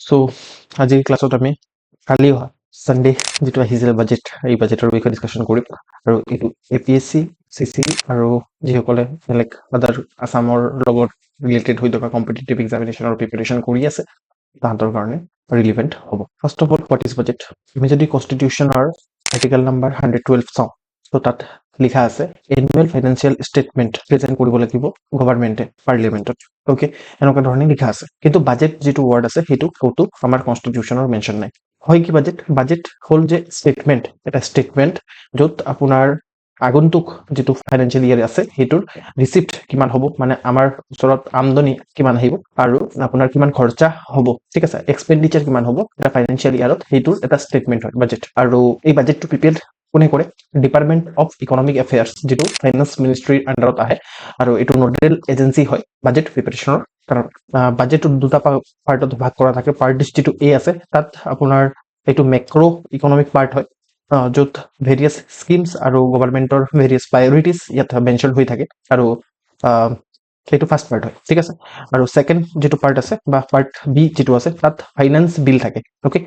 So আজিৰ ক্লাছত আমি কালি সানডে যেটো আহিছিল বাজেট এই বাজেটৰ বিষয়ে ডিসকাশন কৰিম আৰু এইটো এপিএসসি সিসি আৰু যিসকলে লাইক আদাৰ আসামৰ লগত ৰিলেটেড হৈ থকা কম্পিটিটিভ এক্সামিনেশনৰ প্ৰিপাৰেচন কৰি আছে তাহাঁতৰ কাৰণে ৰিলেভেন্ট হ'ব। First of all what is budget? আমি যদি কনষ্টিটিউশ্যনৰ আৰ্টিকেল নাম্বাৰ 112 চাওঁ তো তাত লিখা আছে এনুৱেল ফাইনেন্সিয়েল ষ্টেটমেন্ট প্ৰেজেন্ট কৰিব লাগিব গভৰ্ণমেণ্টে পাৰ্লিয়ামেন্টত। ওকে, এনেকুৱা ধৰণে লিখা আছে, কিন্তু বাজেট যেটো ওয়াৰ্ড আছে সেইটো ক'তো আমাৰ কনষ্টিটিউশ্যনৰ মেনশন নাই। হয় কি বাজেট? বাজেট হ'ল যে ষ্টেটমেন্ট, এটা ষ্টেটমেন্ট য'ত আপোনাৰ আগন্তুক যেটো ফাইনেন্সিয়েল ইয়াৰ আছে সেইটোৰ ৰিসিপ্ট কিমান হ'ব, মানে আমাৰ ওচৰত আমদানি কিমান আহিব আৰু আপোনাৰ কিমান খৰচা হ'ব, ঠিক আছে, এক্সপেন্ডিচাৰ কিমান হ'ব এটা ফাইনেন্সিয়েল ইয়াৰত, সেইটোৰ এটা ষ্টেটমেন্ট হয় বাজেট। আৰু এই বাজেটটো প্ৰিপেয়াৰ কোনে কৰে? ডিপাৰ্টমেন্ট অফ ইকনমিক এফেয়াৰ্স, যেটো ফাইনেন্স মিনিষ্ট্ৰীৰ আন্ডাৰত আহে আৰু এইটো নোডেল এজেন্সি হয় বাজেট প্ৰিপাৰেচনৰ কাৰণ। বাজেটটো দুটা পাৰ্টত ভাগ কৰা থাকে। পাৰ্ট যেটো এ আছে তাত আপোনাৰ এইটো মেক্ৰ' ইকনমিক পাৰ্ট হয়, য'ত ভেৰিয়াছ স্কিমছ আৰু গভৰ্ণমেণ্টৰ ভেৰিয়াছ প্ৰায়ৰিটিজ ইয়াত মেনশ্যন হৈ থাকে আৰু সেইটো ফাৰ্ষ্ট পাৰ্ট হয়, ঠিক আছে। আৰু ছেকেণ্ড যেটো পাৰ্ট আছে বা পাৰ্ট বি যেটো আছে তাত ফাইনেন্স বিল থাকে। ওকে,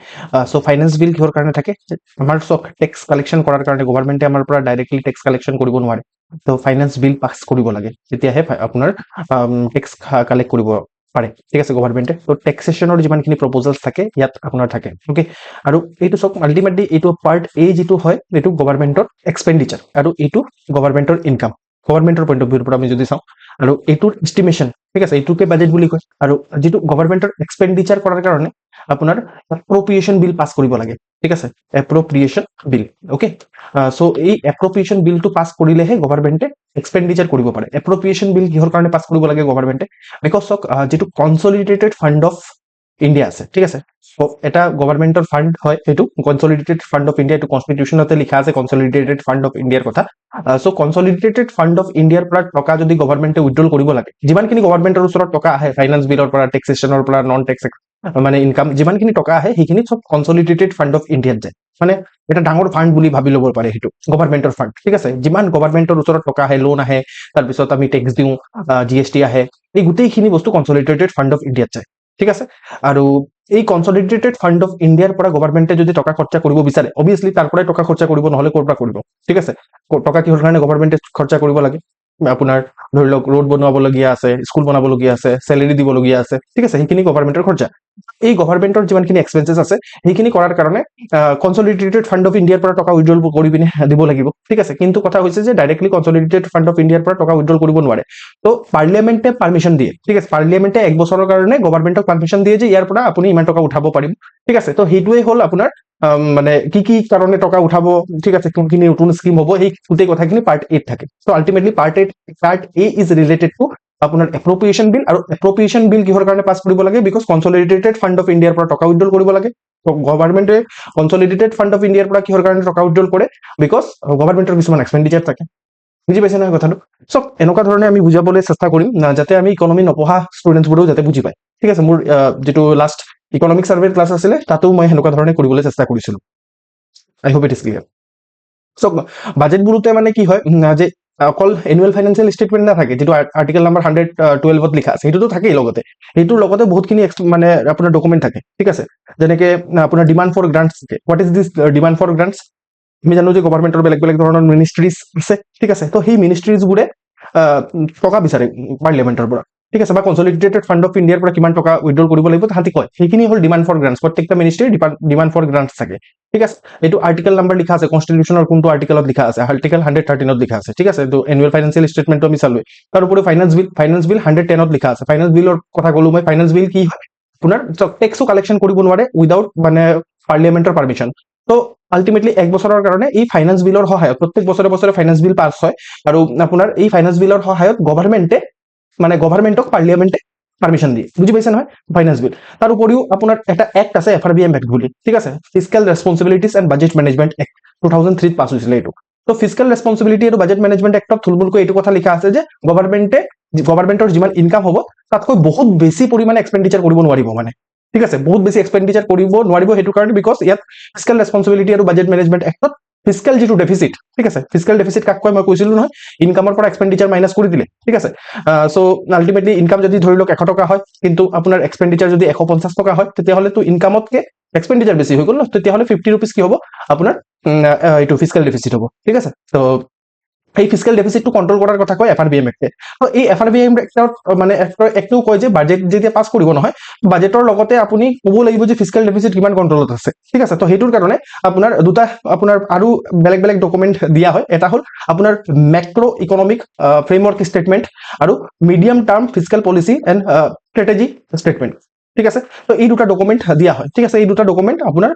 সো ফাইনেন্স বিল কিহৰ কাৰণে থাকে? আমাৰ চব টেক্স কালেকশ্যন কৰাৰ কাৰণে গভৰ্ণমেণ্টে আমাৰ পৰা ডাইৰেক্টলি টেক্স কালেকশ্যন কৰিব নোৱাৰে, তো ফাইনেন্স বিল পাছ কৰিব লাগে, তেতিয়াহে আপোনাৰ টেক্স কালেক্ট কৰিব পাৰে, ঠিক আছে, গভৰ্ণমেণ্টে। তো টেক্সেশ্যনৰ যিমানখিনি প্ৰপ'জেলছ থাকে ইয়াত আপোনাৰ থাকে। ওকে, আৰু এইটো চব আল্টিমেটলি এইটো পাৰ্ট এ যেটো হয় এইটো গভৰ্ণমেণ্টৰ এক্সপেণ্ডিচাৰ আৰু এইটো গভৰ্ণমেণ্টৰ ইনকাম, গভৰ্ণমেণ্টৰ পইণ্ট অফ ভিউৰ পৰা আমি যদি চাওঁ, আৰু এইটোৰ এষ্টিমেশ্যন, ঠিক আছে, এইটোকে বাজেট বুলি কয়। আৰু যেটো গভৰ্ণমেণ্টৰ এক্সপেণ্ডিচাৰ কৰাৰ কাৰণে আপোনাৰ এপ্ৰপ্ৰিয়েশ্যন বিল পাছ কৰিব লাগে, ঠিক আছে, এপ্ৰপ্ৰিয়েশ্যন বিল। ওকে, সো এই এপ্ৰপ্ৰিয়েশ্যন বিলটো পাছ কৰিলেহে গভৰ্ণমেণ্টে এক্সপেণ্ডিচাৰ কৰিব পাৰে। এপ্ৰপ্ৰিয়েশ্যন বিল কিহৰ কাৰণে পাছ কৰিব লাগে গভৰ্ণমেণ্টে? বিকজ যেটো কনচলিডেটেড ফাণ্ড অফ ইণ্ডিয়া আছে, ঠিক আছে, সো এটা গভৰ্ণমেণ্টৰ ফাণ্ড হয় এইটো কনচলিডেটেড ফাণ্ড অফ ইণ্ডিয়া, এইটো কনষ্টিটিউশ্যনতে লিখা আছে কনচলিডেটেড ফাণ্ড অফ ইণ্ডিয়াৰ কথা। সো কনচলিডেটেড ফাণ্ড অফ ইণ্ডিয়াৰ পৰা টকা যদি গভৰ্ণমেণ্টে উইথড্ৰল কৰিব লাগে, যিমানখিনি গভৰ্ণমেণ্টৰ ওচৰত টকা আহে ফাইনেন্স বিলৰ পৰা, টেক্সেশ্যনৰ পৰা, নন টেক্স মানে ইনকাম যিমানখিনি টকা আহে সেইখিনি চব কনচলিডেটেড ফাণ্ড অফ ইণ্ডিয়াত যায়। মানে এটা ডাঙৰ ফাণ্ড বুলি ভাবি ল'ব পাৰে সেইটো গভৰ্ণমেণ্টৰ ফাণ্ড, ঠিক আছে। যিমান গভৰ্ণমেণ্টৰ ওচৰত টকা আহে, লোন আহে, তাৰপিছত আমি টেক্স দিওঁ, জিএছটি আহে, এই গোটেইখিনি বস্তু কনচলিডেটেড ফাণ্ড অফ ইণ্ডিয়াত যায়, ঠিক আছে। আৰু এই কনচলিডেটেড ফাণ্ড অফ ইণ্ডিয়াৰ পৰা গভৰ্ণমেণ্টে যদি টকা খৰচা কৰিব বিচাৰে, অবভিয়াছলি তাৰ পৰাই টকা খৰচা কৰিব, নহ'লে ক'ৰ পৰা কৰিব, ঠিক আছে। টকা কিহৰ কাৰণে গভৰ্ণমেণ্টে খৰচা কৰিব লাগে? আপোনাৰ ধৰি লওক ৰোড বনাবলগীয়া আছে, স্কুল বনাবলগীয়া আছে, চেলেৰি দিবলগীয়া আছে, ঠিক আছে, সেইখিনি গভৰ্ণমেণ্টৰ খৰচা। এই গভৰ্ণমেণ্টৰ যিমানখিনি এক্সপেন্সেছ আছে সেইখিনি কৰাৰ কাৰণে কনচলিডেটেড ফাণ্ড অফ ইণ্ডিয়াৰ পৰা টকা উইথড্ৰল কৰি পিনে দিব লাগিব, ঠিক আছে। কিন্তু কথা হৈছে যে ডাইৰেক্টলি কনচলিডেটেড ফাণ্ড অফ ইণ্ডিয়াৰ পৰা টকা উইথড্ৰল কৰিব নোৱাৰে, তো পাৰ্লিয়ামেণ্টে পাৰ্মিশ্যন দিয়ে, ঠিক আছে। পাৰ্লিয়ামেণ্টে 1 বছৰৰ কাৰণে গভৰ্ণমেণ্টক পাৰ্মিশ্যন দিয়ে যে ইয়াৰ পৰা আপুনি ইমান টকা উঠাব পাৰিব, ঠিক আছে। তো সেইটোৱে হ'ল আপোনাৰ মানে কি কাৰণে টকা উঠাব, ঠিক আছে, কোনখিনি নতুন স্কিম হ'ব, সেই গোটেই কথাখিনি পাৰ্ট এত থাকে। তো ultimately part A is related to আপোনাৰ এপ্ৰপ্ৰিয়েশ্যন বিল। আৰু এপ্ৰপ্ৰিয়েশ্যন বিল কিহৰ কাৰণে পাছ কৰিব লাগে? বিকজ কনচলিডেটেড ফাণ্ড অফ ইণ্ডিয়াৰ পৰা টকা উইথড্ৰল কৰিব লাগে। তো গভৰ্ণমেণ্টে কনচলিডেটেড ফাণ্ড অফ ইণ্ডিয়াৰ পৰা কিহৰ কাৰণে টকা উইথড্ৰল কৰে? বিকজ গভৰ্ণমেণ্টৰ কিছুমান এক্সপেণ্ডিচাৰ থাকে। বুজি পাইছে নহয় কথাটো? চব এনেকুৱা ধৰণে আমি বুজাবলৈ চেষ্টা কৰিম যাতে আমি ইকনমি নপঢ়া ষ্টুডেণ্টছবোৰেও যাতে বুজি পায়, ঠিক আছে। মোৰ যেটো লাষ্ট ইকনমিক সাৰ্ভেৰ ক্লাছ আছিলে তাতো মই সেনেকুৱা ধৰণে কৰিবলৈ চেষ্টা কৰিছিলো। I hope it is clear. So budget বোলোতে মানে কি হয় যে অকল এনুৱেল ফাইনেন্সিয়েল ষ্টেটমেন্ট নাথাকে, যেটো আৰ্টিকেল নাম্বাৰ 112ত লিখা আছে সেইটোতো থাকেই, লগতে সেইটোৰ লগতে বহুতখিনি মানে আপোনাৰ ডকুমেণ্ট থাকে, ঠিক আছে। যেনেকে আপোনাৰ ডিমাণ্ড ফৰ গ্ৰান্টছ থাকে। What is this demand for grants? আমি জানো যে গভৰ্ণমেণ্টৰ বেলেগ বেলেগ ধৰণৰ মিনিষ্ট্ৰিজ আছে, ঠিক আছে। তো সেই মিনিষ্ট্ৰিজবোৰে টকা বিচাৰে পাৰ্লিয়ামেণ্টৰ পৰা, ঠিক আছে, বা কনচলিডেটেড ফাণ্ড অফ ইণ্ডিয়াৰ পৰা কিমান টকা উইথড্ৰল কৰিব লাগিব তাহাঁতি কয়, সেইখিনি হ'ল ডিমাণ্ড ফৰ গ্ৰান্টছ। প্ৰত্যেকটা মিনিষ্ট্ৰীৰ ডিমাণ্ড ফৰ গ্ৰান্টছ থাকে, ঠিক আছে। এইটো আৰ্টিকেল নাম্বাৰ লিখা আছে কনষ্টিটিউশ্যনৰ কোনটো আৰ্টিকেলত লিখা আছে, আৰ্টিকেল 113ত লিখা আছে, ঠিক আছে। তো এনুৱেল ফাইনেন্সিয়েল ষ্টেটমেণ্টটো আমি চালোৱে। তাৰ উপৰি ফাইনেন্স বিল 110ত লিখা আছে। ফাইনেন্স বিলৰ কথা ক'লো মই। ফাইনেন্স বিল কি হয়? আপোনাৰ টেক্সো কালেকশ্যন কৰিব নোৱাৰে উইদাউট মানে পাৰ্লিয়ামেণ্টৰ পাৰ্মিশ্যন। তো আল্টিমেটলি 1 বছৰৰ কাৰণে এই ফাইনেন্স বিলৰ সহায়ত প্ৰত্যেক বছৰে বছৰে ফাইনেন্স বিল পাছ হয়, আৰু আপোনাৰ এই ফাইনেন্স বিলৰ সহায়ত গভৰ্ণমেণ্টক পাৰ্লিয়ামেণ্টে পাৰ্মিশ্যন দিয়ে। বুজি পাইছে নহয়? ফাইনেন্স বিল। তাৰ উপৰিও আপোনাৰ এটা এক্ট আছে FRBM এক্ট বুলি, ঠিক আছে, fiscal responsibilities and budget management act 2003ত পাছ হৈছিলে এইটো। তো ফিস্কেল ৰেছপনচিবিলিটি আৰু বাজেট মেনেজমেণ্ট এক্টত থুলমূলকৈ এইটো কথা লিখা আছে যে গভৰ্ণমেণ্টৰ যিমান ইনকাম হ'ব তাতকৈ বহুত বেছি পৰিমাণে এক্সপেণ্ডিচাৰ কৰিব নোৱাৰিব, মানে, ঠিক আছে, বহুত বেছি এক্সপেণ্ডিচাৰ কৰিব নোৱাৰিব। সেইটো কাৰণে বিকজ ইয়াত ফিস্কেল ৰেছপনচিবিলিটি আৰু বাজেট মেনেজমেণ্ট এক্টত ফিস্কেল যিটো ডেফিচিট, ঠিক আছে, ফিস্কেল ডেফিচিট কাক কয় মই কৈছিলো নহয়, ইনকামৰ পৰা এক্সপেণ্ডিচাৰ মাইনাছ কৰি দিলে, ঠিক আছে। চ' আল্টিমেটলি ইনকাম যদি ধৰি লওক 100 টকা হয়, কিন্তু আপোনাৰ এক্সপেণ্ডিচাৰ যদি 150 টকা হয়, তেতিয়াহ'লেতো ইনকামতকে এক্সপেণ্ডিচাৰ বেছি হৈ গ'ল ন, তেতিয়াহ'লে 50 rupees কি হ'ব আপোনাৰ এইটো ফিস্কেল ডেফিচিট হ'ব, ঠিক আছে। ত' এই ফিস্কেল ডেফিচিটটো কণ্ট্ৰল কৰাৰ কথা কয় FRBM এক্টে। তো এই FRBM এক্টত মানে একটেও কয় যে বাজেট যেতিয়া পাছ কৰিব নহয়, বাজেটৰ লগতে আপুনি ক'ব লাগিব যে ফিস্কেল ডেফিচিট কিমান কণ্ট্ৰলত আছে, ঠিক আছে। তো সেইটোৰ কাৰণে আপোনাৰ দুটা আপোনাৰ আৰু বেলেগ বেলেগ ডকুমেণ্ট দিয়া হয়। এটা হ'ল আপোনাৰ মেক্ৰ' ইকনমিক ফ্ৰেমৱৰ্ক ষ্টেটমেণ্ট আৰু medium term fiscal policy and strategy statement, ঠিক আছে। তো এই দুটা ডকুমেণ্ট দিয়া হয়, ঠিক আছে। এই দুটা ডকুমেণ্ট আপোনাৰ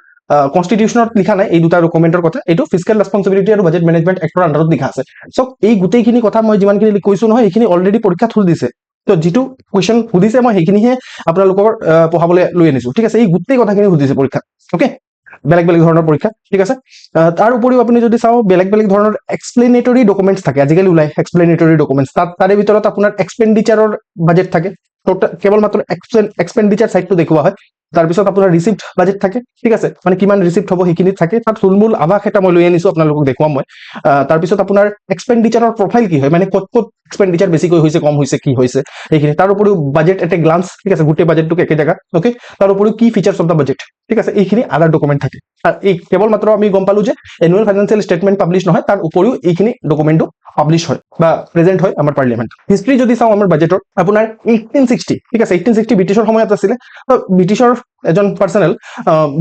কনষ্টিটিউচনত লিখা নাই এই দুটা ডকুমেণ্টৰ কথা, এইটো ফিস্কেল ৰেছপনচিবিলিটি আৰু বাজেট মেনেজমেণ্ট এক্টৰ আণ্ডাৰত লিখা আছে। চ' এই গোটেইখিনি কথা মই যিমানখিনি কৈছো নহয়, এইখিনি অলৰেডি পৰীক্ষাত সুধিছে। তো যিটো কুৱেশ্যন সুধিছে মই সেইখিনিহে আপোনালোকৰ পঢ়াবলৈ লৈ আনিছো, ঠিক আছে। এই গোটেই কথাখিনি সুধিছে পৰীক্ষাত, অ'কে। বেলেগ বেলেগ ধৰণৰ পৰীক্ষা, ঠিক আছে। তাৰ উপৰিও আপুনি যদি চাওঁ বেলেগ বেলেগ ধৰণৰ এক্সপ্লেনেটৰী ডকুমেণ্টছ থাকে, আজিকালি ওলাই এক্সপ্লেনেটৰী ডকুমেণ্টছ। তাৰে ভিতৰত আপোনাৰ এক্সপেণ্ডিচাৰৰ বাজেট থাকে, কেৱল মাত্ৰ এক্সপেণ্ডিচাৰ চাইডটো দেখুওৱা হয়। তাৰপিছত আপোনাৰ ৰিচিপ্ট বাজেট থাকে, ঠিক আছে, মানে কিমান ৰিচিপ্ট হ'ব সেইখিনিত থাকে। তাত থুলমূল আভাস এটা মই লৈ আনিছো, আপোনালোকক দেখুৱাম মই। তাৰপিছত আপোনাৰ এক্সপেণ্ডিচাৰৰ প্ৰফাইল কি হয়, মানে ক'ত ক'ত এক্সপেণ্ডিচাৰ বেছিকৈ হৈছে, কম হৈছে, কি হৈছে সেইখিনি। তাৰ উপৰিও বাজেট এট এ গ্লান্স, ঠিক আছে, গোটেই বাজেটটোক একে জেগাত, অ'কে। তাৰ উপৰিও কি ফিচাৰ্ছ অফ দ্য বাজেট, ঠিক আছে, এইখিনি আদাৰ ডকুমেণ্ট থাকে। এই কেৱল মাত্ৰ আমি গম পালো যে এনুৱেল ফাইনেন্সিয়েল ষ্টেটমেণ্ট পাব্লিছ নহয়, তাৰ উপৰিও এইখিনি ডকুমেণ্টটো পাব্লিছ হয় বা প্ৰেজেণ্ট হয় আমাৰ পাৰ্লিয়ামেণ্ট। হিষ্ট্ৰী যদি চাওঁ আমাৰ বাজেটৰ, আপোনাৰ 1860, ঠিক আছে, 1860 ব্ৰিটিছৰ সময়ত আছিলে। ব্ৰিটিছৰ এজন পাৰ্চনেল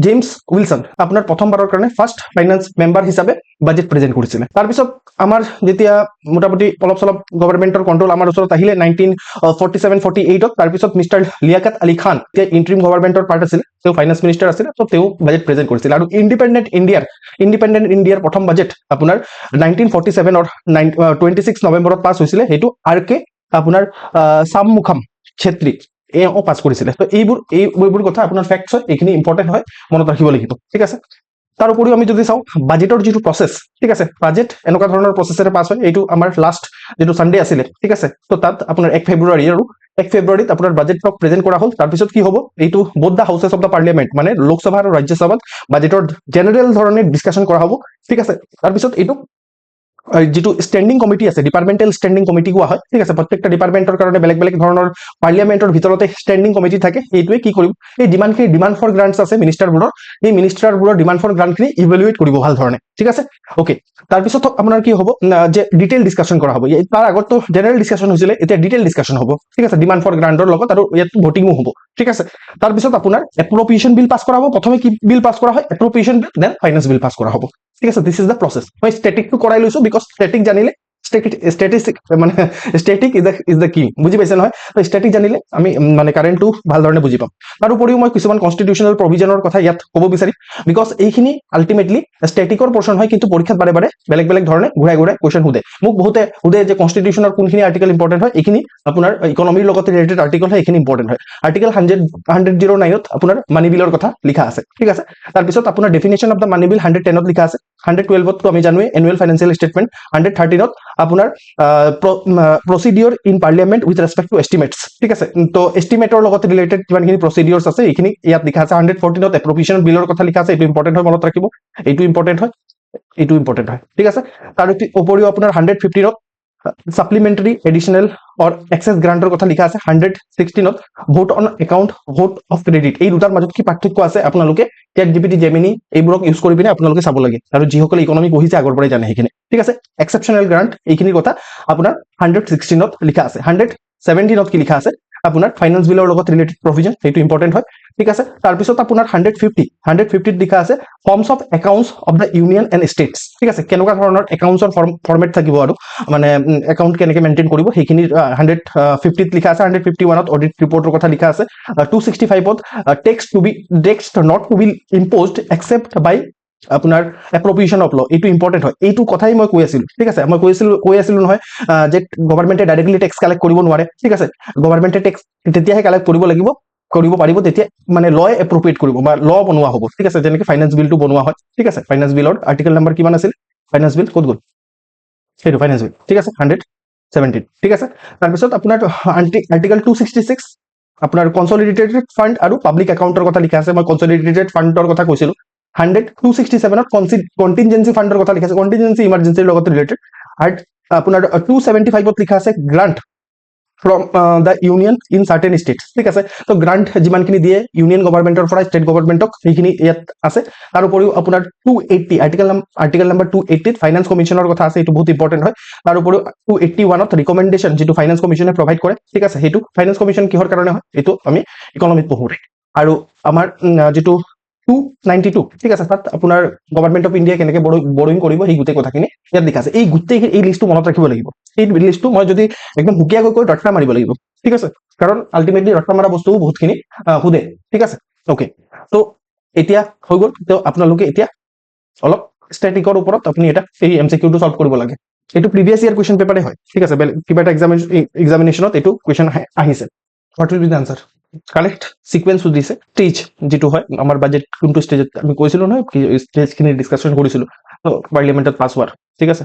জেমছ উইলছন আপোনাৰ প্ৰথমবাৰৰ কাৰণে ফাৰ্ষ্ট ফাইনেন্স মেম্বাৰ হিচাপে বাজেট প্ৰেজেণ্ট কৰিছিলে। তাৰপিছত আমাৰ যেতিয়া মোটামুটি অলপ চলপ গভৰ্ণমেণ্টৰ কণ্ট্ৰল আমাৰ ওচৰত আহিলে 1947-48ত, তাৰপিছত মিষ্টাৰ লিয়াকত আলী খান, এতিয়া ইণ্ট্ৰিম গভৰ্ণমেণ্টৰ পাৰ্ট আছিলে, তেওঁ ফাইনেন্স মিনিষ্টাৰ আছিলে। তো তেওঁ বাজেট প্ৰেজেণ্ট কৰিছিলে। আৰু ইণ্ডিপেণ্ডেণ্ট ইণ্ডিয়াৰ প্ৰথম বাজেট আপোনাৰ 1947ৰ 26 নৱেম্বৰত পাছ হৈছিলে। সেইটো RK আপোনাৰ চামমুখম ছেত্ৰী এওঁ পাছ কৰিছিলে। তো এইবোৰ কথা আপোনাৰ ফেক্টছ হয়, এইখিনি ইম্পৰ্টেণ্ট হয়, মনত ৰাখিব লাগিব, ঠিক আছে। তাৰ উপৰিও আমি যদি চাওঁ বাজেটৰ যিটো প্ৰচেছ, ঠিক আছে, বাজেট এনেকুৱা ধৰণৰ প্ৰচেছেৰে পাছ হয়। এইটো আমাৰ লাষ্ট যিটো ছানডে আছিলে, ঠিক আছে। তো তাত আপোনাৰ 1 ফেব্ৰুৱাৰী আৰু 1 ফেব্ৰুৱাৰীত আপোনাৰ বাজেটক প্ৰেজেণ্ট কৰা হ'ল। তাৰপিছত কি হ'ব, এইটো both the houses of the parliament, মানে লোকসভা আৰু ৰাজ্যসভাত বাজেটৰ জেনেৰেল ধৰণে ডিছকাশ্যন কৰা হ'ব, ঠিক আছে। তাৰপিছত এইটো যিটো ষ্টেণ্ডিং কমিটি আছে, ডিপাৰ্টমেণ্টেল ষ্টেণ্ডিং কমিটি কোৱা হয়, ঠিক আছে। প্ৰত্যেকটা ডিপাৰ্টমেণ্টৰ কাৰণে বেলেগ বেলেগ ধৰণৰ পাৰ্লিয়ামেণ্টৰ ভিতৰতে ষ্টেণ্ডিং কমিটি থাকে। এইটোৱে কি কৰিব, এই যিমানখিনি ডিমাণ্ড ফৰ গ্ৰাণ্টছ আছে মিনিষ্টাৰবোৰৰ, এই মিনিষ্টাৰবোৰৰ ডিমাণ্ড ফৰ গ্ৰাণ্টখিনি ইভেলুৱেট কৰিব ভাল ধৰণে, ঠিক আছে, অ'কে। তাৰপিছত আপোনাৰ কি হ'ব যে ডিটেইল ডিছকাশ্যন কৰা হ'ব। তাৰ আগতো জেনেৰেল ডিছকাশ্যন হৈছিলে, এতিয়া ডিটেইল ডিছকাশ্যন হ'ব, ঠিক আছে, ডিমাণ্ড ফৰ গ্ৰাণ্টৰ লগত, আৰু ইয়াত ভোটিঙো হ'ব, ঠিক আছে। তাৰপিছত আপোনাৰ এপ্ৰপ্ৰিয়েশ্যন বিল পাছ কৰা হ'ব। প্ৰথমে কি বিল পাছ কৰা হয়, এপ্ৰপ্ৰিয়েশ্যন বিল, দেন ফাইনেন্স বিল পাছ কৰা হ'ব, ঠিক আছে। দিছ ইজ দ্য প্ৰচেছ। মই ষ্টেটিকটো কৰাই লৈছো, বিকজ ষ্টেটিক জানিলে ষ্টেটিষ্টিক মানে ষ্টেটিক ইজ দ্য কি, বুজি পাইছে নহয়। ষ্টেটিক জানিলে আমি মানে কাৰেণ্টটো ভাল ধৰণে বুজি পাম। তাৰ উপৰিও মই কিছুমান কনষ্টিটিউচনেল প্ৰভিজনৰ কথা ইয়াত ক'ব বিচাৰিম, বিকজ এইখিনি আল্টিমেটলি ষ্টেটিকৰ পৰ্চন হয়, কিন্তু পৰীক্ষাত বাৰে বাৰে বেলেগ বেলেগ ধৰণে ঘূৰাই ঘূৰাই কুৱেশ্যন সোধে। মোক বহুতে সোধে যে কনষ্টিটিউচনৰ কোনখিনি আৰ্টিকেল ইম্পৰ্টেণ্ট হয়। এইখিনি আপোনাৰ ইকনমিৰ লগত ৰিলেটেড আৰ্টিকেল হয়, এইখিনি ইম্পৰ্টেণ্ট হয়। আৰ্টিকেল 109ত আপোনাৰ মানি বিলৰ কথা লিখা আছে, ঠিক আছে। তাৰপিছত আপোনাৰ definition of the money bill 110ত লিখা আছে। 112তটো আমি জানোৱে এনুৱেল ফাইনেন্সিয়েল ষ্টেটমেণ্ট। 113ত আপোনাৰ procedure in parliament with respect to estimates, ঠিক আছে। তো এষ্টিমেটৰ লগত ৰিলেটেড যিমানখিনি প্ৰচিডিঅ'ৰ্ছ আছে এইখিনি ইয়াত লিখা আছে। 114ত এপ্ৰপ্ৰিয়েশ্যন বিলৰ কথা লিখা আছে, এইটো ইম্পৰ্টেণ্ট হয়, মনত ৰাখিব। এইটো ইম্পৰ্টেণ্ট হয়, এইটো ইম্পৰ্টেণ্ট হয়, ঠিক আছে। তাৰ উপৰিও আপোনাৰ 115ত সাপ্লিমেণ্টাৰী এডিশ্যনেল অৰ এক্সেছ গ্ৰাণ্টৰ কথা লিখা আছে। 116ত vote on account, vote of credit, এই দুটাৰ মাজত কি পাৰ্থক্য আছে আপোনালোকে ChatGPT, জেমিনি এইবোৰক ইউজ কৰি পিনে আপোনালোকে চাব লাগে, আৰু যিসকলে ইকনমি পঢ়িছে আগৰ পৰাই জানে সেইখিনি, ঠিক আছে। এক্সেপশ্যনেল গ্ৰাণ্ট এইখিনিৰ কথা আপোনাৰ 116ত লিখা আছে। 117ত কি লিখা আছে, আপোনাৰ ফাইনেন্স বিলৰ লগত ৰিলেটেড প্ৰভিজন, সেইটো ইম্পৰ্টেণ্ট হয়, ঠিক আছে। তাৰপিছত আপোনাৰ 150ত লিখা আছে forms of accounts of the union and states, ঠিক আছে। কেনেকুৱা ধৰণৰ একাউণ্টছৰ ফৰ্মেট থাকিব আৰু মানে একাউণ্ট কেনেকৈ মেইনটেইন কৰিব সেইখিনি 150ত লিখা আছে। 151ত অডিট ৰিপৰ্টৰ কথা লিখা আছে। 265ত tax not to be imposed except by আপোনাৰ এপ্ৰপ্ৰিয়েশ্যন অফ ল, এইটো ইম্পৰ্টেণ্ট হয়। এইটো কথাই মই কৈ আছিলো, ঠিক আছে। মই কৈ আছিলো নহয় যে গভৰ্ণমেণ্টে ডাইৰেক্টলি টেক্স কালেক্ট কৰিব নোৱাৰে, ঠিক আছে। গভৰ্ণমেণ্টে টেক্স তেতিয়াহে কালেক্ট কৰিব পাৰিব তেতিয়া মানে লয় এপ্ৰপ্ৰিয়েট কৰিব বা ল বনোৱা হ'ব, ঠিক আছে। যেনেকৈ ফাইনেন্স বিলটো বনোৱা হয়, ঠিক আছে। ফাইনেন্স বিলৰ আৰ্টিকেল নাম্বাৰ কিমান আছিল, ফাইনেন্স বিল ক'ত গ'ল, সেইটো ফাইনেন্স বিল, ঠিক আছে, 117, ঠিক আছে। তাৰপিছত আপোনাৰ আৰ্টিকেল 266 আপোনাৰ কনচলিডেটেড ফাণ্ড আৰু পাব্লিক একাউণ্টৰ কথা লিখা আছে। মই কনচলিডেটেড ফাণ্ডৰ কথা কৈছিলো, 267 কন্টিনজেন্সি ফাণ্ডৰ কথা লিখা আছে, কন্টিনজেন্সি ইমাৰ্জেন্সিৰ লগত ৰিলেটেড। আৰু আপোনাৰ 275 লিখা আছে grant from the union in certain states, ঠিক আছে। তো গ্ৰান্ট যিমানখিনি দিয়ে ইউনিয়ন গভৰ্ণমেণ্টৰ পৰা ষ্টেট গভৰ্ণমেণ্টক, সেইখিনি ইয়াত আছে। তাৰ উপৰিও আপোনাৰ 280 আৰ্টিকেল নাম্বাৰ 280 ফাইনেন্স কমিশ্যনৰ কথা আছে, এইটো বহুত ইম্পৰ্টেণ্ট হয়। তাৰ উপৰিও 281ত ৰিকমেণ্ডেশ্যন যিটো ফাইনেন্স কমিশ্যনে প্ৰভাইড কৰে, ঠিক আছে, সেইটো ফাইনেন্স কমিশ্যন কিহৰ কাৰণে হয় এইটো আমি ইকনমিত পঢ়ো। আৰু আমাৰ যিটো 292, ঠিক আছে, তাত আপোনাৰ গভৰ্ণমেণ্ট অফ ইণ্ডিয়া কেনেকৈ বৰোয়িং কৰিব সেই গোটেই কথাখিনি ইয়াত লিখা আছে। এই গোটেই এই লিষ্টটো মনত ৰাখিব লাগিব। এই লিষ্টটো মই যদি একদম সুকীয়াকৈ কৈ ৰটনা মাৰিব লাগিব, ঠিক আছে, কাৰণ আল্টিমেটলি ৰটনা মাৰা বস্তুও বহুতখিনি সোধে, ঠিক আছে। অ'কে, তো এতিয়া হৈ গ'ল। তো আপোনালোকে এতিয়া অলপ ষ্টেটিকৰ ওপৰত আপুনি এটা এই MCQটো সলভ কৰিব লাগে। এইটো প্ৰিভিয়াছ ইয়াৰ কুৱেশ্যন পেপাৰে হয়, ঠিক আছে, কিবা এটা এক্সামিনেশ্যনত এইটো কুৱেশ্যন আহিছে। What will be the answer? Correct sequence সুধিছে, ষ্টেজ যিটো হয় আমাৰ বাজেট কোনটো ষ্টেজত আমি কৈছিলো নহয়, ষ্টেজখিনি ডিছকাশ্যন কৰিছিলো পাৰ্লিয়ামেণ্টত পাছ হোৱাৰ, ঠিক আছে।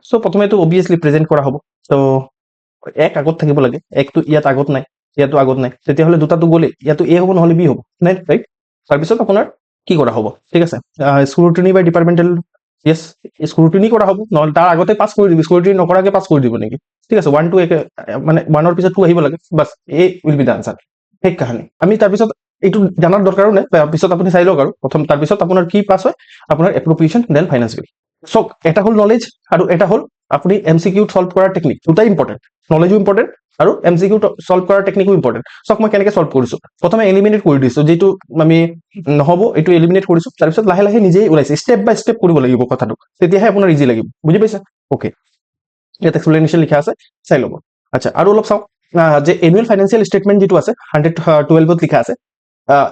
চ' প্ৰথমেতো অবভিয়াছলি প্ৰেজেণ্ট কৰা হ'ব। ত' এক আগত থাকিব লাগে, একটো ইয়াত আগত নাই, ইয়াতো আগত নাই, তেতিয়াহ'লে দুটাটো গ'লে ইয়াতো এ হ'ব নহ'লে বি হ'ব, নাই, ৰাইট। তাৰপিছত আপোনাৰ কি কৰা হ'ব, ঠিক আছে, স্ক্ৰুটিনি বাই ডিপাৰ্টমেণ্টেল, য়েছ, স্ক্ৰুটিনি কৰা হ'ব, নহ'লে তাৰ আগতে পাছ কৰি দিব, স্ক্ৰুটিনি নকৰাকে পাছ কৰি দিব নেকি, ঠিক আছে। 1 2 মানে 1ৰ পিছত 2 আহিব লাগে, bus, A will be the answer. সেই কাহানি আমি তাৰপিছত এইটো জানাৰ দৰকাৰো নাই, তাৰপিছত আপুনি চাই লওক আৰু প্ৰথম, তাৰপিছত আপোনাৰ কি পাছ হয়, আপোনাৰ এপ্ৰপ্ৰিয়েশ্যন দেন ফাইনেন্স বিল। চক এটা হ'ল নলেজ আৰু এটা হ'ল আপুনি MCQ সলভ কৰাৰ টেকনিক, দুটাই ইম্পৰ্টেণ্ট, নলেজো ইম্পৰ্টেণ্ট আৰু MCQ সলভ কৰাৰ টেকনিকো ইম্পৰ্টেণ্ট। চক মই কেনেকৈ সলভ কৰিছো, প্ৰথমে এলিমিনেট কৰি দিছো, যিটো আমি নহ'ব এইটো এলিমিনেট কৰিছো, তাৰপিছত লাহে লাহে নিজেই ওলাইছে, ষ্টেপ বাই ষ্টেপ কৰিব লাগিব কথাটো, তেতিয়াহে আপোনাৰ ইজি লাগিব, বুজি পাইছে? অ'কে, ইয়াত এক্সপ্লেনেশ্যন লিখা আছে, চাই ল'ব। আচ্ছা, আৰু অলপ চাওঁ যে এনুৱেল ফাইনেন্সিয়েল ষ্টেটমেণ্ট যিটো আছে 112ত লিখা আছে,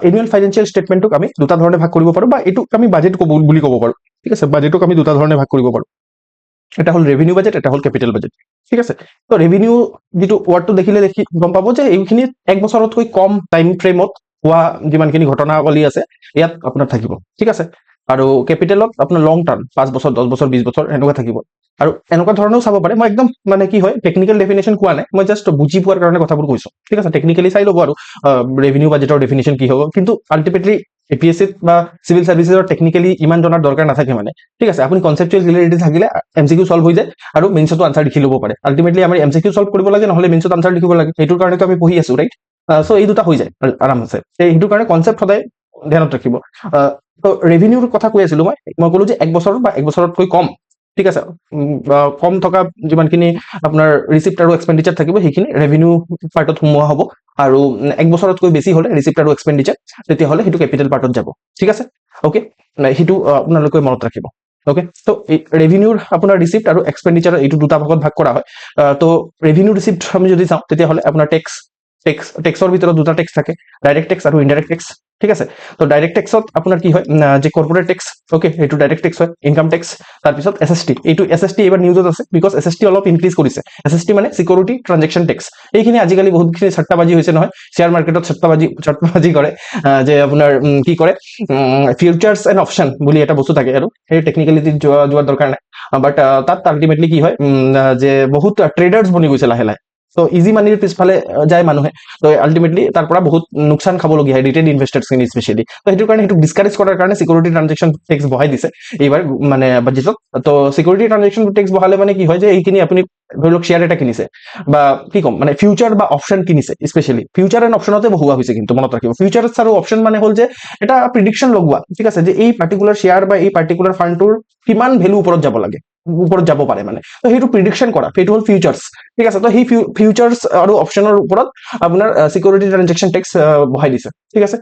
এনুৱেল ফাইনেন্সিয়েল ষ্টেটমেণ্টক আমি দুটা ধৰণে ভাগ কৰিব পাৰোঁ, বা এইটোক আমি বাজেট বুলি ক'ব পাৰোঁ, ঠিক আছে। বাজেটক আমি দুটা ধৰণে ভাগ কৰিব পাৰোঁ, এটা হ'ল ৰেভিনিউ বাজেট, এটা হ'ল কেপিটেল বাজেট, ঠিক আছে। তো ৰেভিনিউ যিটো ৱাৰ্ডটো দেখিলে গম পাব যে এইখিনি এক বছৰতকৈ কম টাইম ফ্ৰেমত হোৱা যিমানখিনি ঘটনাৱলী আছে ইয়াত আপোনাৰ থাকিব, ঠিক আছে। আৰু কেপিটেলত আপোনাৰ লং টাৰ্ম 5 বছৰ 10 বছৰ 20 বছৰ এনেকুৱা থাকিব। আৰু এনেকুৱা ধৰণেও চাব পাৰে, মই একদম মানে কি হয় টেকনিকেল ডেফিনেশ্যন কোৱা নাই, মই জাষ্ট বুজি পোৱাৰ কাৰণে কথাবোৰ কৈছোঁ, ঠিক আছে। টেকনিকেলি চাই ল'ব আৰু ৰেভিনিউ বাজেটৰ ডেফিনেশ্যন কি হ'ব, কিন্তু আল্টিমেটলি APSCত বা চিভিল চাৰ্ভিচেছৰ টেকনিকেলি ইমান জনাৰ দৰকাৰ নাথাকে মানে, ঠিক আছে। আপুনি কনচেপচুৱেল ক্লিয়াৰিটি থাকিলে MCQ সলভ হৈ যায় আৰু মেইনছতো আনচাৰ লিখি ল'ব পাৰে। আল্টিমেটলি আমাৰ MCQ সলভ কৰিব লাগে, নহ'লে মেইনছত আনচাৰ লিখিব লাগে, সেইটোৰ কাৰণেতো আমি পঢ়ি আছো, ৰাইট। চ' এই দুটা হৈ যায় আৰামছে, সেইটোৰ কাৰণে কনচেপ্ট সদায় ধ্যানত ৰাখিব। তো ৰেভিনিউৰ কথা কৈ আছিলো, মই ক'লো যে এক বছৰ বা এক বছৰতকৈ কম, ঠিক আছে, কম থকা যিমানখিনি আপোনাৰ ৰিচিপ্ট আৰু এক্সপেণ্ডিচাৰ থাকিব সেইখিনি ৰেভিনিউ পাৰ্টত সোমোৱা হ'ব। আৰু এক বছৰতকৈ বেছি হ'লে ৰিচিপ্ট আৰু এক্সপেণ্ডিচাৰ, তেতিয়াহ'লে সেইটো কেপিটেল পাৰ্টত যাব, ঠিক আছে। অ'কে, সেইটো আপোনালোকে মনত ৰাখিব। অ'কে, তো ৰেভিনিউৰ আপোনাৰ ৰিচিপ্ট আৰু এক্সপেণ্ডিচাৰ এইটো দুটা ভাগত ভাগ কৰা হয়। তো ৰেভিনিউ ৰিচিপ্ট আমি যদি চাওঁ তেতিয়াহ'লে আপোনাৰ টেক্সৰ ভিতৰত দুটা টেক্স থাকে, ডাইৰেক্ট টেক্স আৰু ইনডাইৰেক্ট টেক্স, ঠিক আছে। তো ডাইৰেক্ট টেক্সত আপোনাৰ কি হয়, যে কৰ্পৰেট টেক্স, অ'কে, সেইটো ডাইৰেক্ট টেক্স হয়, ইনকাম টেক্স, তাৰপিছত SST, এইটো SST এইবাৰ নিউজত আছে, বিকজ SST অলপ ইনক্ৰিজ কৰিছে। SST মানে চিকিউৰিটি ট্ৰানজেকশ্যন টেক্স। এইখিনি আজিকালি বহুতখিনি ছাট্টাবাজি হৈছে নহয়, শ্বেয়াৰ মাৰ্কেটত ছাট্টাবাজি কৰে, যে আপোনাৰ কি কৰে, ফিউচাৰ্ছ এণ্ড অপশ্যন বুলি এটা বস্তু থাকে, আৰু সেই টেকনিকেলিটিত যোৱাৰ দৰকাৰ নাই। বাট তাত আল্টিমেটলি কি হয়, যে বহুত ট্ৰেডাৰ্ছ বনি গৈছে লাহে লাহে, তো ইজি মানিৰ পিছফালে যায় মানুহে, তো আল্টিমেটলি তাৰ পৰা বহুত লোকচান খাবলগীয়া হয়, ৰিটেইল ইনভেষ্টাৰ্ছখিনি স্পেচিয়েলি। তো সেইটো কাৰণে সেইটো ডিছকাৰেজ কৰাৰ কাৰণে চিকিউৰিটি ট্ৰানজেকশ্যন টেক্স বঢ়াই দিছে এইবাৰ মানে বাজেটত। তো চিকিউৰিটি ট্ৰানজেকশ্যন টেক্স বঢ়ালে মানে কি হয়, যে এইখিনি আপুনি ধৰি লওক শ্বেয়াৰ এটা কিনিছে, বা কি ক'ম মানে ফিউচাৰ বা অপশ্যন কিনিছে, স্পেচিয়েলি ফিউচাৰ এণ্ড অপশ্যনতে বহোৱা হৈছে, কিন্তু মনত ৰাখিব ফিউচাৰ্ছ আৰু অপশ্যন মানে হ'ল যে এটা প্ৰিডিকশ্যন লগোৱা, ঠিক আছে, যে এই পাৰ্টিকুলাৰ শ্বেয়াৰ বা এই পাৰ্টিকুলাৰ ফাণ্ডটোৰ কিমান ভেলু ওপৰত যাব লাগে, ওপৰত যাব পাৰে মানে, তো সেইটো প্ৰিডিকশ্যন কৰা, সেইটো হ'ল ফিউচাৰ্ছ, ঠিক আছে। তো সেই ফিউচাৰ্ছ আৰু অপশ্যনৰ ওপৰত আপোনাৰ চিকিউৰিটি ট্ৰানজেকশ্যন টেক্স বঢ়াই দিছে, ঠিক আছে।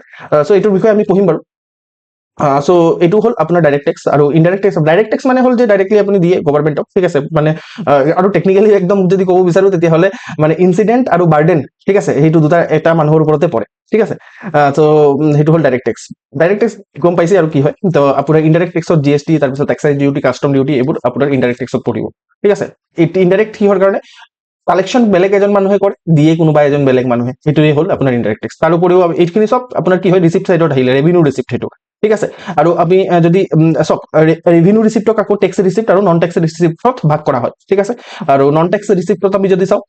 চ' এইটোৰ বিষয়ে আমি পঢ়িম বাৰু। চ' এইটো হ'ল আপোনাৰ ডাইৰেক্ট টেক্স। আৰু ইনডাইৰেক্ট টেক্স, ডাইৰেক্ট টেক্স মানে হ'ল যে ডাইৰেক্টলি আপুনি দিয়ে গভৰ্ণমেণ্টক, ঠিক আছে, মানে আৰু টেকনিকেলি একদম যদি ক'ব বিচাৰো তেতিয়াহ'লে মানে ইনচিডেণ্ট আৰু বাৰ্ডেন, ঠিক আছে, সেইটো দুটা এটা মানুহৰ ওপৰতে পৰে, ঠিক আছে। চ' সেইটো হ'ল ডাইৰেক্ট টেক্স। ডাইৰেক্ট টেক্স গম পাইছে আৰু কি হয়। তো আপোনাৰ ইনডাইৰেক্ট টেক্সত GST, তাৰপিছত এক্সাইজ ডিউটি, কাষ্টম ডিউটি, এইবোৰ আপোনাৰ ইনডাইৰেক্ট টেক্সত পৰিব, ঠিক আছে। ইনডাইৰেক্ট কিহৰ কাৰণে, কালেকশ্যন বেলেগ এজন মানুহে কৰে, দিয়ে কোনোবা এজন বেলেগ মানুহে, সেইটোৱে হ'ল আপোনাৰ ইনডাইৰেক্ট টেক্স। তাৰ উপৰিও এইখিনি চব আপোনাৰ কি হয়, ৰিচিপ্ট চাইডত আহিলে, ৰেভিনিউ ৰিচিপ্ট সেইটো, ঠিক আছে। আৰু আমি যদি চক ৰেভিনিউ ৰিচিপ্টক আকৌ টেক্স ৰিচিপ্ট আৰু নন টেক্স ৰিচিপ্টত ভাগ কৰা হয়, ঠিক আছে। আৰু নন টেক্স ৰিচিপ্টত আমি যদি চাওঁ,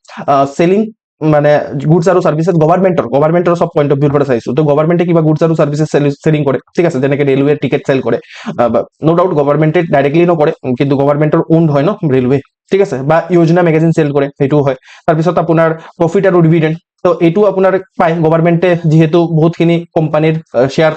চেলিং মানে গুডছ আৰু সাৰ্ভিসেস গভৰ্ণমেণ্টৰ সব পইণ্ট অফ ভিউৰ পৰা চাইছো তো গভৰ্ণমেণ্টে কিবা গুডছ আৰু সাৰ্ভিসেস সেলিং কৰে ঠিক আছে যেনেকৈ ৰেলৱে টিকেট সেল কৰে নো ডাউট গভৰ্ণমেণ্টে ডাইৰেক্টলি নকৰে কিন্তু গভৰ্ণমেণ্টৰ ওন্ড হয় ন ৰেলৱে ঠিক আছে বা যোজনা মেগাজিন সেল কৰে সেইটো হয় তাৰপিছত আপোনাৰ প্ৰফিট আৰু ডিভিডেন্ড তো এইটো আপোনাৰ পায় গভৰ্ণমেণ্টে যিহেতু বহুতখিনি কোম্পানীৰ শ্বেয়াৰ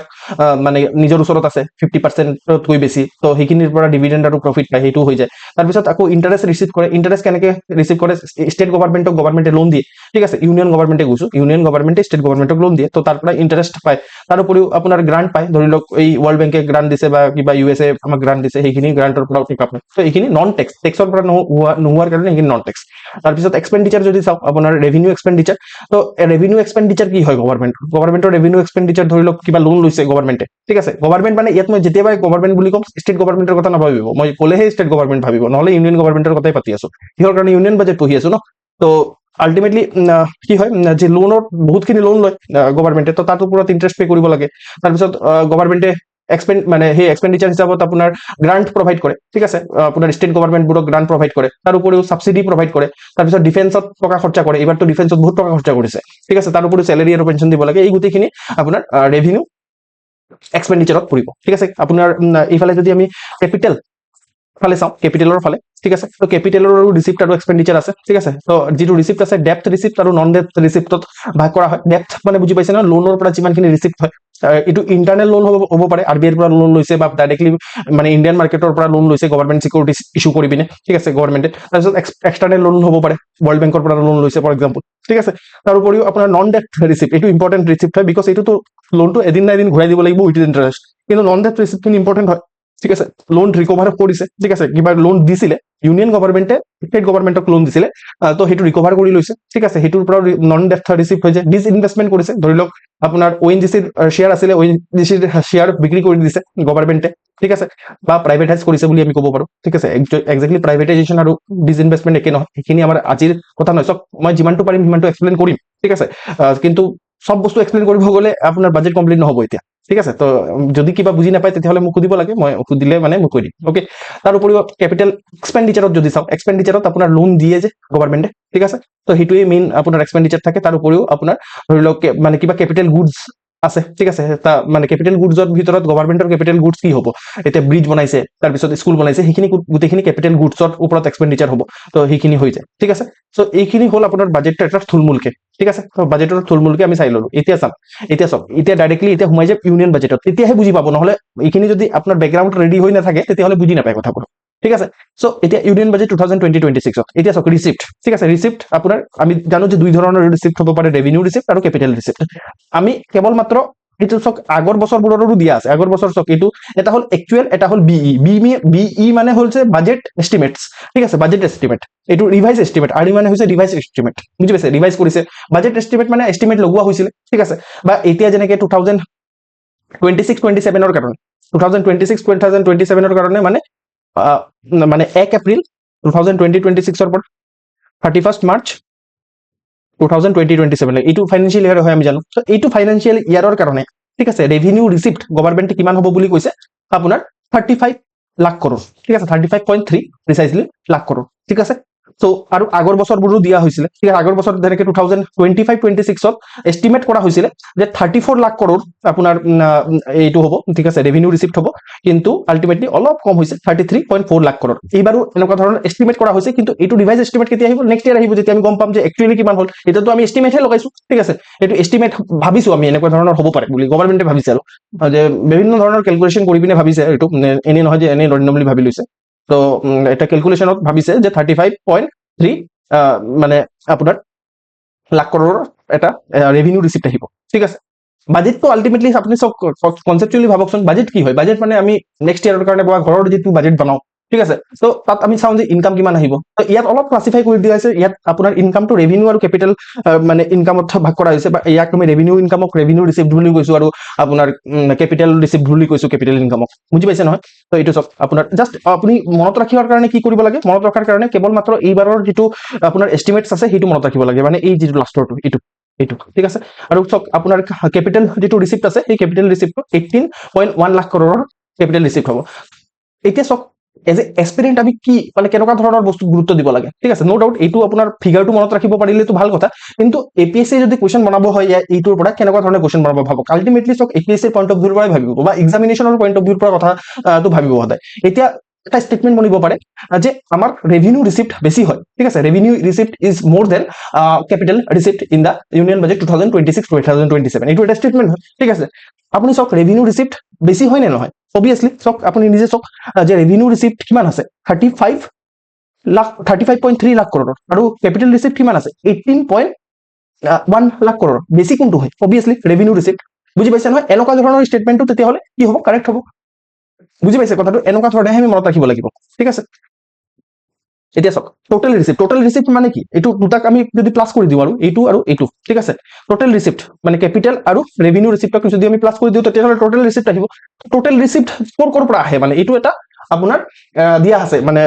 মানে নিজৰ ওচৰত আছে 50%তকৈ বেছি তো সেইখিনিৰ পৰা ডিভিডেন্ড আৰু প্ৰফিট পায় সেইটো হৈ যায় তাৰপিছত আকৌ ইণ্টাৰেষ্ট ৰিচিভ কৰে ইণ্টাৰেষ্ট কেনেকৈ ৰিচিভ কৰে ষ্টেট গভৰ্ণমেণ্টক গভৰ্ণমেণ্টে লোন দিয়ে ঠিক আছে ইউনিয়ন গভৰ্ণমেণ্টে গৈছো ইউনিয়ন গভৰ্ণমেণ্টে ষ্টেট গভৰ্ণমেণ্টক লোন দিয়ে তো তাৰ পৰা ইণ্টাৰেষ্ট পায় তাৰ উপৰিও আপোনাৰ গ্ৰান্ট পায় ধৰি লওক এই ৱৰ্ল্ড বেংকে গ্ৰান্ট দিছে বা কিবা USA আমাক গ্ৰান্ট দিছে সেইখিনি গ্ৰান্টৰ পৰা টেক আপ তো এইখিনি নন টেক্স টেক্সৰ পৰা নোহোৱাৰ কাৰণে এইখিনি নন টেক্স তাৰপিছত এক্সপেণ্ডিচাৰ যদি চাওঁ আপোনাৰ ৰেভিনিউ এক্সপেণ্ডিচাৰ তো ৰেভিনিউ এক্সপেণ্ডিচাৰ কি হয় গভৰ্ণমেণ্টৰ ৰেভিনিউ এক্সপেণ্ডিচাৰ ধৰি লওক কিবা লোন লৈছে গভৰ্ণমেণ্টে ঠিক আছে গভৰ্ণমেণ্ট মানে ইয়াত মই যেতিয়াবা গভৰ্ণমেণ্ট বুলি ক'ম ষ্টেট গভৰ্ণমেণ্টৰ কথা নাভাবিব মই ক'লেহে ষ্টেট গভৰ্ণমেণ্ট ভাবিব নহ'লে ইউনিয়ন গভৰ্ণমেণ্টৰ কথাই পাতি আছো কিহৰ কাৰণে ইউনিয়ন বাজেট পঢ়ি আছো ন তো আল্টিমেটলি কি হয় যে লোনৰ বহুতখিনি লোন লয় গভৰ্ণমেণ্টে তো তাৰ ওপৰত ইণ্টাৰেষ্ট পে কৰিব লাগে তাৰপিছত গভৰ্ণমেণ্টে মানে সেই এক্সপেণ্ডিচাৰ হিচাপত আপোনাৰ গ্ৰান্ট প্ৰভাইড কৰে ঠিক আছে আপোনাৰ ষ্টেট গভৰ্ণমেণ্টবোৰক গ্ৰান্ট প্ৰভাইড কৰে তাৰ উপৰিও সাবচিডি প্ৰভাইড কৰে তাৰপিছত ডিফেন্সত টকা খৰচা কৰে এইবাৰতো ডিফেন্সত বহুত টকা খৰচা কৰিছে ঠিক আছে তাৰ উপৰিও চেলাৰী আৰু পেঞ্চন দিব লাগে এই গোটেইখিনি আপোনাৰ ৰেভিনিউ এক্সপেণ্ডিচাৰত পৰিব ঠিক আছে আপোনাৰ এইফালে যদি আমি কেপিটেল ফালে চাওঁ কেপিটেলৰ ফালে ঠিক আছে তো কেপিটেলৰ ৰিচিপ্ট আৰু এক্সপেণ্ডিচাৰ আছে ঠিক আছে তো যিটো ৰিচিপ্ট আছে ডেপ্থ ৰিচিপ্ট আৰু নন ডেপ্থ ৰিচিপ্টত ভাগ কৰা হয় ডেপ্থ মানে বুজি পাইছে ন লোনৰ পৰা যিমানখিনি ৰিচিপ্ট হয় এইটো ইণ্টাৰনেল লোন হ'ব পাৰে RBIৰ পৰা লোন লৈছে বা ডাইৰেক্টলি মানে ইণ্ডিয়ান মাৰ্কেটৰ পৰা লোন লৈছে গভৰ্ণমেণ্ট চিকিউৰিটিজ ইছ্যু কৰি পিনে ঠিক আছে গভৰ্ণমেণ্টে তাৰপিছত এক্সটাৰ্নেল লোন হ'ব পাৰে ৱৰ্ল্ড বেংকৰ পৰা লোন লৈছে ফৰ এক্সাম্পল ঠিক আছে তাৰ উপৰিও আপোনাৰ নন ডেপ্থ ৰিচিপ্ট এইটো ইম্পৰ্টেণ্ট ৰিচিপ্ট হয় বিকজ এইটোতো লোনটো এদিন না এদিন ঘূৰাই দিব লাগিব উইথ ইণ্টাৰেষ্ট কিন্তু নন ডেপ্থ ৰিচিপ্টখিনি ইম্পৰ্টেণ্ট হয় ঠিক আছে লোন ৰিকভাৰ কৰিছে ঠিক আছে কিবা লোন দিছিলে ইউনিয়ন গভৰ্ণমেণ্টে ষ্টেট গভৰ্ণমেণ্টক লোন দিছিলে তো সেইটো ৰিকভাৰ কৰি লৈছে ঠিক আছে সেইটোৰ পৰা নন ডেপ্থ ৰিচিপ্ট হৈ যায় ডিসইনভেষ্টমেণ্ট কৰিছে ধৰি লওক আপোনাৰ ONGCৰ শ্বেয়াৰ আছিলে ONGCৰ শ্বেয়াৰ বিক্ৰী কৰি দিছে গভৰ্ণমেণ্টে ঠিক আছে বা প্ৰাইভেটাইজ কৰিছে বুলি আমি ক'ব পাৰো ঠিক আছে একজেক্টলি প্ৰাইভেটাইজেশ্যন আৰু ডিসইনভেষ্টমেণ্ট একে নহয় সেইখিনি আমাৰ আজিৰ কথা নহয় চব মই যিমানটো পাৰিম সিমানটো এক্সপ্লেইন কৰিম ঠিক আছে কিন্তু সব বস্তু এক্সপ্লেইন কৰিব গ'লে আপোনাৰ বাজেট কমপ্লিট নহ'ব এতিয়া ঠিক আছে তো যদি কিবা বুজি নাপায় তেতিয়াহ'লে মোক সুধিব লাগে মই সুধিলে মানে মোক কৈ দিম অ'কে তাৰ উপৰিও কেপিটেল এক্সপেণ্ডিচাৰত যদি চাওঁ এক্সপেণ্ডিচাৰত আপোনাৰ লোন দিয়ে যে গভৰ্ণমেণ্টে ঠিক আছে তো সেইটোৱে মেইন আপোনাৰ এক্সপেণ্ডিচাৰ থাকে তাৰ উপৰিও আপোনাৰ ধৰি লওক মানে কিবা কেপিটেল গুডছ আছে ঠিক আছে মানে কেপিটেল গুডছৰ ভিতৰত গভৰ্ণমেণ্টৰ কেপিটেল গুডছ কি হ'ব এতিয়া ব্ৰিজ বনাইছে তাৰপিছত স্কুল বনাইছে সেইখিনি গোটেইখিনি কেপিটেল গুডছৰ ওপৰত এক্সপেণ্ডিচাৰ হ'ব তো সেইখিনি হৈ যায় ঠিক আছে চ' এইখিনি হ'ল আপোনাৰ বাজেটটো এটা থুলমূলকে ঠিক আছে তো বাজেটৰ থুলমূলকে আমি চাই ল'লো এতিয়া চাওক এতিয়া ডাইৰেক্টলি এতিয়া সোমাই যায় ইউনিয়ন বাজেটত তেতিয়াহে বুজি পাব নহ'লে এইখিনি যদি আপোনাৰ বেকগ্ৰাউণ্ড ৰেডি হৈ নাথাকে তেতিয়াহ'লে বুজি নাপায় কথাবোৰ ঠিক আছে চ' এতিয়া ইউনিয়ন বাজেট 2020-26 এতিয়া চাওক ৰিচিপ্ট ঠিক আছে ৰিচিপ্ট আপোনাৰ আমি জানো যে দুই ধৰণৰ ৰিচিপ্ট হ'ব পাৰে ৰেভিনিউ ৰিচিপ্ট আৰু কেপিটেল ৰিচিপ্ট আমি কেৱল মাত্ৰ এইটো চাওক আগৰ বছৰবোৰৰো দিয়া আছে আগৰ বছৰ চাওক এইটো এটা হ'ল একচুৱেল এটা হ'ল বিই মানে হৈছে বাজেট এষ্টিমেটছ ঠিক আছে বাজেট এষ্টিমেট এইটো ৰিভাইজ এষ্টিমেট আৰ মানে হৈছে ৰিভাইজ এষ্টিমেট বুজি পাইছে ৰিভাইজ কৰিছে বাজেট এষ্টিমেট মানে এষ্টিমেট লগোৱা হৈছিলে ঠিক আছে বা এতিয়া যেনেকৈ 2026-27ৰ কাৰণে 2026-2027ৰ কাৰণে মানে 1 এপ্ৰিল 2026ৰ পৰা 31 মাৰ্চ 2027 এইটো ফাইনেন্সিয়েল ইয়াৰ হয় আমি জানো তো এইটো ফাইনেন্সিয়েল ইয়াৰৰ কাৰণে ঠিক আছে ৰেভিনিউ ৰিচিপ্ট গভৰ্ণমেণ্টে কিমান হ'ব বুলি কৈছে আপোনাৰ 35 লাখ কৰোৰ ঠিক আছে 35.3 প্ৰিচাইজলি লাখ কৰোৰ ঠিক আছে চ' আৰু আগৰ বছৰবোৰো দিয়া হৈছিলে ঠিক আছে আগৰ বছৰ যেনেকৈ 2025-26ত এষ্টিমেট কৰা হৈছিলে যে 34 লাখ কৰোৰ আপোনাৰ এইটো হ'ব ঠিক আছে ৰেভিনিউ ৰিচিপ্ট হ'ব কিন্তু আল্টিমেটলি অলপ কম হৈছে 33.4 লাখ কৰোৰ এইবাৰো এনেকুৱা ধৰণৰ এষ্টিমেট কৰা হৈছে কিন্তু এইটো ৰিভাইজ এষ্টিমেট কেতিয়া আহিব নেক্সট ইয়াৰ আহিব যেতিয়া আমি গম পাম যে একচুৱেলি কিমান হ'ল এতিয়াতো আমি এষ্টিমেটহে লগাইছো ঠিক আছে এইটো এষ্টিমেট ভাবিছো আমি এনেকুৱা ধৰণৰ হ'ব পাৰে বুলি গভৰ্ণমেণ্টে ভাবিছে আৰু যে বিভিন্ন ধৰণৰ কেলকুলেশ্যন কৰি পিনে ভাবিছে এইটো এনেই নহয় যে এনেই নৰেন্দ্ৰ ভাবি লৈছে তো এটা কেলকুলেশ্যনত ভাবিছে যে 35.3 মানে আপোনাৰ লাখ কৰোৰৰ এটা ৰেভিনিউ ৰিচিপ্ট আহিব ঠিক আছে বাজেটটো আল্টিমেটলি আপুনি চব কনচেপচুৱেলি ভাবকচোন বাজেট কি হয় বাজেট মানে আমি নেক্সট ইয়াৰৰ কাৰণে বা ঘৰৰ যিটো বাজেট বনাওঁ ঠিক আছে তো তাত আমি চাওঁ যে ইনকাম কিমান আহিব তো ইয়াত অলপ ক্লাছিফাই কৰি দিয়া হৈছে ইয়াত আপোনাৰ ইনকামটো ৰেভিনিউ আৰু কেপিটেল মানে ইনকামত ভাগ কৰা হৈছে বা ইয়াক আমি ৰেভিনিউ ইনকামক ৰেভিনিউ ৰিচিপ্ট বুলি কৈছো আৰু আপোনাৰ কেপিটেল ৰিচিপ্ট বুলি কৈছো কেপিটেল ইনকামক বুজি পাইছে নহয় তো এইটো চব আপোনাৰ জাষ্ট আপুনি মনত ৰাখিবৰ কাৰণে কি কৰিব লাগে মনত ৰখাৰ কাৰণে কেৱল মাত্ৰ এইবাৰৰ যিটো আপোনাৰ এষ্টিমেটছ আছে সেইটো মনত ৰাখিব লাগে মানে এই যিটো লাষ্টৰটো এইটো ঠিক আছে আৰু চাওক আপোনাৰ কেপিটেল যিটো ৰিচিপ্ট আছে সেই কেপিটেল ৰিচিপ্টটো 18.1 লাখ কৰোৰৰ কেপিটেল ৰিচিপ্ট হ'ব এতিয়া চাওক এজ এ এক্সপেৰিয়েণ্ট আমি কি মানে কেনেকুৱা ধৰণৰ বস্তু গুৰুত্ব দিব লাগে, ঠিক আছে। ন' ডাউট এইটো আপোনাৰ ফিগাৰটো মনত ৰাখিব পাৰিলেতো ভাল কথা, কিন্তু APSC যদি কুৱেশ্যন বনাব হয় এইটোৰ পৰা কেনেকুৱা ধৰণৰ কুৱেশ্যন বনাব ভাবক। আল্টিমেটলি চক APSC পইণ্ট অফ ভিউৰ পৰাই ভাবিব বা এক্সামিনেশ্যনৰ পইণ্ট অফ ভিউৰ পৰা কথাটো ভাবিব সদায়। এতিয়া এটা স্টেটমেণ্ট বনিব পাৰে যে আমাৰ ৰেভিনিউ ৰিচিপ্ট বেছি হয়, ঠিক আছে। Revenue receipt is more than capital receipt in the union budget 2026-2027, এইটো এটা স্টেটমেণ্ট হয়, ঠিক আছে। আপুনি চাওক ৰেভিনিউ ৰিচিপ্ট বেছি হয় নে নহয়। অবভিয়াছলি চাওক আপুনি নিজে চাওক যে ৰেভিনিউ ৰিচিপ্ট কিমান আছে 35.3 লাখ কৰোৰৰ, আৰু কেপিটেল ৰিচিপ্ট কিমান আছে 18.1 লাখ কৰোৰৰ। বেছি কোনটো হয়, অবভিয়াছলি ৰেভিনিউ ৰিচিপ্ট। বুজি পাইছে নহয়, এনেকুৱা ধৰণৰ ষ্টেটমেণ্টটো তেতিয়াহ'লে কি হ'ব, কাৰেক্ট হ'ব। বুজি পাইছে কথাটো, এনেকুৱা ধৰণে আমি মনত ৰাখিব লাগিব, ঠিক আছে। এতিয়া চাওক টোটেল ৰিচিপ্ট মানে কি, এইটো দুটাক আমি যদি প্লাছ কৰি দিওঁ আৰু এইটো, ঠিক আছে। টোটেল ৰিচিপ্ট মানে কেপিটেল আৰু ৰেভিনিউ ৰিচিপ্টক যদি আমি প্লাছ কৰি দিওঁ তেতিয়াহ'লে টোটেল ৰিচিপ্ট আহিব। টোটেল ৰিচিপ্ট ক'ৰ পৰা আহে, মানে এইটো এটা আপোনাৰ দিয়া আছে মানে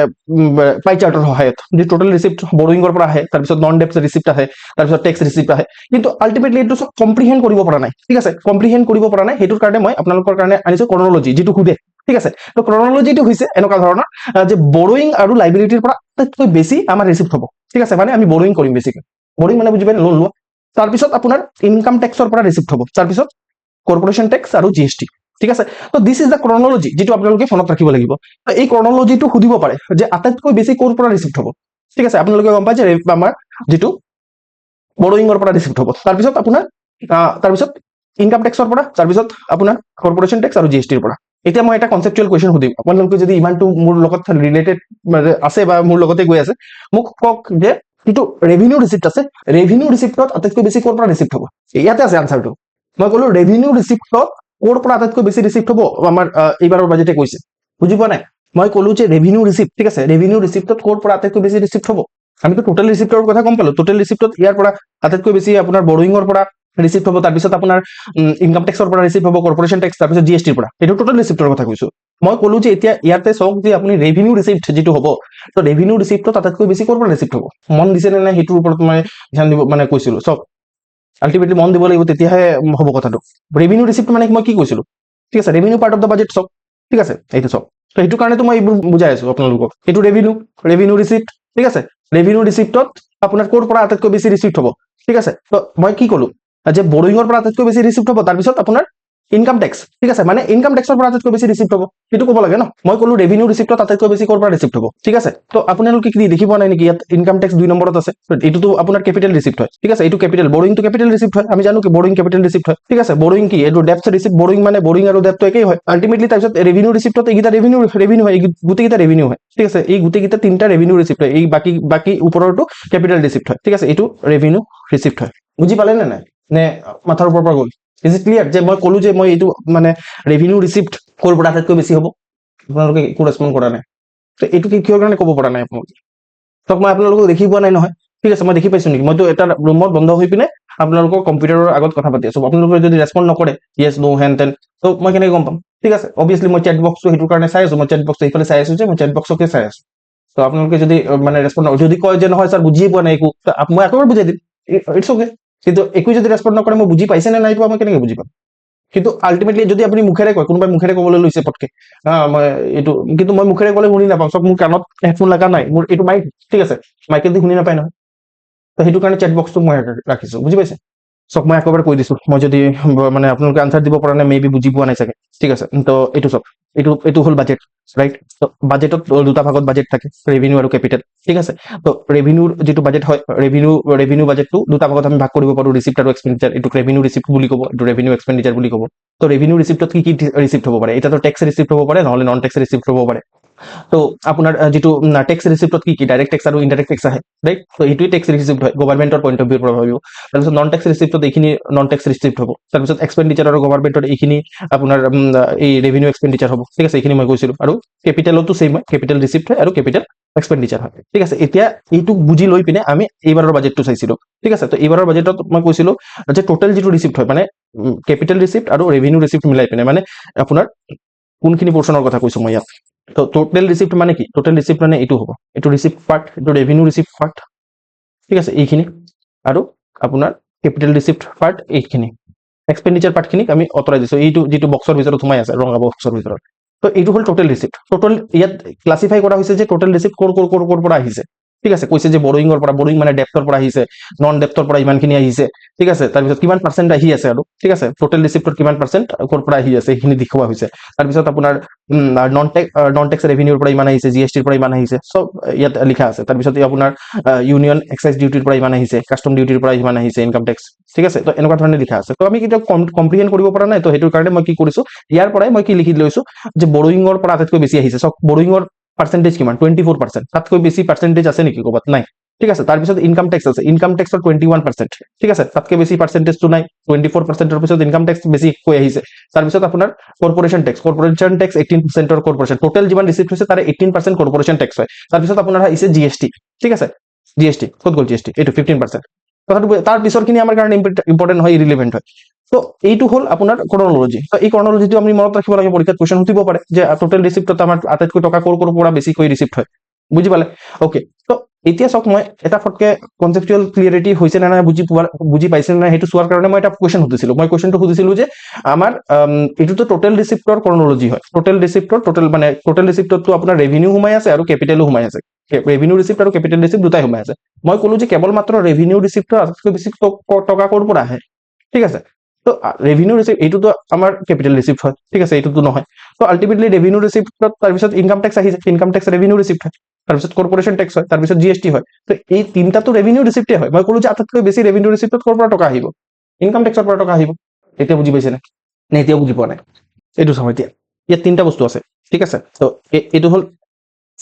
পাই চাৰ্টৰ সহায়ত, যে টোটেল ৰিচিপ্ট বৰোয়িঙৰ পৰা আহে, তাৰপিছত নন ডেপ্ট ৰিচিপ্ট আহে, তাৰপিছত টেক্স ৰিচিপ্ট আহে। কিন্তু আল্টিমেটলি এইটো কম্প্ৰিহেণ্ড কৰিব পৰা নাই, ঠিক আছে। কম্প্ৰিহেণ্ড কৰিব পৰা নাই, সেইটোৰ কাৰণে মই আপোনালোকৰ কাৰণে আনিছো ক্ৰনলজি, যিটো সোধে, ঠিক আছে। তো ক্ৰনলজিটো হৈছে এনেকুৱা ধৰণৰ যে বৰোয়িং আৰু লাইবিলিটিৰ পৰা আটাইতকৈ বেছি আমাৰ ৰিচিপ্ট হ'ব, ঠিক আছে। মানে আমি বৰোয়িং কৰিম বেছিকৈ, বৰোয়িং মানে বুজি পাই, লোন লোৱা। তাৰপিছত আপোনাৰ ইনকাম টেক্সৰ পৰা ৰিচিপ্ট হ'ব, তাৰপিছত কৰ্পৰেশ্যন টেক্স আৰু GST, ঠিক আছে। তো দিছ ইজ দ্য ক্ৰনলজি, যিটো আপোনালোকে মনত ৰাখিব লাগিব। এই ক্ৰনলজিটো সুধিব পাৰে যে আটাইতকৈ বেছি ক'ৰ পৰা ৰিচিপ্ট হ'ব, ঠিক আছে। আপোনালোকে গম পায় যে আমাৰ যিটো বৰোয়িঙৰ পৰা ৰিচিপ্ট হ'ব, তাৰপিছত আপোনাৰ তাৰপিছত ইনকাম টেক্সৰ পৰা, তাৰপিছত আপোনাৰ কৰ্পৰেশ্যন টেক্স আৰু GSTৰ পৰা। এতিয়া মই এটা কনচেপচুৱেল কুৱেশ্যন সুধিম, আপোনালোকে যদি ইমানটো মোৰ লগত ৰিলেটেড আছে বা মোৰ লগতে গৈ আছে, মোক কওক যে যিটো ৰেভিনিউ ৰিচিপ্ট আছে, ৰেভিনিউ ৰিচিপ্টত আটাইতকৈ বেছি ক'ৰ পৰা ৰিচিপ্ট হ'ব। ইয়াতে আছে আনচাৰটো। মই ক'লো ৰেভিনিউ ৰিচিপ্টত ক'ৰ পৰা আটাইতকৈ বেছি ৰিচিপ্ট হ'ব, আমাৰ এইবাৰৰ বাজেটে কৈছে। বুজি পোৱা নাই, মই ক'লো যে ৰেভিনিউ ৰিচিপ্ট, ঠিক আছে। ৰেভিনিউ ৰিচিপ্টত ক'ৰ পৰা আটাইতকৈ বেছি ৰিচিপ্ট হ'ব। আমিতো টোটেল ৰিচিপ্টৰ কথা গম পালো, টোটেল ৰিচিপ্টত ইয়াৰ পৰা আটাইতকৈ বেছি আপোনাৰ বৰোয়িঙৰ পৰা ৰিচিপ্ট হ'ব, তাৰপিছত আপোনাৰ ইনকাম টেক্সৰ পৰা ৰিচিপ্ট হ'ব, কৰ্পৰেশ্যন টেক্স, তাৰপিছত GSTৰ পৰা। এইটো টোটেল ৰিচিপ্টৰ কথা কৈছো। মই ক'লো যে এতিয়া ইয়াতে চাওক যে আপুনি ৰেভিনিউ ৰিচিপ্ট যিটো হ'ব, তো ৰেভিনিউ ৰিচিপ্টত আটাইতকৈ বেছি ক'ৰ পৰা ৰিচিপ্ট হ'ব। মন দিছে নে নাই সেইটোৰ ওপৰত মই ধ্যান দিব মানে কৈছিলো। চাওক আল্টিমেটলি মন দিব লাগিব, তেতিয়াহে হ'ব কথাটো। ৰেভিনিউ ৰিচিপ্ট মানে মই কি কৈছিলো, ঠিক আছে। Revenue part of the budget চাওক, ঠিক আছে, এইটো চাওক। তো সেইটো কাৰণেতো মই এইবোৰ বুজাই আছো আপোনালোকক। এইটো ৰেভিনিউ ৰিচিপ্ট, ঠিক আছে। ৰেভিনিউ ৰিচিপ্টত আপোনাৰ ক'ৰ পৰা আটাইতকৈ বেছি ৰিচিপ্ট হ'ব, ঠিক আছে। তো মই কি ক'লো যে বৰোয়িঙৰ পৰা আটাইতকৈ বেছি ৰিচিপ্ট হ'ব, তাৰপিছত আপোনাৰ ইনকাম টেক্স, ঠিক আছে। মানে ইনকাম টেক্সৰ পৰা আটাইতকৈ বেছি ৰিচিপ্ট হ'ব, সেইটো ক'ব লাগে ন। মই ক'লো ৰেভিনিউ ৰিচিপ্টত আটাইতকৈ বেছি ক'ৰ পৰা ৰিচিপ্ট হ'ব, ঠিক আছে। তো আপোনালোকে কি দেখি পোৱা নাই নেকি, ইয়াত ইনকাম টেক্স 2 নম্বৰত আছে। এইটোতো আপোনাৰ কেপিটেল ৰিচিপ্ট হয়, ঠিক আছে। এইটো কেপিটেল, বৰোয়িংটো কেপিটেল ৰিচিপ্ট হয়, আমি জানো কি বৰোয়িং কেপিটেল ৰিচিপ্ট হয়, ঠিক আছে। বৰোয়িং কি, এইটো ডেপ্ট ৰিচিপ্ট। বৰোয়িং মানে বৰোয়িং আৰু ডেপ্ট একেই হয় আল্টিমেটলি। তাৰপিছত ৰেভিনিউ ৰিচিপ্টত এইকেইটা ৰেভিনিউ হয়, গোটেইকেইটা ৰেভিনিউ হয়, ঠিক আছে। এই গোটেইকেইটা 3টা ৰেভিনিউ ৰিচিপ্ট হয়, এই বাকী ওপৰৰটো কেপিটেল ৰিচিপ্ট হয়, ঠিক আছে। এইটো ৰেভিনিউ ৰিচিপ্ট হয়। বুজি পালে নে নাই, নে মাথাৰ ওপৰৰ পৰা গ'ল। ইজ ইট ক্লিয়াৰ যে মই ক'লো যে মই এইটো মানে ৰেভিনিউ ৰিচিপ্ট ক'ৰ পৰা আটাইতকৈ বেছি হ'ব। আপোনালোকে একো ৰেছপন্ড কৰা নাই, তো এইটো কিহৰ কাৰণে ক'ব পৰা নাই আপোনালোকে। তাক মই আপোনালোকক দেখি পোৱা নাই নহয়, ঠিক আছে। মই দেখি পাইছো নেকি, মইতো এটা ৰুমত বন্ধ হৈ পিনে আপোনালোকৰ কম্পিউটাৰৰ আগত কথা পাতি আছো। আপোনালোকে যদি ৰেছপন্ড নকৰে য়েছ নো হেন তেন, তো মই কেনেকৈ গম পাম, ঠিক আছে। অবভিয়াছলি মই চেট বক্সটো সেইটোৰ কাৰণে চাই আছো, মই চেট বক্সটো এইফালে চাই আছো যে মই চেট বক্সকে চাই আছো। তো আপোনালোকে যদি মানে ৰেছপন্ড যদি কয় যে নহয় ছাৰ বুজিয়ে পোৱা নাই একো, মই একেবাৰে বুজাই দিম, ইটছ অ'কে। কিন্তু একো যদি ৰেছপন্ড নকৰে, মই বুজি পাইছে নে নাই পোৱা, মই কেনেকৈ বুজি পাম। কিন্তু আল্টিমেটলি যদি আপুনি মুখেৰে কয়, কোনোবাই মুখেৰে ক'বলৈ লৈছে পটকে, মই এইটো, কিন্তু মই মুখেৰে ক'লে শুনি নাপাওঁ। চব মোৰ কাণত হেডফোন লগা নাই, মোৰ এইটো মাইক, ঠিক আছে। মাইকেদি শুনি নাপায় নহয়, তো সেইটো কাৰণে চেট বক্সটো মই ৰাখিছো, বুজি পাইছে। চক মই একেবাৰে কৈ দিছো, মই যদি মানে আপোনালোকে আনচাৰ দিব পৰা নাই, মে বি বুজি পোৱা নাই চাগে, ঠিক আছে। তো এইটো চক, এইটো হ'ল বাজেট, ৰাইট। তো বাজেটত দুটা ভাগত বাজেট থাকে, ৰেভিনিউ আৰু কেপিটেল, ঠিক আছে। তো ৰেভিনিউৰ যিটো বাজেট হয়, ৰেভিনিউ বাজেটটো দুটা ভাগত আমি ভাগ কৰিব পাৰো, ৰিচিপ্ট আৰু এক্সপেণ্ডিচাৰ। এইটোক ৰেভিনিউ ৰিচিপ্ট বুলি ক'ব, এইটো ৰেভিনিউ এক্সপেণ্ডিচাৰ বুলি ক'ব। তো ৰেভিনিউ ৰিচিপ্টত কি ৰিচিপ্ট হ'ব পাৰে, এতিয়াতো টেক্স ৰিচিপ্ট হ'ব পাৰে, নহ'লে নন টেক্স ৰিচিপ্ট হ'ব পাৰে। তো আপোনাৰ যিটো টেক্স ৰিচিপ্টত কি ডাইৰেক্ট টেক্স আৰু ইনডাইৰেক্ট টেক্স আহে, ৰাইট। তো এইটোৱে টেক্স ৰিচিপ্ট হয়, গভৰ্ণমেণ্টৰ পইণ্ট অফ ভিউৰ পৰা ভাবিব। তাৰপিছত নন টেক্স ৰিচিপ্টত এইখিনি নন টেক্স ৰিচিপ্ট হ'ব। তাৰপিছত এক্সপেণ্ডিচাৰ আৰু গভৰ্ণমেণ্টৰ এইখিনি আপোনাৰ এই ৰেভিনিউ এক্সপেণ্ডিচাৰ হ'ব, ঠিক আছে। এইখিনি মই কৈছিলোঁ। আৰু কেপিটেলতো ছেইম হয়, কেপিটেল ৰিচিপ্ট হয় আৰু কেপিটেল এক্সপেণ্ডিচাৰ হয়, ঠিক আছে। এতিয়া এইটোক বুজি লৈ পিনে আমি এইবাৰৰ বাজেটটো চাইছিলোঁ, ঠিক আছে। তো এইবাৰৰ বাজেটত মই কৈছিলোঁ যে টোটেল যিটো ৰিচিপ্ট হয়, মানে কেপিটেল ৰিচিপ্ট আৰু ৰেভিনিউ ৰিচিপ্ট মিলাই পিনে, মানে আপোনাৰ কোনখিনি পৰ্চনৰ কথা কৈছোঁ মই ইয়াত। তো টোটেল ৰিচিপ্ট মানে কি, টোটেল ৰিচিপ্ট মানে এইটো হ'ব, এইটো ৰিচিপ্ট পাৰ্ট, এইটো ৰেভিনিউ ৰিচিপ্ট পাৰ্ট, ঠিক আছে, এইখিনি। আৰু আপোনাৰ কেপিটেল ৰিচিপ্ট পাৰ্ট এইখিনি, এক্সপেণ্ডিচাৰ পাৰ্টখিনিক আমি আঁতৰাই দিছোঁ, এইটো যিটো বক্সৰ ভিতৰত সোমাই আছে, ৰঙা বক্সৰ ভিতৰত। তো এইটো হ'ল টোটেল ৰিচিপ্ট। টোটেল ইয়াত ক্লাছিফাই কৰা হৈছে যে টোটেল ৰিচিপ্ট ক'ৰ পৰা আহিছে, ঠিক আছে। কৈছে যে বৰোয়িঙৰ পৰা, বৰোয়িং মানে ডেপ্টৰ পৰা আহিছে, নন ডেপ্টৰ পৰা ইমানখিনি আহিছে, ঠিক আছে। তাৰপিছত কিমান পাৰ্চেণ্ট আহি আছে আৰু, ঠিক আছে, টোটেল ৰিচিপ্টৰ কিমান পাৰ্চেণ্ট ক'ৰ পৰা আহি আছে সেইখিনি দেখুওৱা হৈছে। তাৰপিছত আপোনাৰ নন টেক্স ৰেভিনিউৰ পৰা ইমান আহিছে, জিএছটিৰ পৰা ইমান আহিছে, চব ইয়াত লিখা আছে। তাৰপিছত আপোনাৰ ইউনিয়ন এক্সাইজ ডিউটিৰ পৰা ইমান আহিছে, কাষ্টম ডিউটিৰ পৰা ইমান আহিছে, ইনকাম টেক্স, ঠিক আছে। তো এনেকুৱা ধৰণে লিখা আছে। তো আমি কেতিয়াও কম্প্ৰিহেণ্ড কৰিব পৰা নাই, তো সেইটোৰ কাৰণে মই কি কৰিছো, ইয়াৰ পৰাই মই কি লিখি লৈছো যে বৰোয়িঙৰ পৰা আটাইতকৈ বেছি আহিছে। চক বৰোয়িঙৰ পাৰ্চেণ্টেজ কিমান, 24%, তাতকৈ বেছি পাৰ্চেণ্টেজ আছে নেকি ক'ৰবাত, নাই, ঠিক আছে। তাৰপিছত ইনকাম টেক্স আছে, ইনকাম টেক্সৰ 21%, ঠিক আছে, তাতকৈ বেছি পাৰ্চেণ্টেজটো নাই। 24%ৰ পিছত ইনকাম টেক্স বেছি কৈ আহিছে। তাৰপিছত আপোনাৰ কৰ্পৰেশ্যন টেক্স 18%ৰ কৰ্পৰেশ্যন, টোটেল যিমান ৰিচিপ্ট হৈছে তাৰে 18% কৰ্পৰেশ্যন টেক্স হয়। তাৰপিছত আপোনাৰ আহিছে জিএছটি, ঠিক আছে, জিএছটি ক'ত গ'ল, জিএছটি এইটো 15%। কথাটো তাৰ পিছৰখিনি আমাৰ কাৰণে ইম্পৰ্টেণ্ট হয়, ইৰিলিভেণ্ট হয়। তো এইটো হ'ল আপোনাৰ ক্ৰনলজি। তো এই ক্ৰনলজিটো আমি মনত ৰাখিব লাগে, পৰীক্ষাত কুৱেশ্যন সুধিব পাৰে যে টোটেল ৰিচিপ্টত আমাৰ আটাইতকৈ টকা ক'ৰ পৰা বেছিকৈ ৰিচিপ্ট হয়, বুজি পালে? অ'কে, তো এতিয়া চাওক, মই এটা ফটকে কনচেপচুৱেল ক্লিয়াৰিটি হৈছে নে নাই, বুজি পাইছে নে নাই সেইটো চোৱাৰ কাৰণে মই এটা কুৱেশ্যন সুধিছিলো। মই কুৱেশ্যনটো সুধিছিলো যে আমাৰ এইটোতো টোটেল ৰিচিপ্টৰ ক্ৰনলজি হয়। টোটেল ৰিচিপ্টতো আপোনাৰ ৰেভিনিউ সোমাই আছে আৰু কেপিটেলো সোমাই আছে। ৰেভিনিউ ৰিচিপ্ট আৰু কেপিটেল ৰিচিপ্ট দুটাই সোমাই আছে। মই ক'লো যে কেৱল মাত্ৰ ৰেভিনিউ ৰিচিপ্টৰ আটাইতকৈ বেছি টকা ক'ৰ পৰা আহে, ঠিক আছে। তো ৰেভিনিউ ৰিচিপ্ট এইটোতো আমাৰ কেপিটেল ৰিচিপ্ট হয়, ঠিক আছে, এইটোতো নহয়। তো আল্টিমেটলি ৰেভিনিউ ৰিচিপ্টত তাৰপিছত ইনকাম টেক্স আহিছে, ইনকাম টেক্স ৰেভিনিউ ৰিচিপ্ট হয়, তাৰপিছত কৰ্পৰেশ্যন টেক্স হয়, তাৰপিছত জিএছটি হয়। তো এই তিনিটাতো ৰেভিনিউ ৰিচিপ্টে হয়। মই ক'লো যে আটাইতকৈ বেছি ৰেভিনিউ ৰিচিপ্টত ক'ৰ পৰা টকা আহিব, ইনকাম টেক্সৰ পৰা টকা আহিব। এতিয়া বুজি পাইছে নে এতিয়াও বুজি পোৱা নাই? এইটো চাওঁ, এতিয়া ইয়াত তিনিটা বস্তু আছে, ঠিক আছে। তো এইটো হ'ল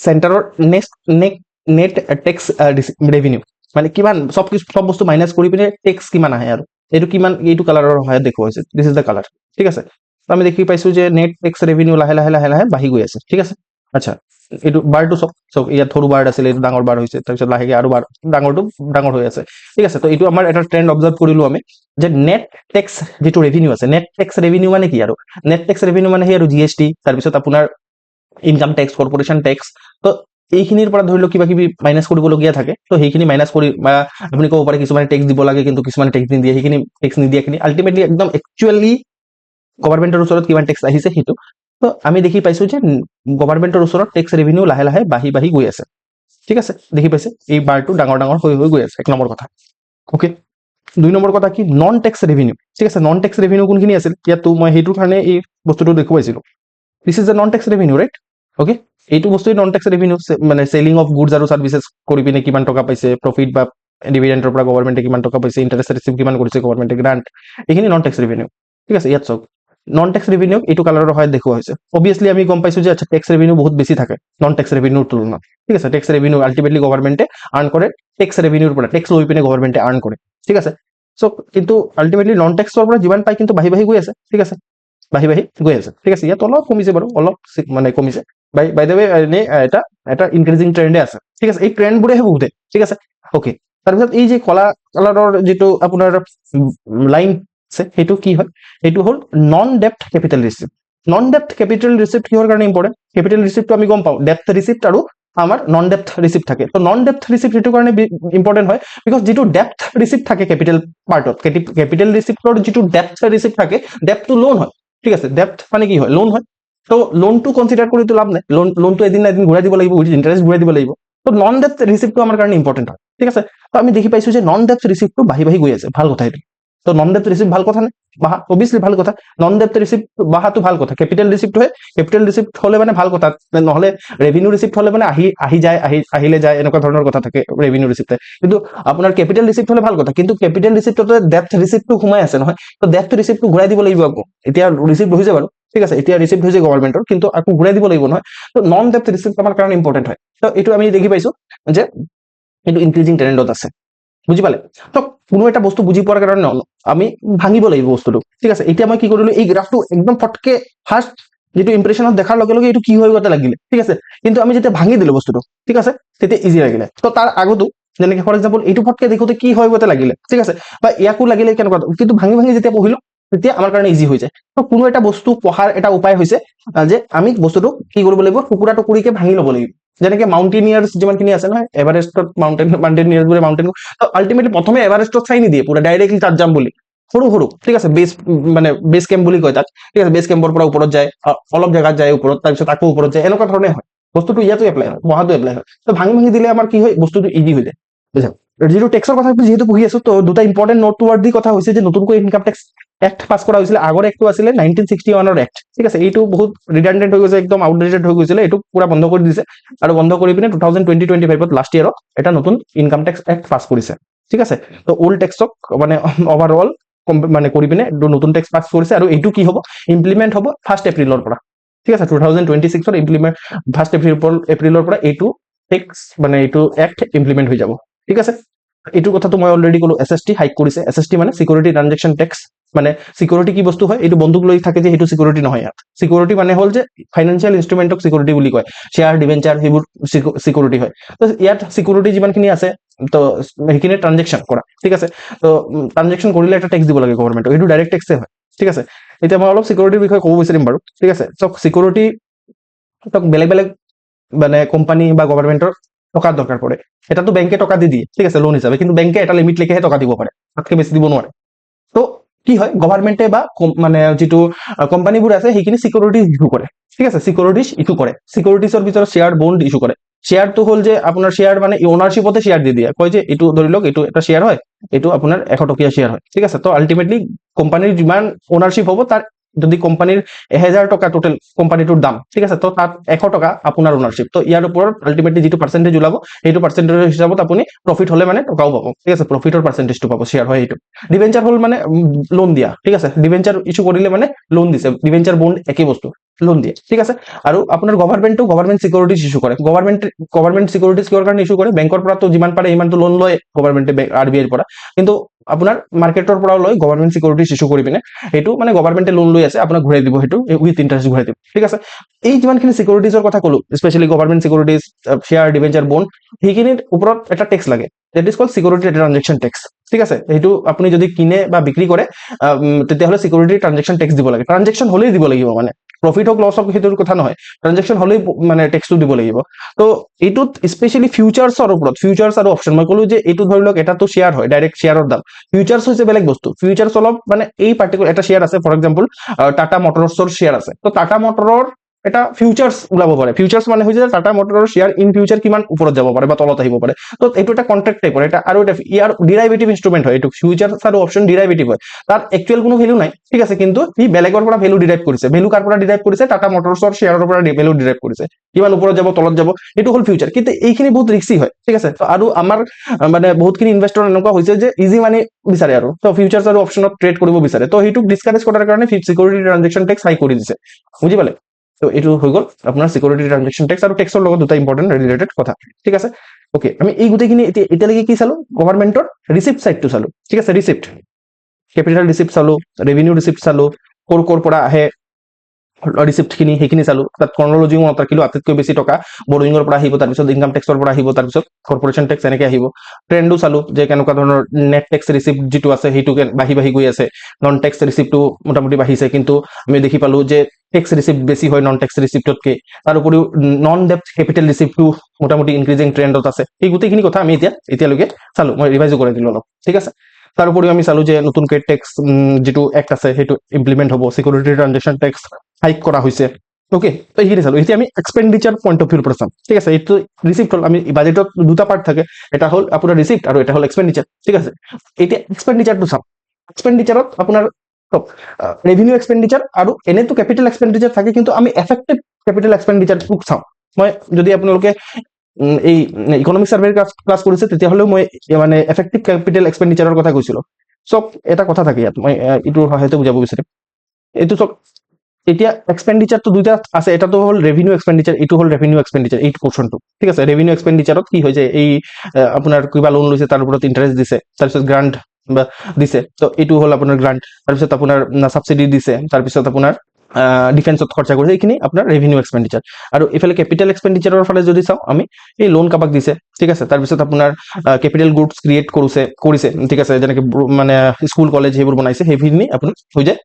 চেণ্টাৰৰ নেট টেক্স ৰেভিনিউ, মানে কিমান চব বস্তু মাইনাছ কৰি পিনে টেক্স কিমান আহে, আৰু এইটো কিমান, এইটো কালাৰৰ সহায়ত দেখুওৱা হৈছে, দিছ ইজ দ্য কালাৰ, ঠিক আছে। আমি দেখি পাইছো যে নেট টেক্স ৰেভিনিউ লাহে লাহে বাঢ়ি গৈ আছে, ঠিক আছে। আচ্ছা, এইটো বাৰটো চব ইয়াত সৰু বাৰ আছিলে, এইটো ডাঙৰ বাৰ হৈছে, তাৰপিছত লাহেকে আৰু বাৰ, ডাঙৰ হৈ আছে, ঠিক আছে। তো এইটো আমাৰ এটা ট্ৰেণ্ড অবজাৰ্ভ কৰিলো আমি, যে নেট টেক্স যিটো ৰেভিনিউ আছে, নেট টেক্স ৰেভিনিউ মানে কি, আৰু নেট টেক্স ৰেভিনিউ মানে সেই আৰু জিএছটি, তাৰপিছত আপোনাৰ ইনকাম টেক্স, কৰ্পৰেশ্যন টেক্স, তো এইখিনিৰ পৰা ধৰি লওক কিবা কিবি মাইনাছ কৰিবলগীয়া থাকে, তো সেইখিনি মাইনাছ কৰি, বা আপুনি ক'ব পাৰে কিছুমানে টেক্স দিব লাগে কিন্তু কিছুমানে টেক্স নিদিয়ে, সেইখিনি টেক্স নিদিয়াখিনি আল্টিমেটলি একদম একচুৱেলি গভৰ্ণমেণ্টৰ ওচৰত কিমান টেক্স আহিছে সেইটো। তো আমি দেখি পাইছো যে গভৰ্ণমেণ্টৰ ওচৰত টেক্স ৰেভিনিউ লাহে লাহে বাঢ়ি গৈ আছে, ঠিক আছে, দেখি পাইছে এই বাৰটো ডাঙৰ হৈ গৈ আছে, এক নম্বৰ কথা। অ'কে, দুই নম্বৰ কথা কি, নন টেক্স ৰেভিনিউ, ঠিক আছে। নন টেক্স ৰেভিনিউ কোনখিনি আছিল, ইয়াতো মই সেইটোৰ কাৰণে এই বস্তুটো দেখুৱাইছিলো। This is the non tax revenue, right? Okay, এইটো বস্তুৱে নন টেক্স ৰেভিনিউ, মানে চেলিং অফ গুডছ আৰু ছাৰ্ভিচেছ কৰি পিনে কিমান টকা পাইছে, প্ৰফিট বা ডিভিডেণ্টৰ পৰা গভৰ্ণমেণ্টে কিমান টকা পাইছে, ইণ্টাৰেষ্ট ৰিচিভ কিমান কৰিছে গভৰ্ণমেণ্টে, গ্ৰাণ্ট, এইখিনি নন টেক্স ৰেভিনিউ, ঠিক আছে। ইয়াত চাওক, নন টেক্স ৰেভিনিউ এইটো কালাৰৰ সহায়ত দেখুওৱা হৈছে। অবভিয়াছলি আমি গম পাইছো যে আচ্ছা, টেক্স ৰেভিনিউ বহুত বেছি থাকে নন টেক্স ৰেভিনিউৰ তুলনাত, ঠিক আছে। টেক্স ৰেভিনিউ আল্টিমেটলি গভৰ্ণমেণ্টে আৰ্ণ কৰে, টেক্স ৰেভিনিউৰ পৰা টেক্স লৈ পিনে গভৰ্ণমেণ্টে আৰ্ণ কৰে, ঠিক আছে। চ' কিন্তু আল্টিমেটলি নন টেক্সৰ পৰা যিমান পায় কিন্তু বাঢ়ি গৈ আছে, ঠিক আছে, বাঢ়ি গৈ আছে, ঠিক আছে। ইয়াত অলপ কমিছে বাৰু, অলপ মানে কমিছে, বাই দ্য ৱে এনেই এটা ইনক্ৰিজিং ট্ৰেণ্ডে আছে, ঠিক আছে। এই ট্ৰেণ্ডবোৰেহে বহুতে, ঠিক আছে। অ'কে, তাৰপিছত এই যে কলা কালাৰৰ যিটো আপোনাৰ লাইন আছে, সেইটো কি হয়, সেইটো হ'ল নন ডেপ্ট কেপিটেল ৰিচিপ্ট। নন ডেপ্ট কেপিটেল ৰিচিপ্ট কিহৰ কাৰণে ইম্পৰ্টেণ্ট, কেপিটেল ৰিচিপ্টটো আমি গম পাওঁ, ডেপ্ট ৰিচিপ্ট আৰু আমাৰ নন ডেপ্ট ৰিচিপ্ট থাকে। তো নন ডেপ্ট ৰিচিপ্ট সেইটো কাৰণে ইম্পৰ্টেণ্ট হয়, বিকজ যিটো ডেপ্ট ৰিচিপ্ট থাকে কেপিটেল পাৰ্টত, কেপিটেল ৰিচিপ্টৰ যিটো ডেপ্ট ৰিচিপ্ট থাকে, ডেপ্টটো লোন হয়, ঠিক আছে। ডেপ্ট মানে কি হয়, লোন হয়। তো লোনটো কনচিডাৰ কৰিতো লাভ নাই, লোনটো এদিন না এদিন ঘূৰাই দিব লাগিব, উইথ ইণ্টাৰেষ্ট ঘূৰাই দিব লাগিব। তো নন ডেপ্ট ৰিচিপ্টটো আমাৰ কাৰণে ইম্পৰ্টেণ্ট হয়, ঠিক আছে। তো আমি দেখি পাইছো যে নন ডেপ্ট ৰিচিপ্টটো বাঢ়ি গৈ আছে, ভাল কথা এইটো। তো নন ডেপ্ট ৰিচিপ্ট ভাল কথা নে, বাহা অবভিয়াছলি ভাল কথা। নন ডেপ্ট ৰিচিপ্ট বাহাটো ভাল কথা, কেপিটেল ৰিচিপ্ট হয়, কেপিটেল ৰিচিপ্ট হলে মানে ভাল কথা, নহলে ৰেভিনিউ ৰিচিপ্ট হলে মানে আহিলে যায় এনেকুৱা ধৰণৰ কথা থাকে ৰেভিনিউ ৰিচিপ্টে। কিন্তু আপোনাৰ কেপিটেল ৰিচিপ্ট হলে ভাল কথা, কিন্তু কেপিটেল ৰিচিপ্টতে ডেপ্ট ৰিচিপ্টটো সোমাই আছে নহয়, তো ডেপ্ট ৰিচিপ্টটো ঘূৰাই দিব লাগিব আকৌ। এতিয়া ৰিচিপ্ট হৈছে বাৰু, ঠিক আছে, এতিয়া ৰিচিপ্ট হৈছে গভৰ্ণমেণ্টৰ, কিন্তু আকৌ ঘূৰাই দিব লাগিব নহয়। তো নন ডেপ্ট ৰিচিপ্ট আমাৰ কাৰণে ইম্পৰ্টেণ্ট হয়। তো এইটো আমি দেখি পাইছো যে এইটো ইনক্ৰিজিং ট্ৰেণ্ডত আছে, বুজি পালে? তো কোনো এটা বস্তু বুজি পোৱাৰ কাৰণে আমি ভাঙিব লাগিব বস্তুটো, ঠিক আছে। এতিয়া মই কি কৰিলো, এই গ্ৰাফটো একদম ফটকে ফাৰ্ষ্ট যিটো ইম্প্ৰেশ্যনত দেখাৰ লগে লগে এইটো কি হৈ গতে লাগিলে, ঠিক আছে। কিন্তু আমি যেতিয়া ভাঙি দিলো বস্তুটো, ঠিক আছে, তেতিয়া ইজি লাগিলে। তো তাৰ আগতো যেনেকে ফৰ এক্সাম্পল এইটো ফটকে দেখোতে কি হৈ গতে লাগিলে, ঠিক আছে, বা ইয়াকো লাগিলে কেনেকুৱা, কিন্তু ভাঙি যেতিয়া পঢ়িলো তেতিয়া আমাৰ কাৰণে ইজি হৈ যায়। তো কোনো এটা বস্তু পঢ়াৰ এটা উপায় হৈছে যে আমি বস্তুটো কি কৰিব লাগিব, টুকুৰা টুকুৰিকে ভাঙি ল'ব লাগিব। যেনেকে মাউণ্টেনিয়াৰ্ছ যিমানখিনি আছে নহয়, এভাৰেষ্টত মাউণ্টেনিয়াৰ্ছবোৰে মাউণ্টেইন, আল্টিমেটলি প্ৰথমে এভাৰেষ্টত চাই নিদিয়ে পুৰা ডাইৰেক্টলি তাত যাম বুলি, সৰু সৰু ঠিক আছে বেছ মানে বেছ কেম্প বুলি কয় তাক ঠিক আছে বেছ কেম্পৰ পৰা ওপৰত যায় অলপ জেগাত যায় ওপৰত তাৰপিছত আকৌ ওপৰত যায় এনেকুৱা ধৰণে হয় বস্তুটো ইয়াতো এপ্লাই হয় মহাতো এপ্লাই হয় তো ভাঙি ভাঙি দিলে আমাৰ কি হয় বস্তুটো ইজি হৈ যায় বুঝা যিটো টেক্সৰ কথা যিহেতু পঢ়ি আছো তো দুটা ইম্পৰ্টেণ্ট নোট টুৱাৰ্ড দি কথা হৈছে যে নতুনকৈ ইনকাম টেক্স এক্ট পাছ কৰা হৈছিলে আগৰ এক্টটো আছিলে 1961 এক্ট ঠিক আছে এইটো বহুত ৰিডান্ডেন্ট হৈ গৈছে একদম আউটডেটেড হৈ গৈছিলে এইটো পুৰা বন্ধ কৰি দিছে আৰু বন্ধ কৰি পিনে 2020-25 লাষ্ট ইয়াৰত এটা নতুন ইনকাম টেক্স এক্ট পাছ কৰিছে ঠিক আছে তো ওল্ড টেক্সক মানে ওভাৰঅল মানে কৰি পিনে নতুন টেক্স পাছ কৰিছে আৰু এইটো কি হ'ব ইমপ্লিমেণ্ট হ'ব 1 এপ্ৰিলৰ পৰা ঠিক আছে 2026 ইমপ্লিমেণ্ট 1 এপ্ৰিলৰ পৰা এইটো টেক্স মানে এইটো এক্ট ইমপ্লিমেণ্ট হৈ যাব ঠিক আছে এইটোৰ কথাটো মই অলৰেডি ক'লো এছএছটি হাইক কৰিছে এছএছটি মানে সিকিউৰিটি ট্ৰানজেকশ্যন টেক্স মানে সিকিউৰিটি কি বস্তু হয় এইটো বন্দুক লৈ থাকে যে সেইটো সিকিউৰিটি নহয় ইয়াত সিকিউৰিটি মানে হ'ল যে ফাইনেন্সিয়েল ইনষ্ট্ৰুমেণ্টক সিকিউৰিটি বুলি কয় শ্বেয়াৰ ডিবেঞ্চাৰ সেইবোৰ সিকিউৰিটি হয় তো ইয়াত সিকিউৰিটি যিমানখিনি আছে তো সেইখিনি ট্ৰানজেকশ্যন কৰা ঠিক আছে তো ট্ৰানজেকশ্যন কৰিলে এটা টেক্স দিব লাগে গভৰ্ণমেণ্টক এইটো ডাইৰেক্ট টেক্সে হয় ঠিক আছে এতিয়া মই অলপ সিকিউৰিটিৰ বিষয়ে ক'ব বিচাৰিম বাৰু ঠিক আছে চব সিকিউৰিটি বেলেগ বেলেগ মানে কোম্পানী বা গভৰ্ণমেণ্টৰ টকাৰ দৰকাৰ পৰে এটাতো বেংকে টকা দি দিয়ে ঠিক আছে লোন হিচাপে কিন্তু বেংকে এটা লিমিট লেখেহে টকা দিব পাৰে তাতকৈ বেছি দিব নোৱাৰে তো কি হয় গভৰ্ণমেণ্টে বা মানে যিটো কোম্পানীবোৰ আছে সেইখিনি সিকিউৰিটিজ ইছ্যু কৰে ঠিক আছে সিকিউৰিটিজ ইছ্যু কৰে সিকিউৰিটিজৰ ভিতৰত শ্বেয়াৰ বণ্ড ইছ্যু কৰে শ্বেয়াৰটো হ'ল যে আপোনাৰ শ্বেয়াৰ মানে অনাৰশ্বিপতে শ্বেয়াৰ দি দিয়ে কয় যে এইটো ধৰি লওক এইটো এটা শ্বেয়াৰ হয় এইটো আপোনাৰ 100 টকীয়া শ্বেয়াৰ হয় ঠিক আছে তো আল্টিমেটলি কোম্পানীৰ যিমান অনাৰশ্বিপ হ'ব তাৰ যদি কোম্পানীৰ 1000 টকা টোটেল কোম্পানীটোৰ দাম ঠিক আছে তো তাত 100 টকা আপোনাৰ ওনাৰশ্বিপ তো ইয়াৰ ওপৰত আল্টিমেটলি যিটো পাৰ্চেন্টেজ ওলাব সেইটো পাৰ্চেন্টেজৰ হিচাপত আপুনি প্ৰফিট হলে মানে টকাও পাব ঠিক আছে প্ৰফিটৰ পাৰ্চেন্টেজটো পাব শ্বেয়াৰ হয় এইটো ডিবেঞ্চাৰ হ'ল মানে লোন দিয়া ঠিক আছে ডিবেঞ্চাৰ ইছ্যু কৰিলে মানে লোন দিছে ডিবেঞ্চাৰ বণ্ড একেই বস্তু লোন দিয়ে ঠিক আছে আৰু আপোনাৰ গভৰ্ণমেণ্ট সিকিউৰিটিজ ইছ্যু কৰে গভৰ্ণমেণ্ট সিকিউৰিটিজ কিহৰ কাৰণে ইছ্যু কৰে বেংকৰ পৰাতো যিমান পাৰে ইমানটো লোন লয় গভৰ্ণমেণ্টে আৰবিআইৰ পৰা কিন্তু আপোনাৰ মাৰ্কেটৰ পৰাও লয় গভৰ্ণমেণ্ট সিকিউৰিটিজ ইছ্যু কৰি পিনে সেইটো মানে গভৰ্ণমেণ্টে লোন লৈ আছে আপোনাক ঘূৰাই দিব সেইটো উইথ ইণ্টাৰেষ্ট ঘূৰাই দিব ঠিক আছে এই যিমানখিনি সিকিউৰিটিজৰ কথা ক'লো specially government securities share debenture bond সেইখিনিৰ ওপৰত এটা টেক্স লাগে that is called security transaction tax ঠিক আছে সেইটো আপুনি যদি কিনে বা বিক্ৰী কৰে তেতিয়াহ'লে সিকিউৰিটি ট্ৰানজেকশ্যন টেক্স দিব লাগে ট্ৰানজেকশ্যন হ'লেই দিব লাগিব মানে প্ৰফিট হওক লছ হওক সেইটোৰ কথা নহয় ট্ৰানজেকশ্যন হ'লেই মানে টেক্সটো দিব লাগিব তো এইটোত স্পেচিয়েলি ফিউচাৰ্ছৰ ওপৰত ফিউচাৰ্ছ আৰু অপশ্যন মই ক'লো যে এইটো ধৰি লওক এটাতো শ্বেয়াৰ হয় ডাইৰেক্ট শ্বেয়াৰৰ দাম ফিউচাৰ্ছ হৈছে বেলেগ বস্তু ফিউচাৰ্ছ অলপ মানে এই পাৰ্টিকুলাৰ এটা শ্বেয়াৰ আছে ফৰ এক্সাম্পল টাটা মটৰছৰ শ্বেয়াৰ আছে তো টাটা মটৰৰ এটা ফিউচাৰ্ছ ওলাব পাৰে ফিউচাৰ্ছ মানে হৈছে টাটা মটৰৰ শ্বেয়াৰ ইন ফিউচাৰ কিমান ওপৰত যাব পাৰে বা তলত আহিব পাৰে তো এইটো এটা কন্ট্ৰেক্ট টাইপৰ এটা আৰু এটা ইয়াৰ ডিৰাইভেটিভ ইনষ্ট্ৰুমেণ্ট হয় এইটো ফিউচাৰ্ছ আৰু অপশ্যন ডিৰাইভেটিভ হয় তাত একচুৱেল কোনো ভেলু নাই ঠিক আছে কিন্তু সি বেলেগৰ পৰা ভেলু ডিৰাইভ কৰিছে ভেলু কাৰ পৰা ডিৰাইভ কৰিছে টাটা মটৰছৰ শ্বেয়াৰৰ পৰা ভেলু ডিৰাইভ কৰিছে কিমান ওপৰত যাব তলত যাব এইটো হ'ল ফিউচাৰ কিন্তু এইখিনি বহুত ৰিস্কি হয় ঠিক আছে আৰু আমাৰ মানে বহুতখিনি ইনভেষ্টৰ এনেকুৱা হৈছে যে ইজি মানি বিচাৰে আৰু তো ফিউচাৰ্ছ আৰু অপশ্যনত ট্ৰেড কৰিব বিচাৰে তো সেইটোক ডিছকাৰেজ কৰাৰ কাৰণে সিকিউৰিটি ট্ৰানজেকশ্যন টেক্স হাই কৰি দিছে বুজি পালে তো এইটো হৈ গ'ল আপোনাৰ সিকিউৰিটি ট্ৰানজেকশ্যন টেক্স আৰু টেক্সৰ লগত দুটা ইম্পৰ্টেণ্ট ৰিলেটেড কথা ঠিক আছে ওকে আমি এই গোটেইখিনি এতিয়ালৈকে কি চালো গভৰ্ণমেণ্টৰ ৰিচিপ্ট চাইডটো চালো ঠিক আছে ৰিচিপ্ট কেপিটেল ৰিচিপ্ট চালো ৰেভিনিউ ৰিচিপ্ট চালো কৰ পৰা আহে ৰিচিপ্টখিনি সেইখিনি চালো তাত ক্ৰনলজিও মনত ৰাখিলো আটাইতকৈ বেছি টকা বৰোয়িঙৰ পৰা আহিব তাৰপিছত ইনকাম টেক্সৰ পৰা আহিব তাৰপিছত কৰ্পৰেশ্যন টেক্স এনেকৈ আহিব ট্ৰেণ্ডো চালো যে কেনেকুৱা ধৰণৰ নেট টেক্স ৰিচিপ্ট যিটো আছে সেইটো বাঢ়ি গৈ আছে নন টেক্স ৰিচিপ্টটো মোটামুটি বাঢ়িছে কিন্তু আমি দেখি পালো যে টেক্স ৰিচিপ্ট বেছি হয় নন টেক্স ৰিচিপ্টতকৈ তাৰ উপৰিও নন ডেপ্ট কেপিটেল ৰিচিপ্টটো মোটামুটি ইনক্ৰিজিং ট্ৰেণ্ডত আছে এই গোটেইখিনি কথা আমি এতিয়ালৈকে চালো মই ৰিভাইজো কৰি দিলো অলপ ঠিক আছে তাৰ উপৰিও আমি চালো যে নতুনকৈ টেক্স যিটো এক্ট আছে সেইটো ইমপ্লিমেণ্ট হ'ব সিকিউৰিটি ট্ৰানজেকশ্যন টেক্স হাইক কৰা হৈছে ওকে তো এইখিনি চালো এতিয়া আমি এক্সপেণ্ডিচাৰ পইণ্ট অফ ভিউৰ পৰা চাম ঠিক আছে এইটো ৰিচিপ্ট হ'ল আমি বাজেটত দুটা পাৰ্ট থাকে এটা হ'ল আপোনাৰ ৰিচিপ্ট আৰু এটা হ'ল এক্সপেণ্ডিচাৰ ঠিক আছে এতিয়া এক্সপেণ্ডিচাৰটো চাম এক্সপেণ্ডিচাৰত আপোনাৰ ৰেভিনিউ এক্সপেণ্ডিচাৰ আৰু এনেতো কেপিটেল এক্সপেণ্ডিচাৰ থাকে কিন্তু আমি এফেক্টিভ কেপিটেল এক্সপেণ্ডিচাৰটোক চাওঁ মই যদি আপোনালোকে এই ইকনমিক সাৰ্ভেৰ ক্লাছ কৰিছে তেতিয়াহ'লেও মই মানে এফেক্টিভ কেপিটেল এক্সপেণ্ডিচাৰৰ কথা কৈছিলো চব এটা কথা থাকে ইয়াত মই এইটোৰ সহায়তে বুজাব বিচাৰিম এইটো চব এতিয়া এক্সপেণ্ডিচাৰটো দুইটা আছে এটাতো হ'ল ৰেভিনিউ এক্সপেণ্ডিচাৰ এইটো হ'ল ৰেভিনিউ এক্সপেণ্ডিচাৰ এইটো পোৰ্চনটো ঠিক আছে ৰেভিনিউ এক্সপেণ্ডিচাৰত কি হয় যে এই আপোনাৰ কিবা লোন লৈছে তাৰ ওপৰত ইণ্টাৰেষ্ট দিছে তাৰপিছত গ্ৰাণ্ট দিছে তো এইটো হ'ল আপোনাৰ গ্ৰাণ্ট তাৰপিছত আপোনাৰ ছাবচিডি দিছে তাৰপিছত আপোনাৰ ডিফেন্সত খৰচা কৰিছে এইখিনি আপোনাৰ ৰেভিনিউ এক্সপেণ্ডিচাৰ আৰু এইফালে কেপিটেল এক্সপেণ্ডিচাৰৰ ফালে যদি চাওঁ আমি এই লোন কাবাক দিছে ঠিক আছে তাৰপিছত আপোনাৰ কেপিটেল গুডছ ক্ৰিয়েট কৰিছে ঠিক আছে যেনেকৈ মানে স্কুল কলেজ সেইবোৰ বনাইছে সেইখিনি আপোনাৰ হৈ যায়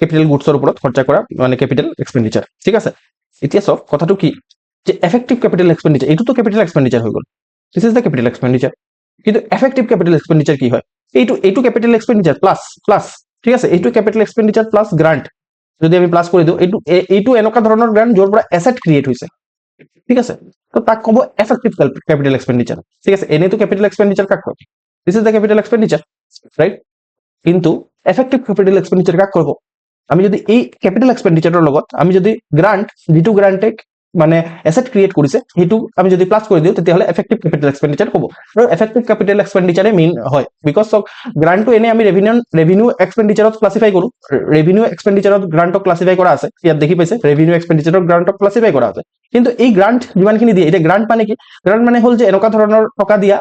কেপিটেল গুডছৰ ওপৰত খৰচা কৰা মানে কেপিটেল এক্সপেণ্ডিচাৰ ঠিক আছে এতিয়া চাওক কথাটো কি যে এফেক্টিভ কেপিটেল এক্সপেণ্ডিচাৰ এইটোতো কেপিটেল এক্সপেণ্ডিচাৰ হৈ গ'ল দিছ ইজ দ্য কেপিটেল এক্সপেণ্ডিচাৰ কিন্তু এফেক্টিভ কেপিটেল এক্সপেণ্ডিচাৰ কি হয় এইটো ক্যাপিটাল এক্সপেন্ডিচাৰ প্লাস প্লাস ঠিক আছে, এইটো ক্যাপিটাল এক্সপেন্ডিচাৰ প্লাস গ্ৰান্ট যদি আমি প্লাস কৰি দিওঁ, এইটো এনেকুৱা ধৰণৰ গ্ৰান্ট য'ৰ পৰা এছেট ক্ৰিয়েট হৈছে, ঠিক আছে। তো তাক ক'ব এফেক্টিভ ক্যাপিটাল এক্সপেন্ডিচাৰ, ঠিক আছে। এনেইতো ক্যাপিটাল এক্সপেন্ডিচাৰ কাক কয়? This is the capital expenditure, right. কিন্তু এফেক্টিভ ক্যাপিটাল এক্সপেন্ডিচাৰ কাক কৰিব? আমি যদি এই ক্যাপিটাল এক্সপেন্ডিচাৰৰ লগত আমি যদি গ্ৰান্ট, যিটো গ্ৰান্টে মানে এছেট ক্ৰিয়েট কৰিছে, সেইটো আমি যদি প্লাস কৰি দিওঁ, তেতিয়াহ'লে এফেক্টিভ ক্যাপিটাল এক্সপেন্ডিচাৰ হ'ব। আৰু এফেক্টিভ ক্যাপিটাল এক্সপেন্ডিচাৰে মেইন হয়, বিকজ অফ গ্ৰান্টটো এনে আমি ৰেভিনিউ এক্সপেন্ডিচাৰত ক্লাসিফাই কৰোঁ। ৰেভিনিউ এক্সপেন্ডিচাৰত গ্ৰান্টক ক্লাসিফাই কৰা আছে, ইয়াত দেখি পাইছে ৰেভিনিউ এক্সপেন্ডিচাৰত গ্ৰান্টক ক্লাসিফাই কৰা আছে। কিন্তু এই গ্ৰান্ট যিমানখিনি দিয়ে, এতিয়া গ্ৰান্ট মানে কি? গ্ৰান্ট মানে হ'ল যে এনেকুৱা ধৰণৰ টকা দিয়া,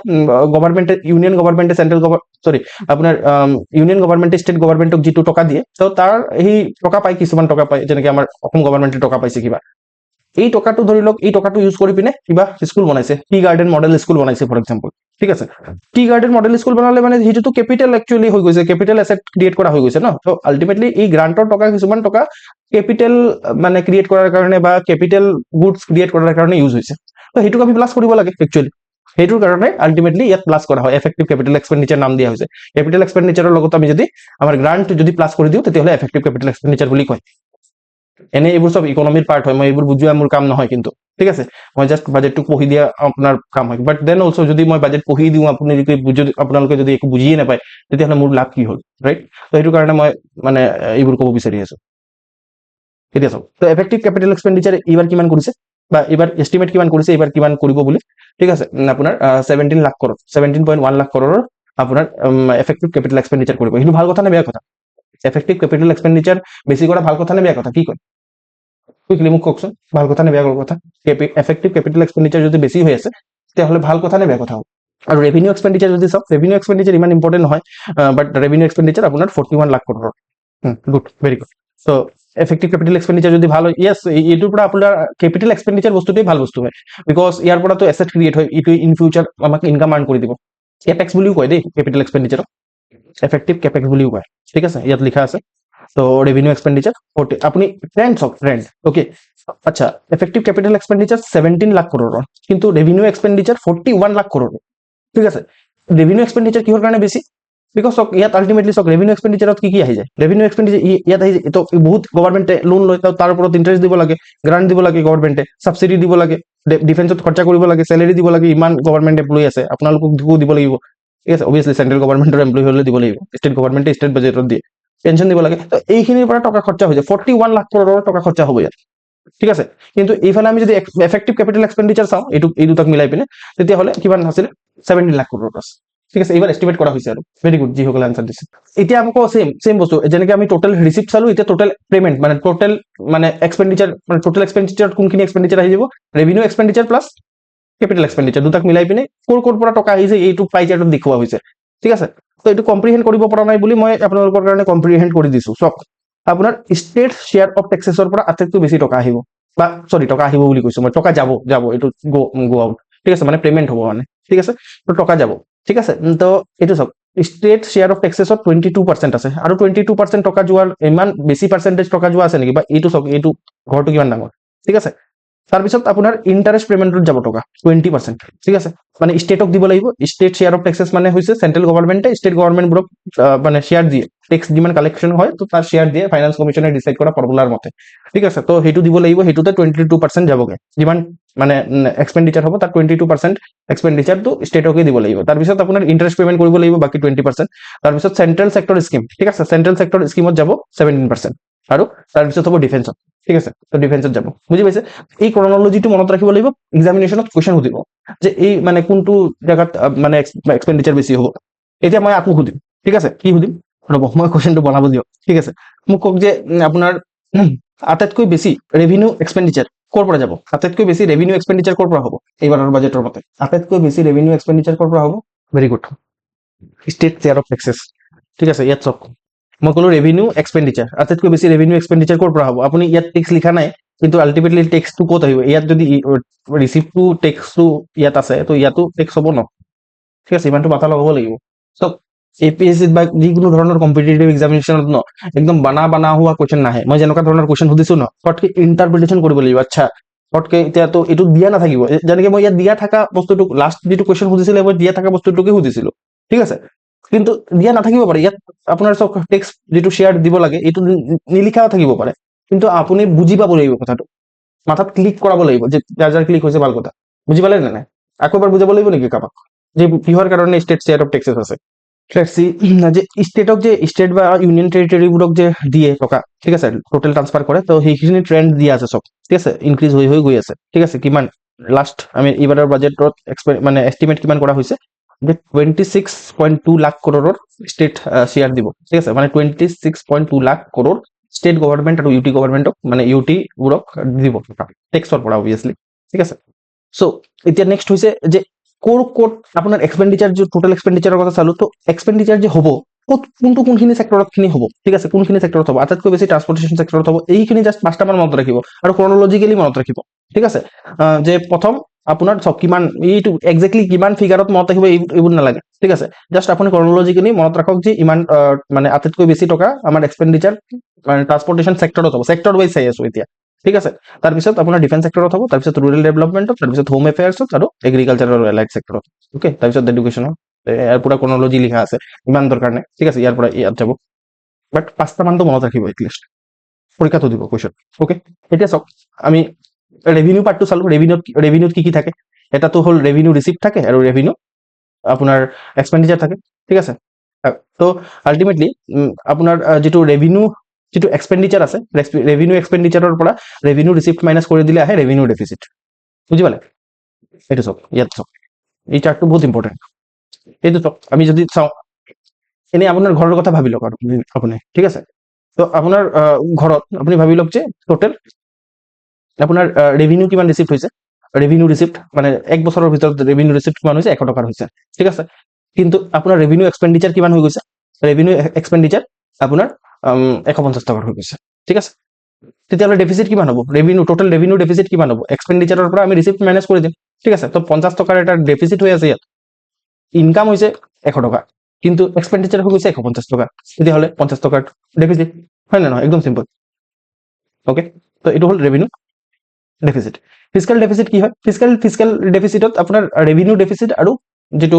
গভৰ্ণমেণ্টে, ইউনিয়ন গভৰ্ণমেণ্টে, চেন্ট্ৰেল আপোনাৰ ইউনিয়ন গভৰ্ণমেণ্টে ষ্টেট গভৰ্ণমেণ্টক যিটো টকা দিয়ে, তো তাৰ সেই টকা পায়, কিছুমান টকা পায়, যেনেকে আমাৰ অসম গভৰ্ণমেণ্টে টকা পাইছে কিবা। এই টকাটো ধৰি লওক, এই টকাটো ইউজ কৰি পিনে কিবা স্কুল বনাইছে, টি গাৰ্ডেন মডেল স্কুল বনাইছে ফৰ এক্সাম্পল, ঠিক আছে। টি গাৰ্ডেন মডেল স্কুল বনালে মানে যিটো কেপিটেল একচুৱেলি হৈ গৈছে, কেপিটেল এছেট ক্ৰিয়েট কৰা হৈ গৈছে ন। তো আল্টিমেটলি এই গ্ৰান্টৰ টকা, কিছুমান টকা কেপিটেল মানে ক্ৰিয়েট কৰাৰ কাৰণে বা কেপিটেল গুডছ ক্ৰিয়েট কৰাৰ কাৰণে ইউজ হৈছে। তো সেইটোক আমি প্লাস কৰিব লাগে একচুৱেলি। সেইটোৰ কাৰণে আল্টিমেটলি ইয়াত প্লাস কৰা হয়, এফেক্টিভ ক্যাপিটাল এক্সপেন্ডিচাৰ নাম দিয়া হৈছে। ক্যাপিটাল এক্সপেন্ডিচাৰৰ লগত আমি যদি আমাৰ গ্ৰান্ট যদি প্লাস কৰি দিওঁ, তেতিয়াহ'লে এফেক্টিভ ক্যাপিটাল এক্সপেন্ডিচাৰ বুলি কয়। এনে এইবোৰ সব ইকনমিৰ পাৰ্ট হয়, মই এইবোৰ বুজোৱা মোৰ কাম নহয় কিন্তু, ঠিক আছে। মই জাষ্ট বাজেটটো পঢ়ি দিয়া আপোনাৰ কাম হয়। বাট দেন অলসো যদি মই বাজেট পঢ়ি দিওঁ, আপুনি যদি আপোনালোকে যদি একো বুজিয়ে নাপায়, তেতিয়াহ'লে মোৰ লাভ কি হ'ল, ৰাইট। তো সেইটো কাৰণে মই মানে এইবোৰ ক'ব বিচাৰি আছো। এতিয়া চাওক, তো এফেক্টিভ ক্যাপিটাল এক্সপেন্ডিচাৰ এইবাৰ কিমান কৰিছে, বা এইবাৰ এষ্টিমেট কিমান কৰিছে, এইবাৰ কিমান কৰিব বুলি, ঠিক আছে। আপোনাৰ 17 লাখ কৰোৰ, 17.1 লাখ কৰোৰৰ আপোনাৰ এফেক্টিভ ক্যাপিটাল এক্সপেন্ডিচাৰ কৰিব। সেইটো ভাল কথা নে বেয়া কথা? এফেক্টিভ ক্যাপিটাল এক্সপেন্ডিচাৰ বেছি কৰা ভাল কথা নে বেয়া কথা, কি কয়? কুইকলি মোক কওকচোন, ভাল কথা নে বেয়া কথা? এফেক্টিভ ক্যাপিটাল এক্সপেন্ডিচাৰ যদি বেছি হৈ আছে, তেতিয়াহ'লে ভাল কথা নে বেয়া কথা হ'ব? আৰু ৰেভিনিউ এক্সপেন্ডিচাৰ যদি চাওক, ৰেভিনিউ এক্সপেন্ডিচাৰ ইমান ইম্পৰ্টেণ্ট নহয়, বাট ৰেভিনিউ এক্সপেন্ডিচাৰ আপোনাৰ 41 লাখ কৰোৰৰ। Good, very good. So effective capital expenditure যদি ভাল হয়, ইয়েছ, এইটোৰ পৰা আপোনাৰ ক্যাপিটাল এক্সপেন্ডিচাৰ বস্তুটোৱে ভাল বস্তু হয়, বিকজ ইয়াৰ পৰাতো এছেট ক্ৰিয়েট হয়, এইটো ইন ফিউচাৰ আমাক ইনকাম আৰ্ণ কৰি দিব। কেপেক্স বুলিও কয় দেই ক্যাপিটাল এক্সপেন্ডিচাৰক, এফেক্টিভ কেপেক্স বুলিও কয়, ঠিক আছে, ইয়াত লিখা আছে। তো রেভিনিউ এক্সপেন্ডিচার আপনি ট্রেন্ড সব ট্রেন্ড ওকে। আচ্ছা, effective capital expenditure 17 lakh crore, কিন্তু রেভিনিউ এক্সপেন্ডিচার 41 লাখ করোড়, ঠিক আছে। রেভিনিউ এক্সপেন্ডিচার কিহৰ কাৰণে বেছি? বিকজ চক ইয়াত আল্টিমেটলি চক ৰেভিনিউ এক্সপেন্ডিচাৰত কি আহি যায়? ৰেভিনিউ এক্সপেন্ডিচাৰ ইয়াত আহি যায়, তো বহুত গভৰ্ণমেণ্টে লোন লয়, তাৰ ওপৰত ইণ্টাৰেষ্ট দিব লাগে, গ্ৰান্ট দিব লাগে, গভৰ্ণমেণ্টে ছাবচিডি দিব লাগে, ডিফেন্সত খৰচা কৰিব লাগে, চেলেৰি দিব লাগে, ইমান গভৰ্ণমেণ্ট এমপ্লয়ী আছে, আপোনালোকক দিব লাগিব, ঠিক আছে। অবভিয়াছলি চেন্ট্ৰেল গভৰ্ণমেণ্টৰ এমপ্লয়ী হ'লে দিব লাগিব, ষ্টেট গভৰ্ণমেণ্টে ষ্টেট বাজেটত দিয়ে, পেনশন দিব লাগে। তো এইখিনিৰ পৰা টকা খৰচা হৈ যায়, 41 লাখ কৰোৰৰ টকা খৰচা হ'ব ইয়াত, ঠিক আছে। কিন্তু এইফালে আমি যদি এফেক্টিভ ক্যাপিটাল এক্সপেন্ডিচাৰ চাওঁ, এই দুটাক মিলাই পিনে, তেতিয়াহ'লে কিমান আছিল? 17 লাখ কৰোৰ আছে, ঠিক আছে। এইবাৰ এষ্টিমেট কৰা হৈছে আৰু ভেৰি গুড, যিসকলে আনসাৰ দিছে। এতিয়া আকৌ সেম বস্তু, যেনেকে আমি টোটেল ৰিচিপ্ট চালো, এতিয়া টোটেল পেমেন্ট মানে টোটেল মানে এক্সপেন্ডিচাৰ, মানে টোটেল এক্সপেন্ডিচাৰ কোনখিনি এক্সপেন্ডিচাৰ আহি যাব? ৰেভিনিউ এক্সপেন্ডিচাৰ প্লাস ক্যাপিটাল এক্সপেন্ডিচাৰ দুটাক মিলাই পিনে ক'ৰ পৰা টকা আহিছে এইটো পাই চাৰ্টত দেখুওৱা হৈছে, ঠিক আছে। তো এইটো কম্প্ৰিহেণ্ড কৰিব পৰা নাই বুলি মই আপোনালোকৰ কাৰণে কম্প্ৰিহেণ্ড কৰি দিছো। চক আপোনাৰ ষ্টেট শ্বেয়াৰ অফ টেক্সেছৰ পৰা আটাইতকৈ বেছি টকা আহিব, বা সৰি টকা আহিব বুলি কৈছো মই, টকা যাব এইটো গো আউট, ঠিক আছে, মানে পেমেন্ট হ'ব মানে, ঠিক আছে। তো টকা যাব, ঠিক আছে। তো এইটো চাওক, ষ্টেট শ্বেয়াৰ অফ টেক্সেছত 22% আছে, আৰু 22% টকা যোৱাৰ ইমান বেছি পাৰ্চেণ্টেজ টকা যোৱা আছে নেকি? বা এইটো চাওক, এইটো ঘৰটো কিমান ডাঙৰ, ঠিক আছে। তাৰপিছত আপোনাৰ ইণ্টাৰেষ্ট পেমেন্টত যাব টকা 20%, ঠিক আছে। মানে ষ্টেটক দিব লাগিব, ষ্টেট শ্বেয়াৰ অফ টেক্সেছ মানে হৈছে চেন্ট্ৰেল গভৰ্ণমেণ্টে ষ্টেট গভৰ্ণমেণ্টবোৰক মানে শ্বেয়াৰ দিয়ে, টেক্স যিমান কালেকশ্যন হয়, তো তাৰ শ্বেয়াৰ দিয়ে ফাইনেন্স কমিশ্যনে ডিচাইড কৰা ফৰ্মুলাৰ মতে, ঠিক আছে। তো সেইটো দিব লাগিব, সেইটোতে 22% যাবগে, যিমান মানে এক্সপেন্ডিচাৰ হ'ব তাত 22% এক্সপেন্ডিচাৰটো ষ্টেটকে দিব লাগিব। তাৰপিছত আপোনাৰ ইণ্টাৰেষ্ট পেমেন্ট কৰিব লাগিব বাকী 20%। তাৰপিছত চেন্ট্ৰেল ছেক্টৰ স্কিম, ঠিক আছে, চেন্ট্ৰেল ছেক্টৰ স্কিমত যাব 17%, আৰু তাৰপিছত হ'ব ডিফেন্সত, ঠিক আছে। তো ডিফেন্সত যাব, বুজি পাইছে? এই ক্ৰনলজিটো মনত ৰাখিব লাগিব, এক্সামিনেশ্যনত কুৱেশ্যন সুধিব যে এই মানে কোনটো জেগাত মানে এক্সপেন্ডিচাৰ বেছি হ'ব। এতিয়া মই আকৌ সুধিম, ঠিক আছে। কি সুধিম ৰ'ব, মই কুৱেশ্যনটো বনাব দিয়ক, ঠিক আছে। মোক কওক যে আপোনাৰ আটাইতকৈ বেছি ৰেভিনিউ এক্সপেন্ডিচাৰ ক'ৰ পৰা যাব? আটাইতকৈ বেছি ৰেভিনিউ এক্সপেন্ডিচাৰ ক'ৰ পৰা হ'ব এইবাৰৰ বাজেটৰ মতে? আটাইতকৈ বেছি ৰেভিনিউ এক্সপেন্ডিচাৰ ক'ৰ পৰা হ'ব? Very good, state share of taxes, ঠিক আছে। ইয়াত চাওক, মই ক'লো ৰেভিনিউ এক্সপেন্ডিচাৰ, আটাইতকৈ বেছি ৰেভিনিউ এক্সপেন্ডিচাৰ ক'ৰ পৰা হ'ব? আপুনি ইয়াত টেক্স লিখা নাই, কিন্তু আল্টিমেটলি টেক্সটো ক'ত আহিব? ইয়াত যদি ৰিচিপ্টটো টেক্সটো ইয়াত আছে, তো ইয়াতো টেক্স হ'ব ন, ঠিক আছে। ইমানটো মাথা লগাব লাগিব। চক APSCত বা যিকোনো ধৰণৰ কম্পিটিটিভ এক্সামিনেশ্যনত ন, একদম বানা হোৱা কুৱেশ্যন নাহে। মই যেনেকুৱা ধৰণৰ কুৱেশ্যন সুধিছো ন, ফটকে ইণ্টাৰপ্ৰিটেশ্যন কৰিব লাগিব। আচ্ছা, ফটকে এতিয়াতো এইটো দিয়া নাথাকিব, যেনেকে মই ইয়াত দিয়া থকা বস্তুটোক লাষ্ট যিটো কুৱেশ্যন সুধিছিলে, মই দিয়া থকা বস্তুটোকে সুধিছিলো, ঠিক আছে। কিন্তু দিয়া নাথাকিব পাৰে, ইয়াত আপোনাৰ চব টেক্সট যিটো শ্বেয়াৰ দিব লাগে এইটো নিলিখাও থাকিব পাৰে, কিন্তু আপুনি বুজি পাব লাগিব কথাটো, মাথাত ক্লিক কৰাব লাগিব যে যাৰ যাৰ ক্লিক হৈছে ভাল কথা, বুজি পালে নে নাই? আকৌ এবাৰ বুজাব লাগিব নেকি কাৰোবাক যে কিহৰ কাৰণে ষ্টেট শ্বেয়াৰ অফ টেক্সেছ আছে? যে ষ্টেটক যে ষ্টেট বা ইউনিয়ন টেৰিটৰীবোৰক যে দিয়ে টকা, ঠিক আছে, টোটেল ট্ৰান্সফাৰ কৰে, তো সেইখিনি ট্ৰেণ্ড দিয়া আছে চব, ঠিক আছে, ইনক্ৰিজ হৈ হৈ গৈ আছে, ঠিক আছে। কিমান লাষ্ট আমি এইবাৰৰ বাজেটত মানে এষ্টিমেট কিমান কৰা হৈছে যে 26.2 লাখ কৰোৰৰ ষ্টেট শ্বেয়াৰ দিব, ঠিক আছে, মানে 26.2 লাখ কৰোৰ ষ্টেট গভৰ্ণমেণ্ট আৰু ইউটি গভৰ্ণমেণ্টক মানে ইউটিবোৰক দিব টেক্সৰ পৰা অবভিয়াছলি, ঠিক আছে। চ' এতিয়া নেক্সট হৈছে যে ক'ত আপোনাৰ এক্সপেণ্ডিচাৰ, যে টোটেল এক্সপেণ্ডিচাৰৰ কথা চালো, তো এক্সপেণ্ডিচাৰ যে হ'ব ক'ত কোনখিনি ছেক্টৰত খিনি হ'ব, ঠিক আছে, কোনখিনি ছেক্টৰত হ'ব, আটাইতকৈ বেছি ট্ৰান্সপৰ্টেশ্যন ছেক্টৰত হ'ব, এইখিনি জাষ্ট 5টামান মনত ৰাখিব আৰু ক্ৰনলজিকেলি মনত ৰাখিব, ঠিক আছে। যে প্ৰথম আপোনাৰ চব কিমান এইটো একজেক্টলি কিমান ফিগাৰত মনত ৰাখিব এইবোৰ নালাগে, ঠিক আছে, জাষ্ট আপুনি ক্ৰনলজিকেলি মনত ৰাখক যে ইমান মানে আটাইতকৈ বেছি টকা আমাৰ এক্সপেণ্ডিচাৰ মানে ট্ৰান্সপৰ্টেশ্যন ছেক্টৰত হ'ব, ছেক্টৰ ৱাইজ চাই আছো এতিয়া, ঠিক আছে। তাৰপিছত আপোনাৰ ডিফেন্স ছেক্টৰত হ'ব, তাৰপিছত ৰুৰেল ডেভেলপমেণ্টত, তাৰপিছত হোম এফেয়াৰ্ছত আৰু এগ্ৰিকালচাৰ আৰু এলাইড ছেক্টৰত, অ'কে, তাৰপিছত এডুকেশ্যনত, ইয়াৰ পৰা ক্ৰনলজি লিখা আছে ইমান দৰকাৰ নাই, ঠিক আছে, ইয়াৰ পৰা ইয়াত যাব, বাট 5টামানটো মনত ৰাখিব এটলিষ্ট, পৰীক্ষাটো দিব কুৱেশ্যন, অ'কে। এতিয়া চাওক আমি ৰেভিনিউ পাৰ্টটো চালো, ৰেভিনিউত কি কি থাকে, এটাতো হ'ল ৰেভিনিউ ৰিচিপ্ট থাকে আৰু ৰেভিনিউ আপোনাৰ এক্সপেণ্ডিচাৰ থাকে, ঠিক আছে। তো আল্টিমেটলি আপোনাৰ যিটো ৰেভিনিউ যিটো এক্সপেণ্ডিচাৰ আছে, ৰেভিনিউ এক্সপেণ্ডিচাৰৰ পৰা ৰেভিনিউ ৰিচিপ্ট মাইনাছ কৰি দিলে আহে ৰেভিনিউ ডেফিচিট, বুজি পালে? এইটো চাওক, ইয়াত চাওক, এই চাৰ্টটো বহুত ইম্পৰ্টেণ্ট। এইটো চাওক, আমি যদি চাওঁ এনেই আপোনাৰ ঘৰৰ কথা ভাবি লওক আৰু আপুনি, ঠিক আছে, তো আপোনাৰ ঘৰত আপুনি ভাবি লওক যে টোটেল আপোনাৰ ৰেভিনিউ কিমান ৰিচিপ্ট হৈছে, ৰেভিনিউ ৰিচিপ্ট মানে এক বছৰৰ ভিতৰত ৰেভিনিউ ৰিচিপ্ট কিমান হৈছে, 100 টকাৰ হৈছে, ঠিক আছে। কিন্তু আপোনাৰ ৰেভিনিউ এক্সপেণ্ডিচাৰ কিমান হৈ গৈছে, ৰেভিনিউ এক্সপেণ্ডিচাৰ আপোনাৰ 150 টকাৰ হৈ গৈছে, ঠিক আছে। তেতিয়াহ'লে ডেফিচিট কিমান হ'ব, টোটেল ৰেভিনিউ ডেফিচিট কিমান হ'ব, এক্সপেণ্ডিচাৰৰ পৰা আমি ৰিচিপ্ট মাইনাছ কৰি দিম, ঠিক আছে। তো 50 টকাৰ এটা ডেফিচিট হৈ আছে ইয়াত, ইনকাম হৈছে 100 টকা, কিন্তু এক্সপেণ্ডিচাৰ হৈ গৈছে 150 টকা, তেতিয়াহ'লে 50 টকাৰ ডেফিচিট, হয় নে নহয়? একদম চিম্পল, অ'কে। তো এইটো হ'ল ৰেভিনিউ ডেফিচিট। ফিজিকেল ডেফিচিট কি হয়, ফিজিকেল ডেফিচিটত আপোনাৰ ৰেভিনিউ ডেফিচিট আৰু যিটো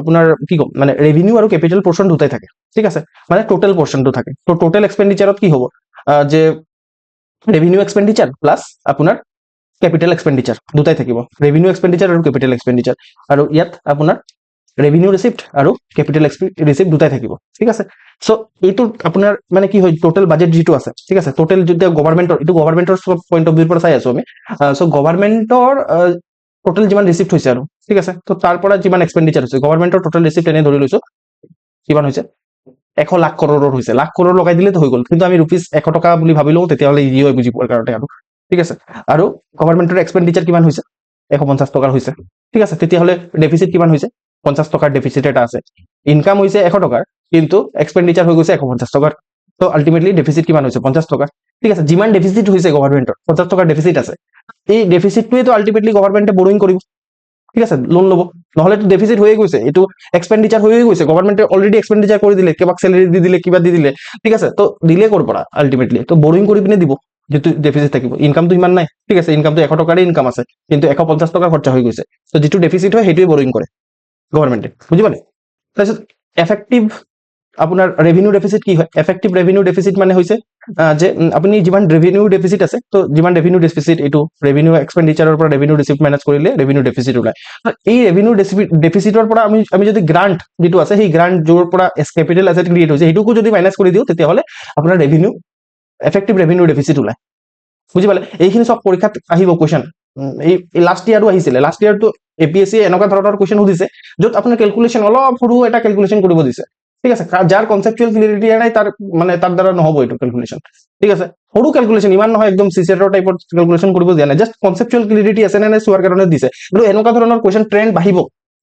আপোনাৰ কি ক'ম মানে ৰেভিনিউ আৰু কেপিটেল পৰ্চন দুটাই থাকে, ঠিক আছে, মানে টোটেল পৰ্চনটো থাকে। তো টোটেল এক্সপেণ্ডিচাৰত কি হ'ব যে ৰেভিনিউ এক্সপেণ্ডিচাৰ প্লাছ আপোনাৰ কেপিটেল এক্সপেণ্ডিচাৰ দুটাই থাকিব, ৰেভিনিউ এক্সপেণ্ডিচাৰ আৰু কেপিটেল এক্সপেণ্ডিচাৰ, আৰু ইয়াত আপোনাৰ ৰেভিনিউ ৰিচিপ্ট আৰু কেপিটেল ৰিচিপ্ট দুটাই থাকিব, ঠিক আছে। চ' এইটো আপোনাৰ মানে কি হয়, টোটেল বাজেট যিটো আছে, ঠিক আছে, টোটেল যেতিয়া গভৰ্ণমেণ্টৰ, এইটো গভৰ্ণমেণ্টৰ চব পইণ্ট অফ ভিউৰ পৰা চাই আছো আমি, চ' গভৰ্ণমেণ্টৰ টোটেল যিমান ৰিচিপ্ট হৈছে আৰু, ঠিক আছে, তো তাৰ পৰা যিমান এক্সপেণ্ডিচাৰ হৈছে, গভৰ্ণমেণ্টৰ টোটেল ৰিচিপ্ট এনে ধৰি লৈছো কিমান হৈছে, 100 লাখ কৰোৰৰ হৈছে, লাখ কৰোৰ লগাই দিলেতো হৈ গ'ল, কিন্তু আমি ৰুপিজ 100 টকা বুলি ভাবি লওঁ, তেতিয়াহ'লে ইজি হয় বুজি পোৱাৰ কাৰণে আৰু, ঠিক আছে। আৰু গভৰ্ণমেণ্টৰ এক্সপেণ্ডিচাৰ কিমান হৈছে, 150 টকাৰ হৈছে, ঠিক আছে, তেতিয়াহ'লে ডেফিচিট কিমান হৈছে, 50 টকাৰ ডেফিচিট এটা আছে, ইনকাম হৈছে 100 টকাৰ, কিন্তু এক্সপেণ্ডিচাৰ হৈ গৈছে 150 টকাৰ, তো আল্টিমেটলি ডেফিচিট কিমান হৈছে, 50 টকা, ঠিক আছে। যিমান ডেফিচিট হৈছে গভৰ্ণমেণ্টৰ 50 টকাৰ ডেফিচিট আছে, এই ডেফিচিটটোৱেতো আল্টিমেটলি গভৰ্ণমেণ্টে বৰিং কৰিব, ঠিক আছে, লোন ল'ব, নহ'লেতো ডেফিচিট হৈয়ে গৈছে, এইটো এক্সপেণ্ডিচাৰ হৈয়ে গৈছে, গভৰ্ণমেণ্টে অলৰেডি এক্সপেণ্ডিচাৰ কৰি দিলে, কাৰোবাক চেলেৰি দি দিলে, কিবা দি দিলে, ঠিক আছে, তো দিলে ক'ৰ পৰা আল্টিমেটলি, তো বৰিং কৰি পিনে দিব, যিটো ডেফিচিট থাকিব, ইনকামটো ইমান নাই, ঠিক আছে, ইনকামটো 100 টকাৰে ইনকাম আছে, কিন্তু 150 টকা খৰচা হৈ গৈছে, তো যিটো ডেফিচিট হয় সেইটোৱে বৰিং কৰে গভৰ্ণমেণ্টে, বুজি পালে? তাৰপিছত এফেক্টিভ আপোনাৰ ৰেভিনিউ ডেফিচিট কি হয়, এফেক্টিভ ৰেভিনিউ ডেফিচিট মানে হৈছে যে আপুনি যিমান ৰেভিনিউ ডেফিচিট আছে, তো যিমান ৰেভিনিউ ডেফিচিট এইটো ৰেভিনিউ এক্সপেণ্ডিচাৰৰ পৰা ৰেভিনিউ ৰিচিপ্ট মাইনাছ কৰিলে ৰেভিনিউ ডেফিচিট ওলায়, এই ৰেভিনিউ ডেফিচিটৰ পৰা আমি যদি গ্ৰান্ট যিটো আছে, সেই গ্ৰান্ট যোৰ পৰা কেপিটেল এছেট ক্ৰিয়েট হৈছে সেইটোকো যদি মাইনাছ কৰি দিওঁ, তেতিয়াহ'লে আপোনাৰ ৰেভিনিউ এফেক্টিভ ৰেভিনিউ ডেফিচিট ওলায়, বুজি পালে? এইখিনি চব পৰীক্ষাত আহিব কুৱেশ্যন, এই লাষ্ট ইয়াৰো আহিছিলে, লাষ্ট ইয়াৰটো APSC এনেকুৱা ধৰণৰ কুৱেশ্যন সুধিছে য'ত আপোনাৰ কেলকুলেশ্যন অলপ সৰু এটা কেলকুলেশ্যন কৰিব দিছে, ঠিক আছে, যাৰ কনচেপচুৱেল ক্লিয়াৰিটি নাই তাৰ মানে তাৰ দ্বাৰা নহ'ব এইটো কেলকুলেশ্যন, ঠিক আছে, সৰু কেলকুলেশ্যন, ইমান নহয় একদম চিচেৰৰ টাইপৰ কেলকুলেশ্যন কৰিব দিয়া নাই, জাষ্ট কনচেপচুৱেল ক্লিয়াৰিটি আছে নে নাই চোৱাৰ কাৰণে দিছে, কিন্তু এনেকুৱা ধৰণৰ কুৱেশ্যন ট্ৰেণ্ড বাঢ়িব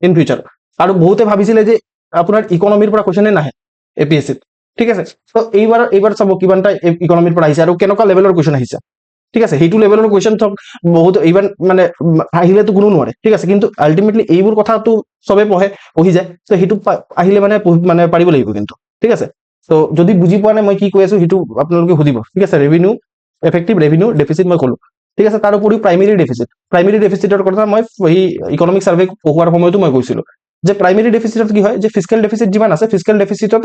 ইন ফিউচাৰ, আৰু বহুতে ভাবিছিলে যে আপোনাৰ ইকনমিৰ পৰা কুৱেশ্যনে নাহে APSCত, ঠিক আছে। তো এইবাৰ চাব কিমানটা ইকনমিৰ পৰা আহিছে আৰু কেনেকুৱা লেভেলৰ কুৱেশ্যন আহিছে, ঠিক আছে, সেইটো লেভেলৰ কুৱেশ্যন চব বহুত ইভেন মানে আহিলেতো কোনো নোৱাৰে, ঠিক আছে, কিন্তু আল্টিমেটলি এইবোৰ কথাটো চবে পঢ়ি যায়, তো সেইটো আহিলে মানে পাৰিব লাগিব কিন্তু, ঠিক আছে। তো যদি বুজি পোৱা নাই মই কি কৈ আছো সেইটো আপোনালোকে সুধিব, ঠিক আছে। ৰেভিনিউ এফেক্টিভ ৰেভিনিউ ডেফিচিট মই ক'লো, ঠিক আছে। তাৰ উপৰিও প্ৰাইমেৰী ডেফিচিটৰ কথা মই সেই ইকনমিক চাৰ্ভে পঢ়োৱাৰ সময়তো মই কৈছিলো, যে প্ৰাইমেৰী ডেফিচিটত কি হয় যে ফিজিকেল ডেফিচিট যিমান আছে ফিজিকেল ডেফিচিটত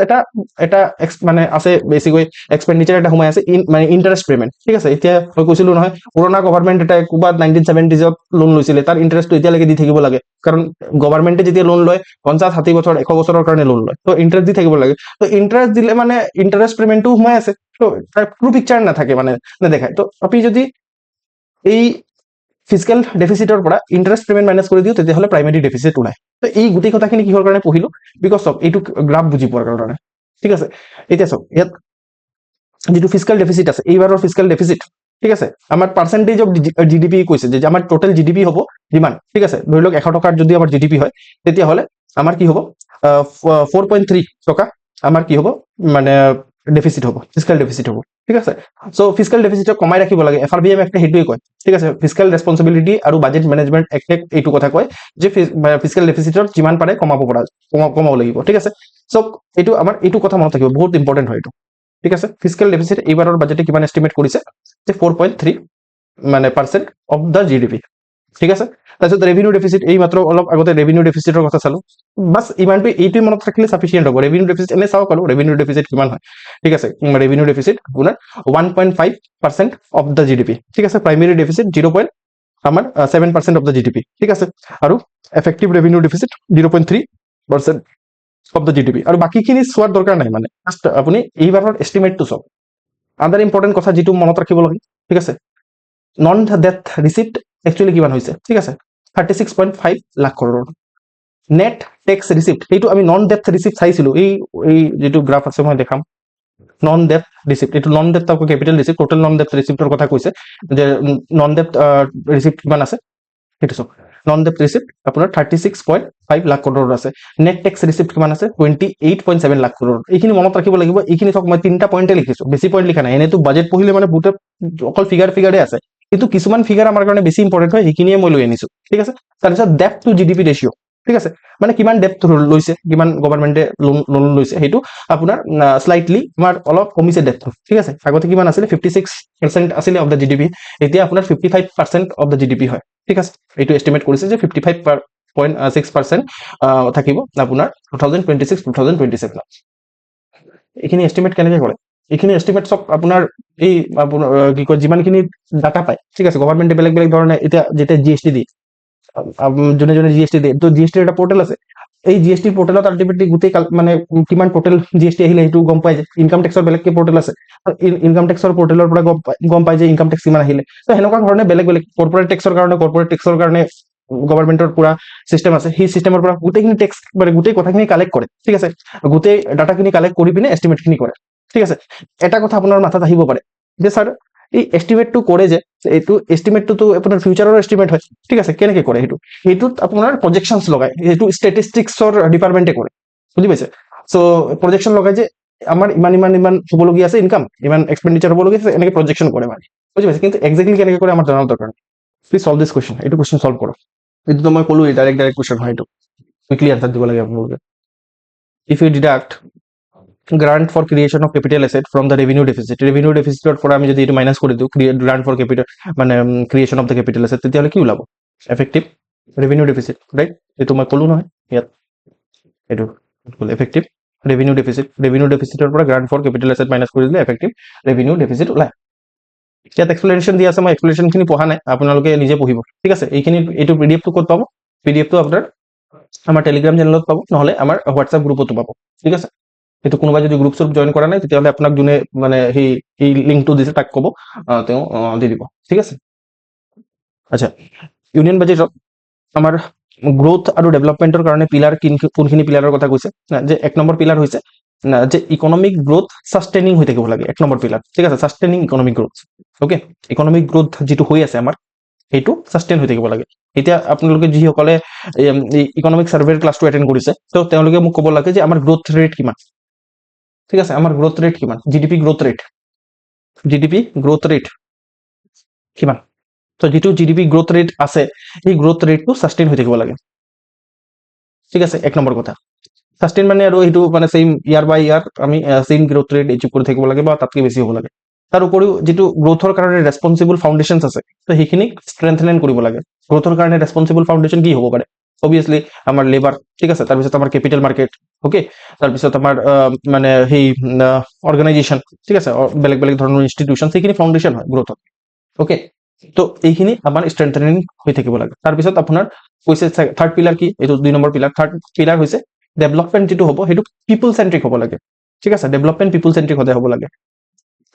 এটা মানে আছে বেছিকৈ এক্সপেণ্ডিচাৰ এটা সোমাই আছে মানে ইণ্টাৰেষ্ট পেমেণ্ট ঠিক আছে এতিয়া মই কৈছিলো নহয় পুৰণা গভৰ্ণমেণ্ট এটাই ক'ৰবাত 1970s লোন লৈছিলে তাৰ ইণ্টাৰেষ্টটো এতিয়ালৈকে দি থাকিব লাগে কাৰণ গভৰ্ণমেণ্টে যেতিয়া লোন লয় 50-60 বছৰ 100 বছৰৰ কাৰণে লোন লয় তো ইণ্টাৰেষ্ট দি থাকিব লাগে তো ইণ্টাৰেষ্ট দিলে মানে ইণ্টাৰেষ্ট পেমেণ্টটো সোমাই আছে তো তাৰ ট্ৰু পিকচাৰ নাথাকে মানে নেদেখায় তো আপুনি যদি এই ফিজিকেল ডেফিচিটৰ পৰা ইণ্টাৰেষ্ট পেমেণ্ট মাইনাছ কৰি দিওঁ তেতিয়াহ'লে প্ৰাইমেৰী ডেফিচিট ওলায় তো এই গোটেই কথাখিনি কিহৰ কাৰণে পঢ়িলো বিকজ অফ এইটো গ্ৰাফ বুজি পোৱাৰ কাৰণে ঠিক আছে এতিয়া চাওক ইয়াত যিটো ফিজিকেল ডেফিচিট আছে এইবাৰৰ ফিজিকেল ডেফিচিট ঠিক আছে আমাৰ পাৰ্চেণ্টেজ অফ জিডিপি কৈছে যে আমাৰ টোটেল জিডিপি হ'ব যিমান ঠিক আছে ধৰি লওক 100 টকাৰ যদি আমাৰ জিডিপি হয় তেতিয়াহ'লে আমাৰ কি হ'ব 4.3 টকা আমাৰ কি হ'ব মানে ডেফিচিট হ'ব ফিজিকেল ডেফিচিট হ'ব ঠিক আছে সো ফিজিকেল ডেফিচিটক কমাই ৰাখিব লাগে এফআৰবিএম এক্টে সেইটোৱে কয় ঠিক আছে ফিজিকেল ৰেসপন্সিবিলিটি আৰু বাজেট মেনেজমেন্ট এক্টে এইটো কথা কয় যে ফিজিকেল ডেফিচিটৰ যিমান পাৰে কমাব লাগিব ঠিক আছে সো এইটো আমাৰ এইটো কথা মনত থাকিব বহুত ইম্পৰ্টেন্ট হয় এইটো ঠিক আছে ফিজিকেল ডেফিচিট এইবাৰৰ বাজেটে কিমান এস্টিমেট কৰিছে যে 4.3 মানে পাৰ্চেন্ট অফ দা জিডিপি ঠিক আছে তাৰপিছত ৰেভিনিউ ডেফিচিট এই মাত্ৰ অলপ আগতে ৰেভিনিউ ডেফিচিটৰ কথা চালো বাস ইমানটো এইটো মনত ৰাখিলে সাফিসিয়েন্ট হ'ব ৰেভিনিউ ডেফিচিট এনে চাওক আৰু ৰেভিনিউ ডেফিচিট কিমান হয় ঠিক আছে ৰেভিনিউ ডেফিচিট আপোনাৰ 1.5% অফ দা জিডিপি ঠিক আছে primary deficit 0.7% of the GDP ঠিক আছে আৰু effective revenue deficit 0.3% of the GDP আৰু বাকিখিনি চোৱাৰ দৰকাৰ নাই মানে আপুনি এইবাৰৰ এস্টিমেটটো চাওক আদাৰ ইম্পৰ্টেন্ট কথা যিটো মনত ৰাখিব লাগে ঠিক আছে নন ডেথ ৰিচিপ্ট একচুয়ালি কিমান হৈছে ঠিক আছে 36.5 lakh crore net tax receipt এইটো আমি নন ডেথ ৰিচিপ্ট চাইছিলো এই যেটো গ্ৰাফ আছে মই দেখাম নন ডেথ ৰিচিপ্ট এইটো নন ডেথ তাকো capital receipt total non debt ৰিচিপ্টৰ কথা কৈছে যে নন ডেথ ৰিচিপ্ট কিমান আছে সেইটো সব নন ডেথ ৰিচিপ্ট আপোনাৰ 36.5 লাখ কৰোৰ আছে নেট টেক্স ৰিচিপ্ট কিমান আছে 28.7 লাখ কৰোৰ এইখিনি মনত ৰাখিব লাগিব এইখিনি সব মই তিনটা পইণ্টে লিখিছো বেছি পইণ্ট লিখা নাই এনেতো বাজেট পঢ়িলে মানে বহুত অকল ফিগাৰে আছে কিন্তু কিছুমান ফিগাৰ আমাৰ কাৰণে বেছি ইম্পৰ্টেন্ট হয় সেইখিনিয়ে মই লৈ আনিছো ঠিক আছে তাৰপিছত ডেপ্ট টু জিডিপি ৰেশিও ঠিক আছে মানে কিমান ডেপ্ট লৈছে কিমান গভৰ্ণমেণ্টে লোন লৈছে সেইটো আপোনাৰ স্লাইটলি আমাৰ অলপ কমিছে ডেপ্ট ঠিক আছে আগতে কিমান আছিল 56% আছিল অফ দা জিডিপি এতিয়া আপোনাৰ 55% অফ দা জিডিপি হয় ঠিক আছে এইটো এস্টিমেট কৰিছে যে 55.6% থাকিব আপোনাৰ 2026-2027 এইখিনি এস্টিমেট কেনেকৈ কৰে এইখিনি এস্টিমেট সব আপোনাৰ এই আপোনাৰ কি কয় যিমানখিনি ডাটা পায় ঠিক আছে গভৰ্ণমেণ্টে বেলেগ ধৰণে এতিয়া যেতিয়া জিএসটি দিয়ে যোনে জিএসটি দিয়ে তো জিএসটিৰ এটা পোৰ্টেল আছে এই জিএসটি পোৰ্টেলত আলটিমেটলি গোটেই মানে কিমান টোটেল জিএসটি আহিলে সেইটো গম পাই যায় ইনকাম টেক্সৰ বেলেগকে পোৰ্টেল আছে ইনকাম টেক্সৰ পোৰ্টেলৰ পৰা গম পাই যে ইনকাম টেক্স কিমান আহিলে তো সেনেকুৱা ধৰণে বেলেগ কৰ্পোৰেট টেক্সৰ কাৰণে গভৰ্ণমেণ্টৰ পুৰা সিস্টেম আছে সেই সিস্টেমৰ পৰা গোটেইখিনি টেক্স মানে গোটেই কথাখিনি কালেক্ট কৰে ঠিক আছে গোটেই ডাটাখিনি কালেক্ট কৰি পিনে এস্টিমেটখিনি কৰে ঠিক আছে এটা কথা আপোনাৰ মাথাত আহিব পাৰে যে স্যাৰ এই এস্টিমেটটো কৰে যে এইটো এস্টিমেটটো তো আপোনাৰ ফিউচাৰৰ এস্টিমেট হয় ঠিক আছে কেনেকৈ কৰে সেইটোত আপোনাৰ প্ৰজেকশনছ লগায় এইটো ষ্টেটিষ্টিক্সৰ ডিপাৰ্টমেণ্টে কৰে বুজি পাইছে সো প্ৰজেকশন লগায় যে আমাৰ ইমান হ'বলগীয়া আছে ইনকাম ইমান এক্সপেণ্ডিচাৰ হ'বলগীয়া আছে এনেকৈ প্ৰজেকশন কৰে মানে বুজি পাইছে কিন্তু এক্সাক্টলি কেনেকৈ কৰে আমাৰ জনাৰ দৰকাৰ প্লিজ সলভ দিছ কুৱেশ্যন এইটো কুৱেশ্যন সলভ কৰক এইটোতো মই ক'লো ডাইৰেক্ট কুৱেশ্যন হয় এইটো কুইকলি আনসাৰ দিব লাগে আপোনালোকে if you deduct grant for creation of capital asset from the revenue deficit পৰা আমি যদি এটো মাইনাস কৰি দিও grant for capital মানে creation of the capital asset তেতিয়াহলে কি ওলাব effective revenue deficit right এটো মই ক'লো নহয় ইয়াত এটো effective revenue deficitৰ পৰা grant for capital asset minus কৰি দিলে effective revenue deficit ওলাই ইয়াত এক্সপ্লেনেশন দিয়া আছে মই এক্সপ্লেনেশন খিনি পঢ়া নাই আপোনালোকে নিজে পঢ়িব ঠিক আছে এইখিনি এটো পিডিএফ টো ক'ত পাব পিডিএফ টো আপোনাৰ আমাৰ টেলিগ্ৰাম চেনেলত পাব নহলে আমাৰ হোৱাটসঅ্যাপ গ্ৰুপতো পাব ঠিক আছে এটো কোনোবা যদি গ্ৰুপ জয়েন কৰা নাই তেতিয়াহলে আপোনাক যোনে মানে এই লিংকটো দিছে তাক ক'ব তেওঁ দি দিব ঠিক আছে আচ্ছা ইউনিয়ন বাজেটত আমাৰ গ্ৰোথ আৰু ডেভেলপমেন্টৰ কাৰণে পিলাৰ কোনখিনি পিলাৰৰ কথা কৈছে যে এক নম্বৰ পিলাৰ হৈছে যে ইকোনমিক গ্ৰোথ সাস্টেইনিং হৈ থাকিব লাগে এক নম্বৰ পিলাৰ ঠিক আছে sustaining economic growth okay economic growth যেটো হৈ আছে আমাৰ এইটো সাস্টেইন হৈ থাকিব লাগে এতিয়া আপোনালোকে যিসকলে ইকোনমিক সাৰ্ভেৰ ক্লাছটো এটেন্ড কৰিছে তো তেওঁলোকে মোক ক'ব লাগে যে আমাৰ গ্ৰোথ ৰেট কিমান ঠিক আছে আমাৰ গ্ৰোথ ৰেট কিমান জিডিপি গ্ৰোথ ৰেট কিমান তো যেটো জিডিপি গ্ৰোথ ৰেট আছে এই গ্ৰোথ ৰেটটো সাস্টেইন হৈ থাকিব লাগে ঠিক আছে এক নম্বৰ কথা সাস্টেইন মানে আৰু এইটো মানে সেম ইয়াৰ বাই ইয়াৰ আমি সেম গ্ৰোথ ৰেট এচিভ কৰি থাকিব লাগে বা তাতকৈ বেছি হ'ব লাগে তাৰ উপৰিও যেটো গ্ৰোথৰ কাৰণে ৰেসপন্সিবল ফাউন্ডেশনছ আছে তো সেইখিনি ষ্ট্ৰেংথেন কৰিব লাগে গ্ৰোথৰ কাৰণে ৰেসপন্সিবল ফাউন্ডেশন কি হ'ব পাৰে অবভিয়াছলি আমাৰ লেবাৰ, ঠিক আছে, তাৰপিছত আমাৰ কেপিটেল মাৰ্কেট, অ'কে, তাৰপিছত আমাৰ মানে সেই অৰ্গেনাইজেশ্যন, ঠিক আছে, বেলেগ বেলেগ ধৰণৰ ইনষ্টিটিউশ্যন, সেইখিনি ফাউণ্ডেশ্যন হয় গ্ৰ'থত, অ'কে। তো এইখিনি আমাৰ ষ্ট্ৰেংথেনিং হৈ থাকিব লাগে। তাৰপিছত আপোনাৰ কৈছে থাৰ্ড পিলাৰ কি, এইটো 2 নম্বৰ পিলাৰ। থাৰ্ড পিলাৰ হৈছে ডেভেলপমেণ্ট যিটো হ'ব সেইটো পিপুল চেণ্ট্ৰিক হ'ব লাগে, ঠিক আছে, ডেভেলপমেণ্ট পিপুল চেণ্ট্ৰিক সদায় হ'ব লাগে,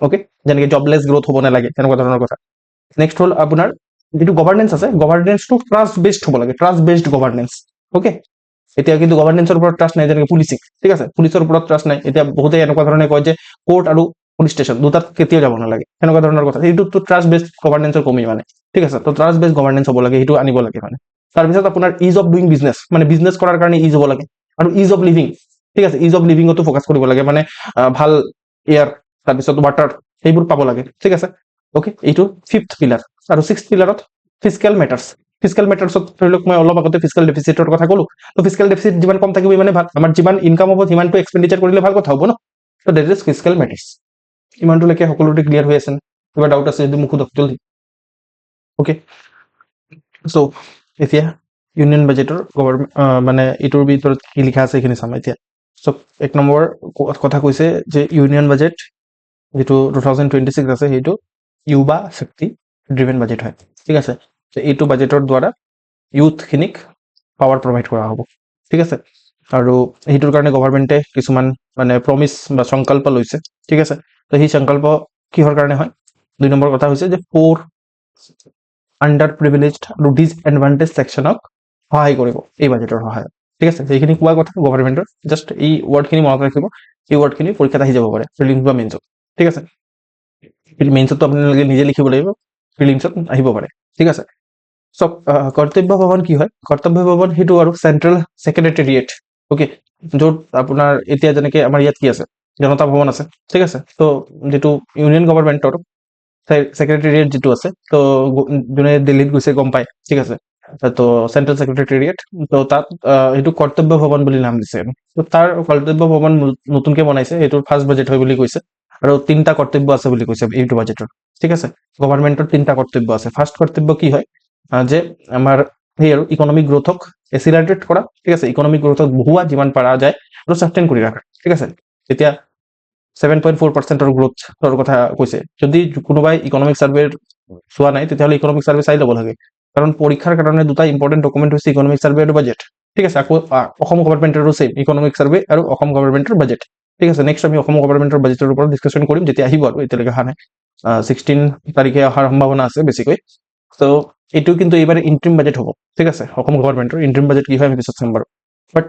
অ'কে, যেনেকৈ জবলেছ গ্ৰ'থ হ'ব নালাগে, তেনেকুৱা ধৰণৰ কথা। নেক্সট হ'ল আপোনাৰ যিটো গভাৰ্নেন্স আছে, গভাৰ্নেন্সটো ট্ৰাষ্ট বেছড হ'ব লাগে, ট্ৰাষ্ট বেছড গভাৰ্নেন্স, অ'কে। এতিয়া কিন্তু গভাৰ্নেন্সৰ ওপৰত ট্ৰাষ্ট নাই, যেনেকৈ পুলিচিং, ঠিক আছে, পুলিচৰ ওপৰত ট্ৰাষ্ট নাই। এতিয়া বহুতে এনেকুৱা ধৰণে কয় যে কোৰ্ট আৰু পুলিচ ষ্টেচন দুটাত কেতিয়াও যাব নালাগে, সেনেকুৱা ধৰণৰ কথা। সেইটোতো ট্ৰাষ্ট বেছড গভাৰ্নেন্সৰ কমি মানে, ঠিক আছে। তো ট্ৰাষ্ট বেছড গভাৰ্নেন্স হ'ব লাগে, সেইটো আনিব লাগে মানে। তাৰপিছত আপোনাৰ ইজ অফ ডুইং বিজনেছ, মানে বিজনেছ কৰাৰ কাৰণে ইজ হ'ব লাগে, আৰু ইজ অফ লিভিং, ঠিক আছে, ইজ অফ লিভিঙতো ফ'কাছ কৰিব লাগে, মানে ভাল এয়াৰ, তাৰপিছত ৱাটাৰ, সেইবোৰ পাব লাগে, ঠিক আছে, অ'কে। এইটো ফিফ্থ পিলাৰ। আৰু ছিক্সথ পিলাৰত ফিজিকেল মেটাৰ্ছ, ফিজিকেল মেটাৰ্ছত ধৰি লওক মই অলপ আগতে ফিজিকেল ডেফিচিটৰ কথা ক'লো, তো ফিজিকেল ডেফিচিট যিমান কম থাকিব ইমানে ভাল, আমাৰ যিমান ইনকাম হ'ব সিমানটো এক্সপেণ্ডিচাৰ কৰিলে ভাল কথা হ'ব ন। তো ডেট ইজ ফিজিকেল মেটাৰ্ছ। ইমানটোলৈকে সকলোতে ক্লিয়াৰ হৈ আছে, কিবা ডাউট আছে যদি মোক সোধক জলদি, অ'কে। চ' এতিয়া ইউনিয়ন বাজেটৰ গভৰ্ণমেণ্ট মানে এইটোৰ ভিতৰত কি লিখা আছে এইখিনি চাম এতিয়া। চ' 1 নম্বৰ কথা কৈছে যে ইউনিয়ন বাজেট যিটো 2026 আছে সেইটো ইউবা শক্তি ড্ৰিভেন বাজেট হয়, ঠিক আছে। এইটো বাজেটৰ দ্বাৰা ইউথখিনিক পাৱাৰ প্ৰভাইড কৰা হ'ব, ঠিক আছে। আৰু সেইটোৰ কাৰণে গভৰ্ণমেণ্টে কিছুমান মানে প্ৰমিছ বা সংকল্প লৈছে, ঠিক আছে। তো সেই সংকল্প কিহৰ কাৰণে হয়? 2 নম্বৰ কথা হৈছে যে 4 আণ্ডাৰ প্ৰিভিলেজড আৰু ডিছএডভান্টেজ ছেকশ্যনক সহায় কৰিব এই বাজেটৰ সহায়ত, ঠিক আছে। সেইখিনি কোৱা কথা গভৰ্ণমেণ্টৰ, জাষ্ট এই ৱৰ্ডখিনি মনত ৰাখিব, এই ৱৰ্ডখিনি পৰীক্ষাত আহি যাব পাৰে, প্ৰিলিমছ বা মেইনছত, ঠিক আছে। মেইনছতো আপোনালোকে নিজে লিখিব লাগিব, প্ৰিলিমছত আহিব পাৰে, ঠিক আছে। চব কৰ্তব্য ভৱন কি হয়? কৰ্তব্য ভৱন সেইটো আৰু চেণ্ট্ৰেল ছেক্ৰেটেৰিয়েট, অ'কে, য'ত আপোনাৰ এতিয়া যেনেকৈ আমাৰ ইয়াত কি আছে, জনতা ভৱন আছে, ঠিক আছে। তো যিটো ইউনিয়ন গভৰ্ণমেণ্টৰ ছেক্ৰেটেৰিয়েট যিটো আছে, তো যোনে দিল্লীত গৈছে গম পায়, ঠিক আছে। তো চেণ্ট্ৰেল ছেক্ৰেটেৰিয়েট, তো তাত সেইটো কৰ্তব্য ভৱন বুলি নাম দিছে। তো তাৰ কৰ্তব্য ভৱন নতুনকৈ বনাইছে, সেইটো ফাৰ্ষ্ট বাজেট হয় বুলি কৈছে, আৰু 3টা কৰ্তব্য আছে বুলি কৈছে এইটো বাজেটৰ, ঠিক আছে। গভৰ্ণমেণ্টৰ 3টা কৰ্তব্য আছে। ফাৰ্ষ্ট কৰ্তব্য কি হয় যে আমাৰ সেই আৰু ইকনমিক গ্ৰ'থক এচিলাৰেটেড কৰা, ঠিক আছে, ইকনমিক গ্ৰ'থক বহুৱা যিমান পৰা যায় আৰু ছাষ্টেইন কৰি ৰাখা, ঠিক আছে। এতিয়া 7.4% গ্ৰ'থৰ কথা কৈছে। যদি কোনোবাই ইকনমিক ছাৰ্ভেৰ চোৱা নাই তেতিয়াহ'লে ইকনমিক ছাৰ্ভে চাই ল'ব লাগে, কাৰণ পৰীক্ষাৰ কাৰণে 2টা ইম্পৰ্টেণ্ট ডকুমেণ্ট হৈছে ইকনমিক ছাৰ্ভে আৰু বাজেট, ঠিক আছে। আকৌ অসম গভৰ্ণমেণ্টৰো ছেইম, ইকনমিক ছাৰ্ভে আৰু অসম গভৰ্ণমেণ্টৰ বাজেট, ঠিক আছে। নেক্সট আমি অসম গভৰ্ণমেণ্টৰ বাজেটৰ ওপৰত ডিছকাশ্যন কৰিম, যেতিয়া আহিব, আৰু এতিয়ালৈকে অহা নাই, 16 তাৰিখে অহাৰ সম্ভাৱনা আছে বেছিকৈ। চ' এইটো কিন্তু এইবাৰ ইণ্ট্ৰিম বাজেট হ'ব, ঠিক আছে। অসম গভৰ্ণমেণ্টৰ ইণ্ট্ৰিম বাজেট কি হয় আমি পিছত চাম বাৰু। বাট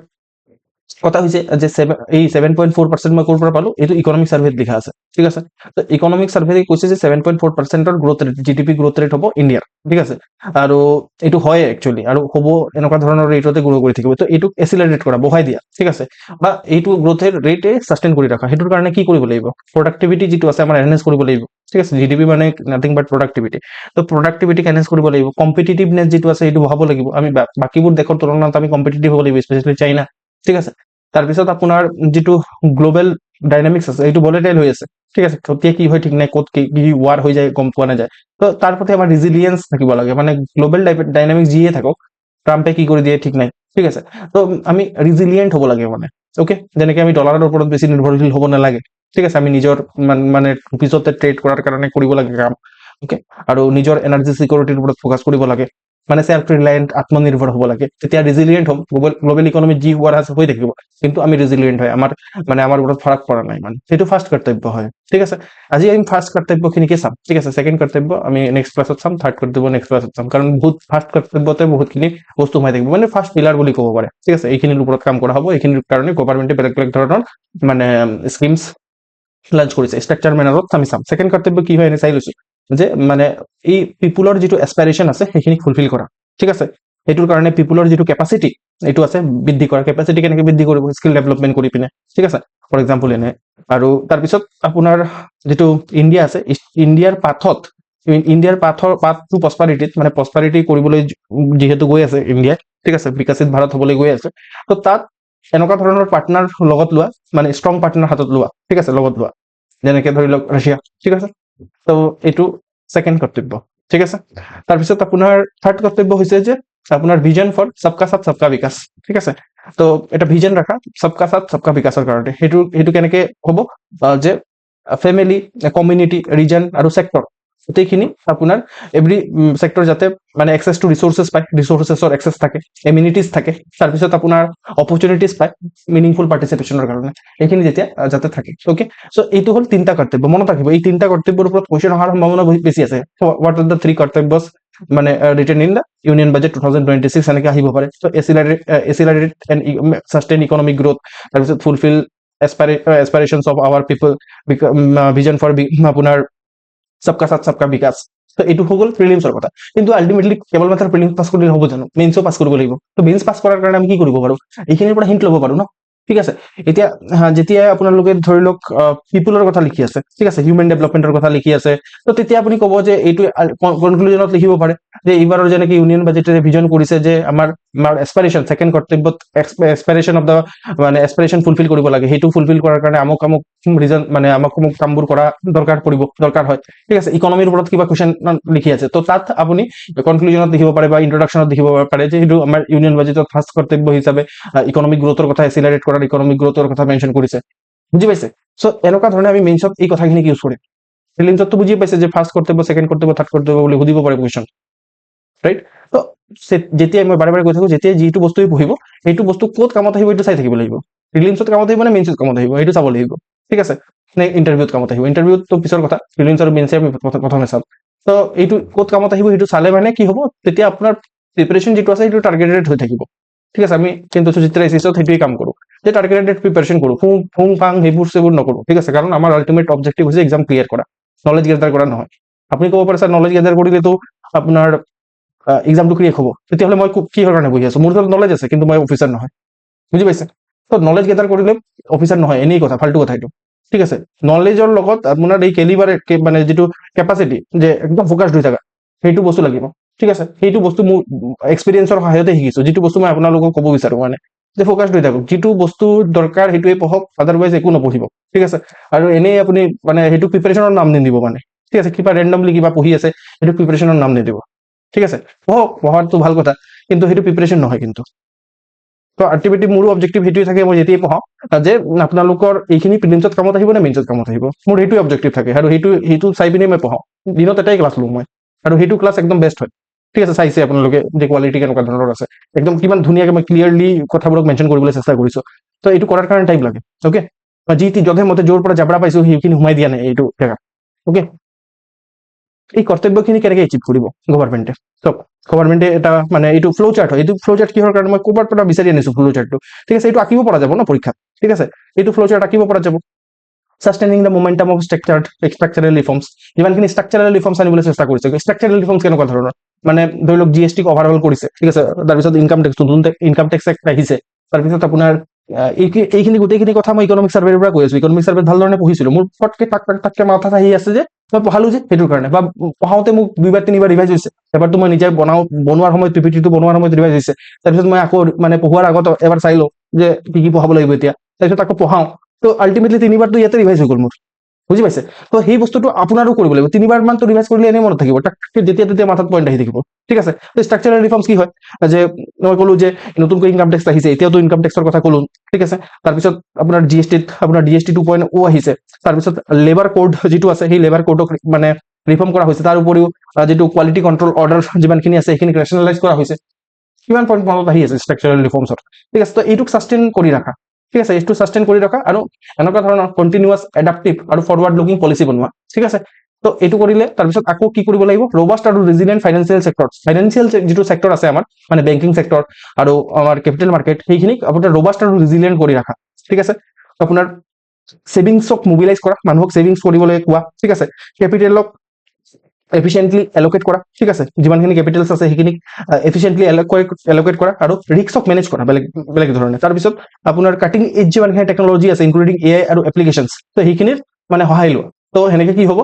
কথা হৈছে যে এই 7.4% মই ক'ৰ পৰা পালোঁ, এইটো ইকনমিক ছাৰ্ভেত লিখা আছে, ঠিক আছে। তো ইকনমিক ছাৰ্ভে কৈছে যে 7.4% growth rate, GDP growth rate হ'ব ইণ্ডিয়াৰ, ঠিক আছে। আৰু এইটো হয় একচুৱেলি, আৰু হ'ব এনেকুৱা ধৰণৰ ৰেটতে গ্ৰ' কৰি থাকিব। তো এইটোক এচিলাৰেট কৰা, বঢ়াই দিয়া, ঠিক আছে, বা এইটো গ্ৰ'থৰ ৰেটে ছাষ্টেইন কৰি ৰাখা। সেইটোৰ কাৰণে কি কৰিব লাগিব? প্ৰডাক্টিভিটি যিটো আছে আমাৰ এনহেঞ্চ কৰিব লাগিব, ঠিক আছে। জিডিপি মানে নাথিং বাট প্ৰডাক্টিভিটি। তো প্ৰডাক্টিভিটিক এনহেঞ্চ কৰিব লাগিব, কম্পিটিটিভনেছ যিটো আছে সেইটো বঢ়াব লাগিব। আমি বাকীবোৰ দেশৰ তুলনাত আমি কম্পিটিটিভ হ'ব লাগিব, স্পেচিয়েলি চাইনা, ঠিক আছে। তাৰপিছত আপোনাৰ যিটো গ্ল'বেল ডাইনামিক্স আছে এইটো ভলেটাইল হৈ আছে, ঠিক আছে। কেতিয়া কি হয় ঠিক নাই, ক'ত কি ৱাৰ হৈ যায় গম পোৱা নাযায়। তো তাৰ প্ৰতি আমাৰ ৰিজিলিয়েঞ্চ থাকিব লাগে, মানে গ্ল'বেল ডাইনামিক্স যিয়ে থাকক, ট্ৰাম্পে কি কৰি দিয়ে ঠিক নাই, ঠিক আছে। তো আমি ৰিজিলিয়েণ্ট হ'ব লাগে মানে, অ'কে। যেনেকৈ আমি ডলাৰৰ ওপৰত বেছি নিৰ্ভৰশীল হ'ব নালাগে, ঠিক আছে। আমি নিজৰ মানে পিছতে ট্ৰেড কৰাৰ কাৰণে কৰিব লাগে কাম, অ'কে। আৰু নিজৰ এনাৰ্জি চিকিউৰিটিৰ ওপৰত ফ'কাছ কৰিব লাগে, মানে ছেল্ফ ৰিলায়েণ্ট, আত্মনিৰ্ভৰ হ'ব লাগে। তেতিয়া ৰিজিলিয়েণ্ট হ'ম, গ্ল'বেল ইকনমিত যি হোৱাৰ আছে হৈ থাকিব, কিন্তু আমি ৰিজিলিয়েণ্ট হয়, আমাৰ ওপৰত ফাৰাক পৰা নাই, মানে সেইটো ফাৰ্ষ্ট কৰ্তব্য হয়, ঠিক আছে। আজি আমি ফাৰ্ষ্ট কৰ্তব্যখিনিকে চাম, ঠিক আছে। ছেকেণ্ড কৰ্তব্য আমি নেক্সট ক্লাছত চাম, থাৰ্ড কৰ্তব্য নেক্সট ক্লাছত চাম, কাৰণ ফাৰ্ষ্ট কৰ্তব্যতে বহুতখিনি বস্তু সোমাই থাকিব, মানে ফাৰ্ষ্ট পিলাৰ বুলি ক'ব পাৰে, ঠিক আছে। এইখিনিৰ ওপৰত কাম কৰা হ'ব, এইখিনিৰ কাৰণে গভৰ্ণমেণ্টে বেলেগ বেলেগ ধৰণৰ মানে স্কিমছ লঞ্চ কৰিছে, ষ্ট্ৰাকচাৰ মেনাৰত আমি চাম। ছেকেণ্ড কৰ্তব্য কি হয় এনে চাই লৈছোঁ, যে মানে এই পিপুলৰ যিটো এছপাইৰেশ্যন আছে সেইখিনিক ফুলফিল কৰা, ঠিক আছে। সেইটোৰ কাৰণে পিপুলৰ যিটো কেপাচিটি এইটো আছে বৃদ্ধি কৰা। কেপাচিটি কেনেকৈ বৃদ্ধি কৰিব? স্কিল ডেভেলপমেণ্ট কৰি পিনে, ঠিক আছে, ফৰ এক্সাম্পল এনে। আৰু তাৰপিছত আপোনাৰ যিটো ইণ্ডিয়া আছে, ইণ্ডিয়াৰ পাথ টু প্ৰস্পাৰিটিত, মানে প্ৰস্পাৰিটি কৰিবলৈ যিহেতু গৈ আছে ইণ্ডিয়া, ঠিক আছে, বিকশিত ভাৰত হ'বলৈ গৈ আছে। তো তাত এনেকুৱা ধৰণৰ পাৰ্টনাৰ লগত লোৱা, মানে ষ্ট্ৰং পাৰ্টনাৰ হাতত লোৱা, ঠিক আছে, লগত লোৱা, যেনেকৈ ধৰি লওক ৰাছিয়া, ঠিক আছে। তো এইটো ছেকেণ্ড কৰ্তব্য, ঠিক আছে। তাৰপিছত আপোনাৰ থাৰ্ড কৰ্তব্য হৈছে যে আপোনাৰ ভিজন ফৰ সবকা সাথ সবকা বিকাশ, ঠিক আছে। তো এটা ভিজন ৰাখা সবকা সাথ সবকা বিকাশৰ কাৰণে, সেইটো কেনেকে হ'ব যে ফেমিলি, কমিউনিটি, ৰিজন আৰু সেক্টৰ গোটেইখিনি আপোনাৰ এভৰি সেক্টৰ যাতে মানে এক্সেছ টু ৰিচোৰ্চেছ পায়, ৰিচোৰ্চেছৰ এক্সেছ থাকে, এমিউনিটিজ থাকে, তাৰপিছত আপোনাৰ অপৰচুনিটিজ পায় মিনিংফুল পাৰ্টিচিপেশ্যনৰ কাৰণে, এইখিনি যেতিয়া যাতে থাকে। অ'কে, চ' এইটো হ'ল তিনিটা কৰ্তব্য, মনত ৰাখিব এই তিনিটা কৰ্তব্যৰ ওপৰত কুৱেশ্যন অহাৰ সম্ভাৱনা বহুত বেছি আছে। হোৱাট আৰ দ্য থ্ৰী কৰ্তব্যছ মানে written in the union budget 2026 এনেকে আহিব পাৰে। So' accelerated and sustain economic growth, তাৰপিছত fulfil aspirations of our people, vision for আপোনাৰ সবকা সাথ সবকা বিকাশ। তো এইটো হৈ গ'ল প্ৰিলিমছৰ কথা। কিন্তু আল্টিমেটলি কেৱল মাত্ৰ প্ৰিলিমছ পাছ কৰিলে হ'ব জানো? মেইনছো পাছ কৰিব লাগিব। তো মেইনছ পাছ কৰাৰ কাৰণে আমি কি কৰিব পাৰোঁ? এইখিনিৰ পৰা হিণ্ট ল'ব পাৰোঁ ন, ঠিক আছে। এতিয়া যেতিয়া আপোনালোকে ধৰি লওক পিপুলৰ কথা লিখি আছে, ঠিক আছে, হিউমেন ডেভেলপমেণ্টৰ কথা লিখি আছে, তো তেতিয়া আপুনি ক'ব যে এইটো কনক্লুজনত লিখিব পাৰে যে এইবাৰৰ যেনেকে ইউনিয়ন বাজেটেৰে ভিজন কৰিছে যে আমাৰ এছপাইৰেশ্যন, ছেকেণ্ড কৰ্তব্যত এছপাইৰেশ্যন অফ দ্য মানে এছপাইৰেশ্যন ফুলফিল কৰিব লাগে, সেইটো ফুলফিল কৰাৰ কাৰণে আমুক আমুক ৰিজন মানে আমুক আমুক কামবোৰ কৰা দৰকাৰ হয়, ঠিক আছে। ইকনমিৰ ওপৰত কিবা কুৱেশ্যন লিখি আছে, তো তাত আপুনি কনক্লুজনত লিখিব পাৰে বা ইন্ট্ৰডাকশ্যনত লিখিব পাৰে যে সেইটো আমাৰ ইউনিয়ন বাজেটত ফাৰ্ষ্ট কৰ্তব্য হিচাপে ইকনমিক গ্ৰোথৰ কথা, এচিলাৰেট কৰাৰ ইকনমিক গ্ৰোথৰ কথা মেনশ্যন কৰিছে, বুজি পাইছে। চ' এনেকুৱা ধৰণে আমি মেইনছত এই কথাখিনিক ইউজ কৰিম। প্ৰিলিমছততো বুজি পাইছে যে ফাৰ্ষ্ট কৰ্তব্য, ছেকেণ্ড কৰ্তব্য, থাৰ্ড কৰ্তব্য বুলি সুধিব পাৰে কুৱেশ্যন, ৰাইট। তো যেতিয়াই মই বাৰে বাৰে কৈ থাকোঁ, যেতিয়াই যিটো বস্তুৱে পঢ়িব সেইটো বস্তু ক'ত কামত আহিব এইটো চাই থাকিব লাগিব। প্ৰিলিমছত কামত আহিব নে মেইনছত কামত আহিব সেইটো চাব লাগিব, ঠিক আছে, নে ইণ্টাৰভিউত কামত আহিব। ইণ্টাৰভিউতটো পিছৰ কথা, প্ৰিলিমছ আৰু মেইনছে আমি প্ৰথমে চাম। তো এইটো ক'ত কামত আহিব সেইটো চালে মানে কি হ'ব, তেতিয়া আপোনাৰ প্ৰিপাৰেশ্যন যিটো আছে সেইটো টাৰ্গেটেড হৈ থাকিব, ঠিক আছে। আমি কিন্তু সুচিত্ৰা এচিছত সেইটোৱে কাম কৰোঁ যে টাৰ্গেটেড প্ৰিপাৰেশ্যন কৰোঁ, ফুং ফাং সেইবোৰ নকৰোঁ, ঠিক আছে। কাৰণ আমাৰ আল্টিমেট অবজেক্টিভ হৈছে এক্সাম ক্লিয়াৰ কৰা, নলেজ গেদাৰ কৰা নহয়। আপুনি ক'ব পাৰে স্যাৰ নলেজ গেদাৰ কৰিলেতো আপোনাৰ এক্সামটো ক্লিয়াৰ হ'ব, তেতিয়াহ'লে মই কিহৰ কাৰণে বহি আছোঁ? মোৰ ওচৰত নলেজ আছে কিন্তু মই অফিচাৰ নহয়, বুজি পাইছে। তো নলেজ গেদাৰ কৰিলে অফিচাৰ নহয়, এনেই কথা, ফাল্টু কথা এইটো, ঠিক আছে। নলেজৰ লগত আপোনাৰ এই কেলিবাৰ মানে যিটো কেপাচিটি যে একদম ফ'কাছড হৈ থকা, সেইটো বস্তু লাগিব, ঠিক আছে। সেইটো বস্তু মোৰ এক্সপিৰিয়েঞ্চৰ সহায়তে শিকিছোঁ, যিটো বস্তু মই আপোনালোকক ক'ব বিচাৰোঁ মানে যে ফ'কাছড হৈ থাকক, যিটো বস্তু দৰকাৰ সেইটোৱে পঢ়ক, আদাৰৱাইজ একো নপঢ়িব, ঠিক আছে। আৰু এনেই আপুনি মানে সেইটো প্ৰিপাৰেশ্যনৰ নাম নিদিব মানে, ঠিক আছে। কিবা ৰেণ্ডমলি কিবা পঢ়ি আছে সেইটো প্ৰিপাৰেশ্যনৰ নাম নিদিব, ঠিক আছে। পঢ়াটো ভাল কথা, কিন্তু সেইটো প্ৰিপাৰেশ্যন নহয় কিন্তু। তো আল্টিমেটলি মোৰো অবজেক্টিভ সেইটোৱে থাকে, মই যেতিয়াই পঢ়াওঁ যে আপোনালোকৰ এইখিনি প্ৰিলিমছত কামত আহিব নে মেইনছত কামত আহিব, মোৰ সেইটোৱে অবজেক্টিভ থাকে। আৰু সেইটো চাই পিনে মই পঢ়াওঁ, দিনত এটাই ক্লাছ লওঁ মই, আৰু সেইটো ক্লাছ একদম বেষ্ট হয়, ঠিক আছে। চাইছে আপোনালোকে যে কোৱালিটি কেনেকুৱা ধৰণৰ আছে, একদম কিমান ধুনীয়াকৈ মই ক্লিয়াৰলি কথাবোৰক মেনশ্যন কৰিবলৈ চেষ্টা কৰিছোঁ। তো এইটো কৰাৰ কাৰণে টাইম লাগে, অ'কে। যধে মতে য'ৰ পৰা জাবৰা পাইছোঁ সেইখিনি সোমাই দিয়া নাই এইটো জেগাত, অ'কে। এই কৰ্তব্যখিনি কেনেকৈ এচিভ কৰিব গভৰ্ণমেণ্টে? চাওক, গভৰ্ণমেণ্টে এটা মানে এইটো ফ্ল' চাৰ্ট হয়। এইটো ফ্ল' চাৰ্ট কিহৰ কাৰণে মই ক'ৰবাৰ পৰা বিচাৰি আনিছোঁ ফ্ল' চাৰ্টটো, ঠিক আছে। এইটো আঁকিব পৰা যাব ন পৰীক্ষাত, ঠিক আছে। এইটো ফ্ল' চাৰ্ট আঁকিব পৰা যাব। Sustaining the momentum of structural reforms, যিমানখিনি ষ্ট্ৰাকচাৰেল ৰিফৰ্মছ আনিবলৈ চেষ্টা কৰিছে। ষ্ট্ৰাকচাৰেল ৰিফৰ্মছ কেনেকুৱা ধৰণৰ, মানে ধৰি লওক GST অভাৰঅল কৰিছে, ঠিক আছে। তাৰপিছত ইনকাম টেক্স, নতুন ইনকাম টেক্স এক্ট আহিছে। তাৰপিছত আপোনাৰ এইখিনি গোটেইখিনি কথা মই ইকনমিক ছাৰ্ভেৰ পৰা কৈ আছোঁ। ইকনমিক ছাৰ্ভেত ভাল ধৰণে পঢ়িছিলোঁ, মোৰ ফটকে তাককে মাথাত আহি আছে যে মই পঢ়ালোঁ যে সেইটোৰ কাৰণে, বা পঢ়াওঁতে মোক 2 3 ৰিভাইজ হৈছে। এবাৰতো মই নিজে বনোৱাৰ সময়ত PPT বনোৱাৰ সময়ত ৰিভাইজ হৈছে। তাৰপিছত মই আকৌ মানে পঢ়োৱাৰ আগত এবাৰ চাই লওঁ যে কি পঢ়াব লাগিব এতিয়া, তাৰপিছত আকৌ পঢ়াওঁ। তো আল্টিমেটলি 3বাৰটো ইয়াতে ৰিভাইজ হৈ গ'ল মোৰ, বুজি পাইছে। তো সেই বস্তুটো আপোনাৰো কৰিব লাগিব, 3বাৰ মানটো ৰিভাইজ কৰিলে এনেই মনত থাকিব, তাক যেতিয়া তেতিয়া মাথাত পইণ্ট আহি থাকিব, ঠিক আছে। তো ষ্ট্ৰাকচাৰেল ৰিফৰ্মছ কি হয়, যে মই ক'লো যে নতুনকৈ ইনকাম টেক্স আহিছে, এতিয়াতো ইনকাম টেক্সৰ কথা ক'লো, ঠিক আছে। তাৰপিছত আপোনাৰ GST 2.0 আহিছে। তাৰপিছত লেবাৰ কোড যিটো আছে সেই লেবাৰ কোডক মানে ৰিফৰ্ম কৰা হৈছে। তাৰ উপৰিও যিটো কোৱালিটি কণ্ট্ৰল অৰ্ডাৰ যিমানখিনি আছে সেইখিনি ৰেচনেলাইজ কৰা হৈছে। কিমান পইণ্ট মনত আহি আছে ষ্ট্ৰাকচাৰেল ৰিফৰ্মছত, ঠিক আছে। তো এইটোক ছাষ্টেইন কৰি ৰাখা, ঠিক আছে। এইটো ছাষ্টেইন কৰি ৰাখা আৰু এনেকুৱা ধৰণৰ কণ্টিনিউৱাছ এডাপ্টিভ আৰু ফৰৱাৰ্ড লুকিং পলিচি বনোৱা, ঠিক আছে। তো এইটো কৰিলে তাৰপিছত আকৌ কি কৰিব লাগিব, ৰবাষ্ট আৰু ৰেজিলিয়েণ্ট ফাইনেন্সিয়েল ছেক্টৰ, ফাইনেন্সিয়েল যিটো ছেক্টৰ আছে আমাৰ মানে বেংকিং ছেক্টৰ আৰু আমাৰ কেপিটেল মাৰ্কেট, সেইখিনিক আপোনাৰ ৰবাষ্ট আৰু ৰেজিলিয়েণ্ট কৰি ৰাখা, ঠিক আছে। আপোনাৰ ছেভিংছক মোবিলাইজ কৰা, মানুহক ছেভিংছ কৰিবলৈ কোৱা, ঠিক আছে। কেপিটেলক এফিচিয়েণ্টলি এল'কেট কৰা, ঠিক আছে। যিমানখিনি কেপিটেলছ আছে সেইখিনিক এফিচিয়েণ্টলি এল'কেট কৰা আৰু ৰিস্কক মেনেজ কৰা বেলেগ ধৰণে। তাৰপিছত আপোনাৰ কাটিং এজ যিমানখিনি টেকনলজি আছে ইনক্লুডিং AI আৰু এপ্লিকেশ্যনছ, তো সেইখিনিৰ মানে সহায় লোৱা। তো সেনেকে কি হ'ব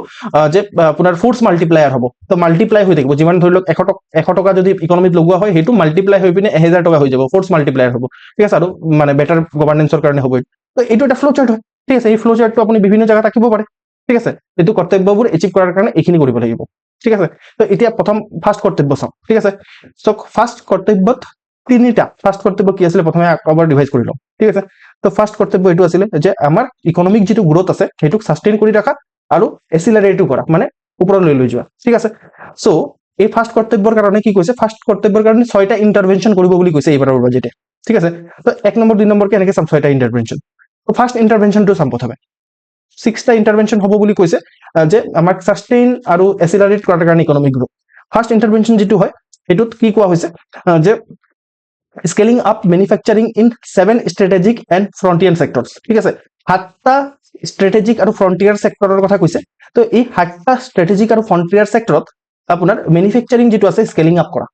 যে আপোনাৰ ফ'ৰ্চ মাল্টিপ্লায়াৰ হ'ব। তো মাল্টিপ্লাই হৈ থাকিব, যিমান ধৰি লওক 100 টকা যদি ইকনমিত লগোৱা হয় সেইটো মাল্টিপ্লাই হৈ পিনে 1000 টকা হৈ যাব, ফ'ৰ্চ মাল্টিপ্লায়াৰ হ'ব, ঠিক আছে। আৰু মানে বেটাৰ গভাৰ্নেন্সৰ কাৰণে হ'ব। তো এইটো এটা ফ্ল' চাৰ্ট হয়, ঠিক আছে। এই ফ্ল' চাৰ্টটো আপুনি বিভিন্ন জেগাত আঁকিব পাৰে, ঠিক আছে। এইটো কৰ্তব্যবোৰ এচিভ কৰাৰ কাৰণে এইখিনি কৰিব লাগিব। ঠিক আছে তো এতিয়া প্ৰথম ফাৰ্ষ্ট কৰ্তব্য চাওঁ ঠিক আছে সো ফাৰ্ষ্ট কৰ্তব্যত তিনিটা ফাৰ্ষ্ট কৰ্তব্য কি আছিল প্ৰথমে এবাৰ ডিভাইড কৰি লওঁ ঠিক আছে তো ফাৰ্ষ্ট কৰ্তব্য এইটো আছিল যে আমাৰ ইকনমিক যেটো গ্ৰোথ আছে হেতুক সাস্টেইন কৰি ৰাখা আৰু এসিলাৰেটও কৰা মানে ওপৰলৈ লৈ যোৱা ঠিক আছে সো এই ফাৰ্ষ্ট কৰ্তব্যৰ কাৰণে কি কৈছে ফাৰ্ষ্ট কৰ্তব্যৰ কাৰণে 6টা ইন্টাৰভেনশন কৰিব বুলি কৈছে এইবাৰৰ বাজেটে ঠিক আছে তো এক নম্বৰ দুই নম্বৰ কে এনেকৈ চাম 6টা ইন্টাৰভেনশন তো ফাৰ্ষ্ট ইন্টাৰভেনশনটো চাম প্ৰথমে 6টা ইন্টাৰভেনশন হ'ব বুলি কৈছে যে আমাক সাস্টেইন আৰু এসিলাৰেট কৰাৰ কাৰণে ইকনমিক গ্ৰোথ ফাৰ্ষ্ট ইন্টাৰভেনশন যেটো হয় এটোত কি কোৱা হৈছে যে scaling up manufacturing in 7 strategic and frontier sectors ঠিক আছে 7টা স্ট্ৰ্যাটেজিক আৰু ফ্ৰন্টিয়াৰ সেক্টৰৰ কথা কৈছে তো এই 7টা স্ট্ৰ্যাটেজিক আৰু ফ্ৰন্টিয়াৰ সেক্টৰত আপোনাৰ ম্যানুফ্যাকচাৰিং যেটো আছে স্কেলিং আপ কৰা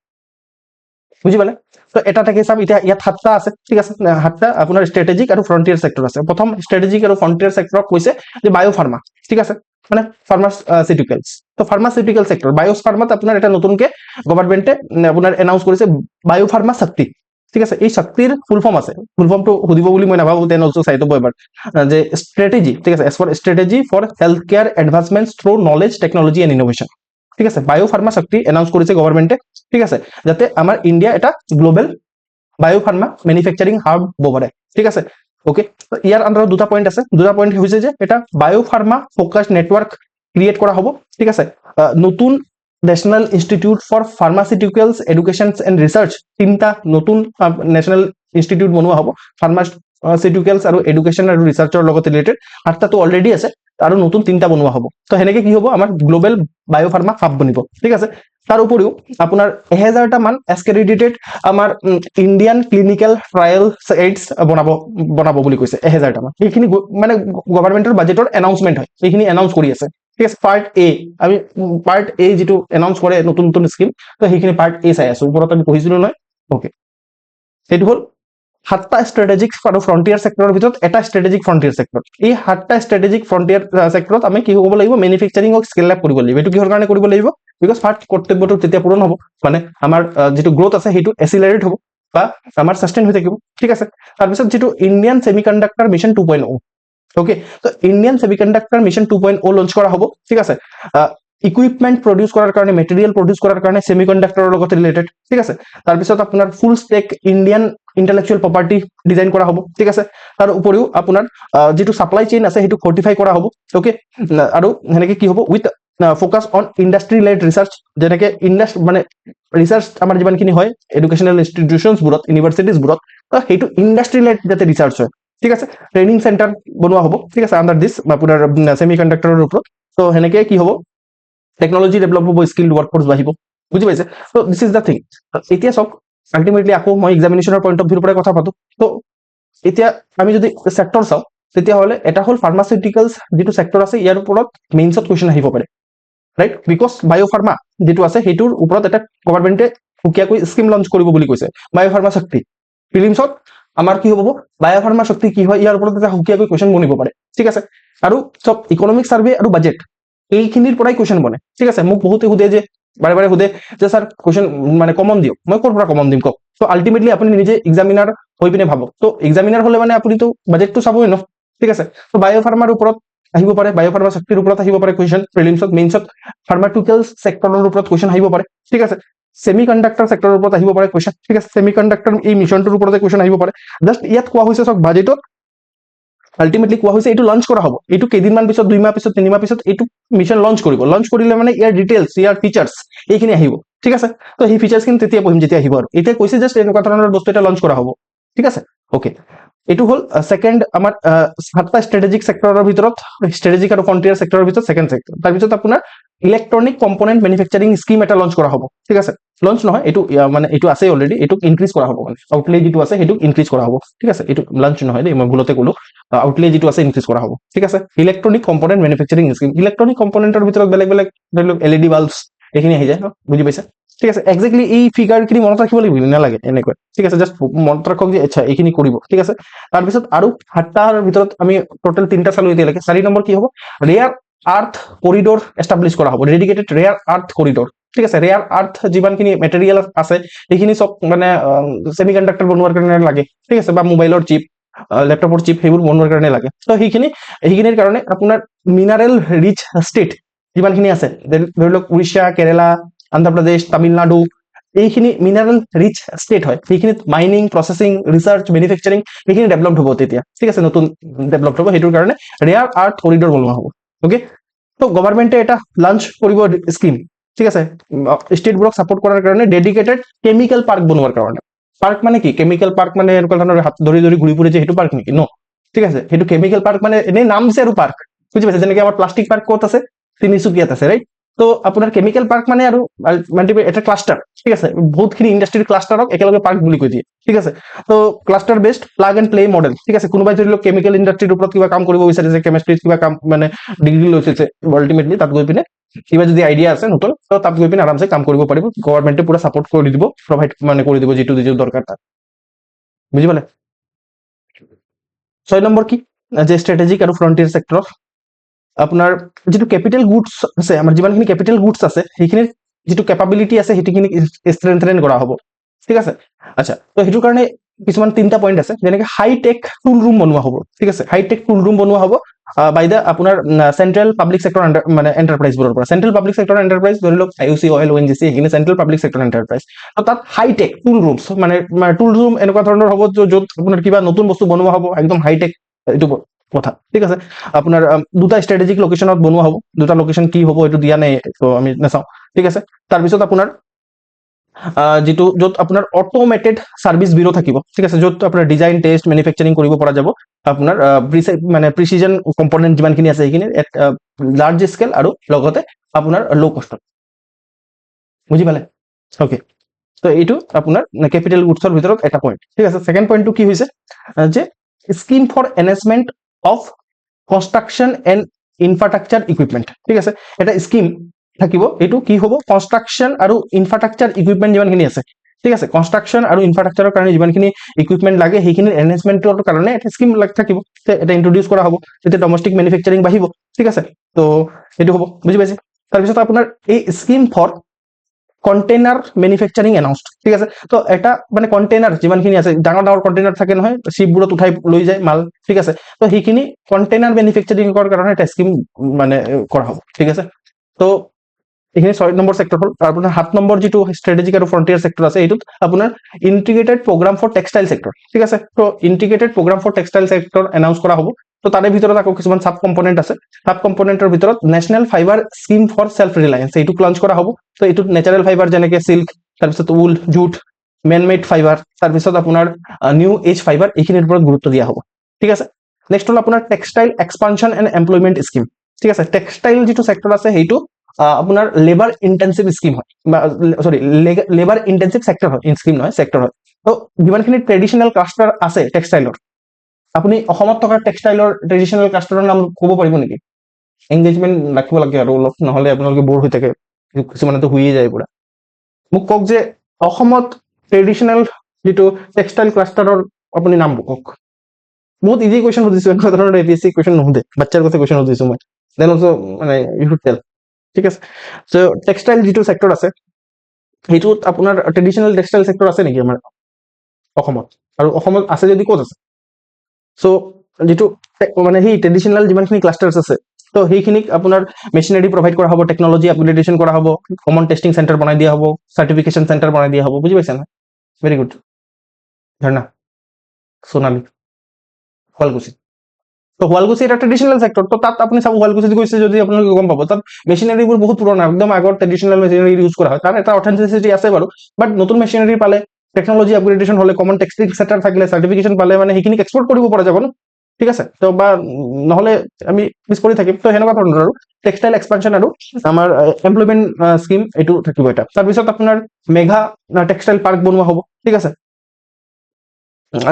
বুজি পালে তো এটা থাকে চাম এতিয়া ইয়াত 7টা আছে ঠিক আছে 7টা আপোনাৰ স্ট্ৰ্যাটেজিক আৰু ফ্ৰন্টিয়াৰ সেক্টৰ আছে প্ৰথম স্ট্ৰ্যাটেজিক আৰু ফ্ৰন্টিয়াৰ সেক্টৰক কৈছে যে বায়োফাৰ্মা ঠিক আছে মানে ফাৰ্মাসিউটিক্যালস তো ফাৰ্মাসিউটিক্যাল সেক্টৰ বায়োফাৰ্মাত আপোনাৰ এটা নতুনকে গভৰ্নমেন্টে আপোনাৰ এনাউন্স কৰিছে বায়োফাৰ্মা শক্তি ঠিক আছে এই শক্তিৰ ফুল ফৰ্ম আছে ফুল ফৰ্মটো সুধিব বুলি মই নাভাবো তেন অলসো চাই দিব এবাৰ যে স্ট্ৰ্যাটেজি ঠিক আছে edge for strategy for health care advancements through knowledge technology and innovation ঠিক আছে বায়োফাৰ্মা শক্তি এনাউন্স কৰিছে গভৰ্নমেন্টে ঠিক আছে যাতে আমাৰ ইন্ডিয়া এটা গ্লোবাল বায়োফাৰ্মা ম্যানুফ্যাকচাৰিং হাব ববৰে ঠিক আছে ওকে তো ইয়াৰ আন্ডাৰত দুটা পইণ্ট আছে দুটা পইণ্ট হৈছে যে এটা বায়োফার্মা ফোকাস নেটওয়ার্ক ক্রিয়েট করা হ'ব ঠিক আছে নতুন national institute for pharmaceuticals education and research তিনটা নতুন ন্যাশনাল ইনস্টিটিউট বনোৱা হ'ব ফাৰ্মাসিউটিক্যালস আৰু এডুকেশন আৰু ৰিসাৰ্চৰ লগত ৰিলেটেড আঠটা তো অলৰেডি আছে আৰু নতুন তিনটা বনোৱা হ'ব তো হেনেকে কি হ'ব আমাৰ গ্লোবাল বায়োফাৰ্মা হাব বনিব ঠিক আছে তাৰ উপৰিও আপোনাৰ 1000টা মান এসক্ৰেডিটেড আমাৰ ইন্ডিয়ান ক্লিনিক্যাল ট্ৰায়াল সাইটস বনাব বুলি কৈছে 1000টা মান এইখিনি মানে গভৰ্নমেন্টৰ বাজেটৰ এনাউন্সমেন্ট হয় এইখিনি এনাউন্স কৰি আছে ঠিক আছে পাৰ্ট এ আমি পাৰ্ট এ যেটো এনাউন্স কৰে নতুন নতুন স্কিম তো সেইখিনি পাৰ্ট এ চাই আছো ওপৰত আমি পঢ়িছিলো নহয় ওকে এইটো হল 7টা স্ট্ৰ্যাটেজিক আৰু ফ্ৰন্টিয়াৰ সেক্টৰৰ ভিতৰত এটা স্ট্ৰ্যাটেজিক ফ্ৰন্টিয়াৰ সেক্টৰ এই 7টা স্ট্ৰ্যাটেজিক ফ্ৰন্টিয়াৰ সেক্টৰত আমি কি হ'ব লাগিব ম্যানুফ্যাকচাৰিং অফ স্কেল আপ কৰিব লাগিব এটো কিহৰ কাৰণে কৰিব লাগিব বিকজ ফাৰ্ষ্ট কৰ্তব্যটো তেতিয়া পূৰণ হ'ব মানে আমাৰ যেটো গ্ৰোথ আছে হেতু এসিলাৰেট হ'ব বা আমাৰ সাস্টেইন হৈ থাকিব ঠিক আছে তাৰ পিছত যেটো ইন্ডিয়ান সেমিকন্ডাক্টৰ মিশন 2.0 ওকে তো ইন্ডিয়ান সেমিকন্ডাক্টৰ মিশন 2.0 লঞ্চ কৰা হ'ব ঠিক আছে ইকুইপমেন্ট প্ৰডিউস কৰাৰ কাৰণে মেটেৰিয়েল প্ৰডিউস কৰাৰ কাৰণে সেমিকন্ডাক্টৰৰ লগত ৰিলেটেড ঠিক আছে তাৰ পিছত আপোনাৰ full stack Indian intellectual property design কৰা হ'ব ঠিক আছে তাৰ উপৰিও আপোনাৰ যেটো সাপ্লাই চেইন আছে হেতু ফৰ্টিফাই কৰা হ'ব ওকে আৰু হেনেকে কি হ'ব with focus on industry led research যেনেকে মানে ৰিসাৰ্চ আমাৰ যিমানখিনি হয় এডুকেশনাল ইনস্টিটিউশনস বুৰত ইউনিভাৰ্সিটিজ বুৰত তো হেতু ইন্ডাস্ট্ৰি লেড যাতে ৰিসাৰ্চ হয় ঠিক আছে ট্ৰেনিং সেন্টাৰ বনোৱা হ'ব ঠিক আছে আন্ডাৰ দিস আপোনাৰ সেমিকন্ডাক্টৰৰ ওপৰত তো হেনেকে কি হ'ব টেকনোলজি ডেভেলপ হ'ব স্কিলড ওয়ার্কফোর্স বাঢ়িব বুজি পাইছে তো দিস ইজ দা থিং এতিয়া সব আলটিমেটলি আকৌ মই এক্সামিনেশনৰ পইণ্ট অফ ভিউৰ পৰা কথা পাতো তো এতিয়া আমি যদি সেক্টৰ চাও তেতিয়া হলে এটা হল ফাৰ্মাসিউটিক্যালস যেটো সেক্টৰ আছে ইয়াৰ ওপৰত মেইনছত কোৱেশ্চন আহিব পাৰে ৰাইট বিকজ বায়োফাৰ্মা যেটো আছে হেতুৰ ওপৰত এটা গভৰ্নমেন্টে হুকিয়াকৈ স্কিম লঞ্চ কৰিব বুলি কৈছে বায়োফাৰ্মা শক্তি ফিলিমছত আমাৰ কি হ'ব বায়োফাৰ্মা শক্তি কি হয় ইয়াৰ ওপৰত এটা হুকিয়াকৈ কোৱেশ্চন বনিব পাৰে ঠিক আছে আৰু সব ইকোনমিক সাৰ্ভে আৰু বাজেট এইখিনিৰ পৰাই কোৱেশ্চন বনে ঠিক আছে মোক বহুতে সুধে যে বাৰে বাৰে সুধে যে স্যাৰ কোৱেশ্চন মানে কমন দিও মই কৰ পৰা কমন দিম কক তো আলটিমেটলি আপুনি নিজে এক্সামিনাৰ হৈ পিনে ভাবক তো এক্সামিনাৰ হলে মানে আপুনি তো বাজেটটো চাবই ন ঠিক আছে তো বায়োফাৰ্মাৰ ওপৰত আহিব পাৰে বায়োফাৰ্মা শক্তিৰ ওপৰত আহিব পাৰে কোৱেশ্চন প্ৰিলিমছত মেইনছত ফাৰ্মাসিউটিক্যালস সেক্টৰৰ ওপৰত কোৱেশ্চন আহিব পাৰে ঠিক আছে সেমিকন্ডাক্টৰ সেক্টৰৰ ওপৰত আহিব পাৰে কোৱেশ্চন ঠিক আছে সেমিকন্ডাক্টৰ এই মিশনটোৰ ওপৰতে কোৱেশ্চন আহিব পাৰে জাস্ট ইয়াত কোৱা হৈছে সব বাজেটত আলটিমেটলি কোৱা হৈছে এইটো লঞ্চ কৰা হ'ব এইটো কেইদিনমান পিছত 2 মাহ পিছত 3 মাহ পিছত এইটো মিশন লঞ্চ কৰিব লঞ্চ কৰিলে মানে ইয়াৰ ডিটেইলছ ইয়াৰ ফিচাৰ্স এইখিনি আহিব ঠিক আছে তো এই ফিচাৰ্সখিনি তেতিয়া পঢ়িম যেতিয়া আহিব আৰু এতিয়া কৈছে জাস্ট এনেকুৱা ধৰণৰ বস্তু এটা লঞ্চ কৰা হ'ব ঠিক আছে ওকে এটো হল সেকেন্ড আমাৰ 7টা স্ট্ৰ্যাটেজিক সেক্টৰৰ ভিতৰত স্ট্ৰ্যাটেজিক আৰু ফ্ৰন্টিয়াৰ সেক্টৰৰ ভিতৰত সেকেন্ড সেক্টৰ তাৰ ভিতৰত আপোনাৰ ইলেক্ট্ৰনিক কম্পোনেন্ট ম্যানুফ্যাকচাৰিং স্কিম এটা লঞ্চ কৰা হ'ব ঠিক আছে লঞ্চ নহয় এটো মানে এটো আছে অলৰেডি এটো ইনক্ৰিজ কৰা হ'ব মানে আউটলে যেটো আছে হেতু ইনক্ৰিজ কৰা হ'ব ঠিক আছে এটো লঞ্চ নহয় দেই মই ভুলতে কলো আউটলে যেটো আছে ইনক্ৰিজ কৰা হ'ব ঠিক আছে ইলেক্ট্ৰনিক কম্পোনেন্ট ম্যানুফ্যাকচাৰিং স্কিম ইলেক্ট্ৰনিক কম্পোনেন্টৰ ভিতৰত বেলেগ বেলেগ ধৰি লওক এলইডি বাল্বস এইখিনি আহি যায় বুজি পাইছা ঠিক আছে এক্স্যাক্টলি এই ফিগাৰখিনি মনত ৰাখিব লাগিব নালাগে এনেকৈ ঠিক আছে জাস্ট মনত ৰাখক যে আচ্ছা এইখিনি কৰিব ঠিক আছে তাৰ পিছত আৰু 7টাৰ ভিতৰত আমি টোটাল 3টা চালো এতিয়ালৈকে 4 নম্বৰ কি হ'ব ৰেয়াৰ আৰ্থ কৰিডৰ এস্টাবলিশ কৰা হ'ব ডেডিকেটেড ৰেয়াৰ আৰ্থ কৰিডৰ ঠিক আছে ৰেয়াৰ আৰ্থ যিমানখিনি মেটেৰিয়েল আছে এইখিনি সব মানে সেমিকন্ডাক্টৰ বনোৱাৰ কাৰণে লাগে ঠিক আছে বা মোবাইলৰ চিপ ল্যাপটপৰ চিপ সেইবোৰ বনোৱাৰ কাৰণে লাগে তো সেইখিনিৰ কাৰণে আপোনাৰ মিনাৰেল ৰিচ ষ্টেট যিমানখিনি আছে ধৰি লওক উৰিষ্যা, কেৰেলা, অন্ধ্ৰপ্ৰদেশ, তামিলনাডু, এইখিনি মিনাৰেল ৰিচ ষ্টেট হয়, সেইখিনিত মাইনিং, প্ৰচেছিং, ৰিচাৰ্চ, মেনুফেকচাৰিং সেইখিনি ডেভেলপড হ'ব তেতিয়া, ঠিক আছে, নতুন ডেভেলপড হ'ব, সেইটোৰ কাৰণে ৰেয়াৰ আৰ্থ কৰিডৰ বনোৱা হ'ব। অ'কে, তো গভৰ্ণমেণ্টে এটা লঞ্চ কৰিব স্কিম, ঠিক আছে, ষ্টেটবোৰক ছাপোৰ্ট কৰাৰ কাৰণে ডেডিকেটেড কেমিকেল পাৰ্ক বনোৱাৰ কাৰণে। পাৰ্ক মানে কি? কেমিকেল পাৰ্ক মানে এনেকুৱা ধৰণৰ হাত ধৰি ধৰি ঘূৰি ফুৰে যে সেইটো পাৰ্ক নেকি? ন, ঠিক আছে, সেইটো কেমিকেল পাৰ্ক মানে এনেই নাম দিছে আৰু পাৰ্ক, বুজি পাইছে? যেনেকে আমাৰ প্লাষ্টিক পাৰ্ক ক'ত আছে? তিনিচুকীয়াত আছে, ৰাইট? তো আপোনাৰ কেমিকেল পাৰ্ক মানে আৰু মাল্টিপল এটা ক্লাষ্টাৰ, ঠিক আছে, বহুতখিনি ইণ্ডাষ্ট্ৰিৰ ক্লাষ্টাৰক একেলগে পাৰ্ক বুলি কৈ দিয়ে, ঠিক আছে। তো cluster based plug and play model, ঠিক আছে, কোনোবাই ধৰি লওক কেমিকেল ইণ্ডাষ্ট্ৰিৰ ওপৰত কিবা কাম কৰিব বিচাৰিছে, কেমেষ্ট্ৰিত কিবা কাম মানে ডিগ্ৰী লৈছে, আল্টিমেটলি তাত গৈ পিনে কিবা যদি আইডিয়া আছে নতুন, তো তাত গৈ পিনে আৰামছে কাম কৰিব পাৰিব, গভৰ্ণমেণ্টে পুৰা ছাপোৰ্ট কৰি দিব, প্ৰভাইড মানে কৰি দিব যিটো যিটো দৰকাৰ তাত, বুজি পালে? 6 নম্বৰ কি? যে ষ্ট্ৰেটেজিক আৰু ফ্ৰণ্টিয়াৰ ছেক্টৰ, আপোনাৰ যিটো কেপিটেল গুডছ আছে, আমাৰ যিমানখিনি কেপিটেল গুডছ আছে সেইখিনিৰ যিটো কেপাবিলিটি আছে সেইখিনি ষ্ট্ৰেংথেন কৰা হ'ব, ঠিক আছে। আচ্ছা, তো সেইটোৰ কাৰণে কিছুমান 3টা পইণ্ট আছে, যেনেকে হাই টেক টুল ৰুম বনোৱা হ'ব, ঠিক আছে, হাই টেক টুল ৰুম বনোৱা হ'ব বাই দ্য আপোনাৰ চেন্ট্ৰেল পাব্লিক ছেক্টৰ মানে এণ্টাৰপ্ৰাইজবোৰৰ পৰা। চেন্ট্ৰেল পাব্লিক ছেক্টৰ এণ্টাৰপ্ৰাইজ ধৰি লওক IOC, অইল, ONGC, সেইখিনি চেন্ট্ৰেল পাব্লিক ছেক্টৰ এণ্টাৰপ্ৰাইজ। তো তাত হাই টেক টুল ৰুমছ মানে টুল ৰুম এনেকুৱা ধৰণৰ হ'ব য'ত আপোনাৰ কিবা নতুন বস্তু বনোৱা হ'ব, একদম হাই টেক এইটো কথা, ঠিক আছে। আপোনাৰ 2টা ষ্ট্ৰেটেজিক লোকেশ্যনত বনোৱা হ'ব, 2টা লোকেশ্যন কি হ'ব এইটো দিয়া নাই, তো আমি নাচাওঁ, ঠিক আছে। তাৰপিছত আপোনাৰ যিটো য'ত আপোনাৰ অট'মেটেড ছাৰ্ভিচ ব্যুৰ থাকিব, ঠিক আছে, য'ত আপোনাৰ ডিজাইন, টেষ্ট, মেনুফেকচাৰিং কৰিব পৰা যাব, আপোনাৰ মানে প্ৰিচিজন কম্পনেণ্ট যিমানখিনি আছে সেইখিনি লাৰ্জ স্কেল আৰু লগতে আপোনাৰ ল' কষ্টত, বুজি পালে? অ'কে, তো এইটো আপোনাৰ কেপিটেল গুডছৰ ভিতৰত এটা পইণ্ট, ঠিক আছে। ছেকেণ্ড পইণ্টটো কি হৈছে যে scheme for enhancement of construction and infrastructure equipment, ঠিক আছে, এটা স্কিম থাকিব, এইটো কি হ'ব? কনষ্ট্ৰাকশ্যন আৰু ইনফ্ৰাষ্ট্ৰাকচাৰ ইকুইপমেণ্ট যিমানখিনি আছে, ঠিক আছে, কনষ্ট্ৰাকশ্যন আৰু ইনফ্ৰাষ্ট্ৰাকচাৰৰ কাৰণে যিমানখিনি ইকুইপমেণ্ট লাগে সেইখিনি এনহেঞ্চমেণ্টৰ কাৰণে এটা স্কিম থাকিব, এটা ইন্ট্ৰডিউচ কৰা হ'ব, তেতিয়া ডমেষ্টিক মেনুফেকচাৰিং বাঢ়িব, ঠিক আছে। তো এইটো হ'ব, বুজি পাইছে? তাৰপিছত আপোনাৰ এই scheme for container manufacturing announced, ঠিক আছে। তো এটা মানে কণ্টেইনাৰ যিমানখিনি আছে, ডাঙৰ ডাঙৰ কণ্টেইনাৰ থাকে নহয়, শ্বিপবোৰত উঠাই লৈ যায় মাল, ঠিক আছে, তো সেইখিনি কণ্টেইনাৰ মেনুফেকচাৰিঙৰ কাৰণে এটা স্কিম মানে কৰা হ'ব, ঠিক আছে। তো এইখিনি 6 নম্বৰ ছেক্টৰ হ'ল। আপোনাৰ 7 নম্বৰ যিটো ষ্ট্ৰেটেজিক আৰু ফ্ৰণ্টিয়াৰ ছেক্টৰ আছে, এইটোত আপোনাৰ integrated programme for textile sector, ঠিক আছে। তো integrated programme for textile sector announce কৰা হ'ব। তো তাৰে ভিতৰত আকৌ কিছুমান চাব কম্পনেণ্ট আছে, চাব কম্পনেণ্টৰ ভিতৰত national fibre scheme for self reliance, এইটোক লঞ্চ কৰা হ'ব। তো এইটোত নেচাৰেল ফাইবাৰ যেনেকে চিল্ক, তাৰপিছত wool, jute, man made fibre, তাৰপিছত আপোনাৰ নিউ এজ ফাইবাৰ, এইখিনিৰ ওপৰত গুৰুত্ব দিয়া হ'ব, ঠিক আছে। নেক্সট হ'ল আপোনাৰ textile expansion and employment scheme, ঠিক আছে। টেক্সটাইল যিটো ছেক্টৰ আছে সেইটো আপোনাৰ লেবাৰ ইণ্টেনচিভ স্কিম হয়, বা চৰি লেবাৰ ইণ্টেনচিভ ছেক্টৰ হয়, স্কিম নহয়, ছেক্টৰ হয়। তো যিমানখিনি ট্ৰেডিশ্যনেল ক্লাষ্টাৰ আছে টেক্সটাইলৰ, আপুনি অসমত থকা টেক্সটাইলৰ ট্ৰেডিশ্যনেল ক্লাষ্টাৰৰ নাম ক'ব পাৰিব নেকি? এংগেজমেণ্ট ৰাখিব লাগে আৰু অলপ, নহ'লে আপোনালোকে বৰ হৈ থাকে, কিছুমানেতো শুইয়ে যায় পুৰা। মোক কওক যে অসমত ট্ৰেডিশ্যনেল যিটো টেক্সটাইল ক্লাষ্টাৰৰ আপুনি নাম কওক। বহুত ইজি কুৱেশ্যন সুধিছো, এনেকুৱা ধৰণৰ APSC কুৱেশ্যন নুসুধে, বাচ্চাৰ কথা কুৱেশ্যন সুধিছো মই, দেন অলছো মানে ইউ শুড টেল, ঠিক আছে। চ' টেক্সটাইল যিটো ছেক্টৰ আছে সেইটোত আপোনাৰ ট্ৰেডিশ্যনেল টেক্সটাইল ছেক্টৰ আছে নেকি আমাৰ অসমত? আৰু অসমত আছে যদি ক'ত আছে? চ' যিটো মানে সেই ট্ৰেডিশ্যনেল যিমানখিনি ক্লাষ্টাৰ্ছ আছে, তো সেইখিনিক আপোনাৰ মেচিনাৰী প্ৰভাইড কৰা হ'ব, টেকনলজি আপগ্ৰেডেশ্যন কৰা হ'ব, কমন টেষ্টিং চেণ্টাৰ বনাই দিয়া হ'ব, চাৰ্টিফিকেশ্যন চেণ্টাৰ বনাই দিয়া হ'ব, বুজি পাইছে না? Very good. ঝৰ্ণা, সোণালী, শুৱালকুছি। তো শুৱালকুছি এটা ট্ৰেডিশ্যনেল ছেক্টৰ, তো তাত আপুনি চাব, শুৱালকুছিত গৈছে যদি আপোনালোকে গম পাব, তাত মেচিনাৰীবোৰ বহুত পুৰণা, একদম আগৰ ট্ৰেডিশ্যনেল মেচিনাৰী ইউজ কৰা হয়, তাৰ এটা অথেণ্টিচিটি আছে বাৰু, বাট নতুন মেচিনাৰী পালে, টেকনলজি আপগ্ৰেডেশ্যন হ'লে, কমন টেষ্টিং চেণ্টাৰ থাকিলে, চাৰ্টিফিকেশ্যন পালে মানে সেইখিনিক এক্সপৰ্ট কৰিব পৰা যাব ন, ঠিক আছে। তো বা নহ'লে আমি পিছ পৰি থাকিম। তো সেনেকুৱা ধৰণৰ আৰু টেক্সটাইল এক্সপানশ্যন আৰু আমাৰ এমপ্লয়মেণ্ট স্কিম এইটো থাকিব এটা। তাৰপিছত আপোনাৰ মেঘা টেক্সটাইল পাৰ্ক বনোৱা হ'ব, ঠিক আছে,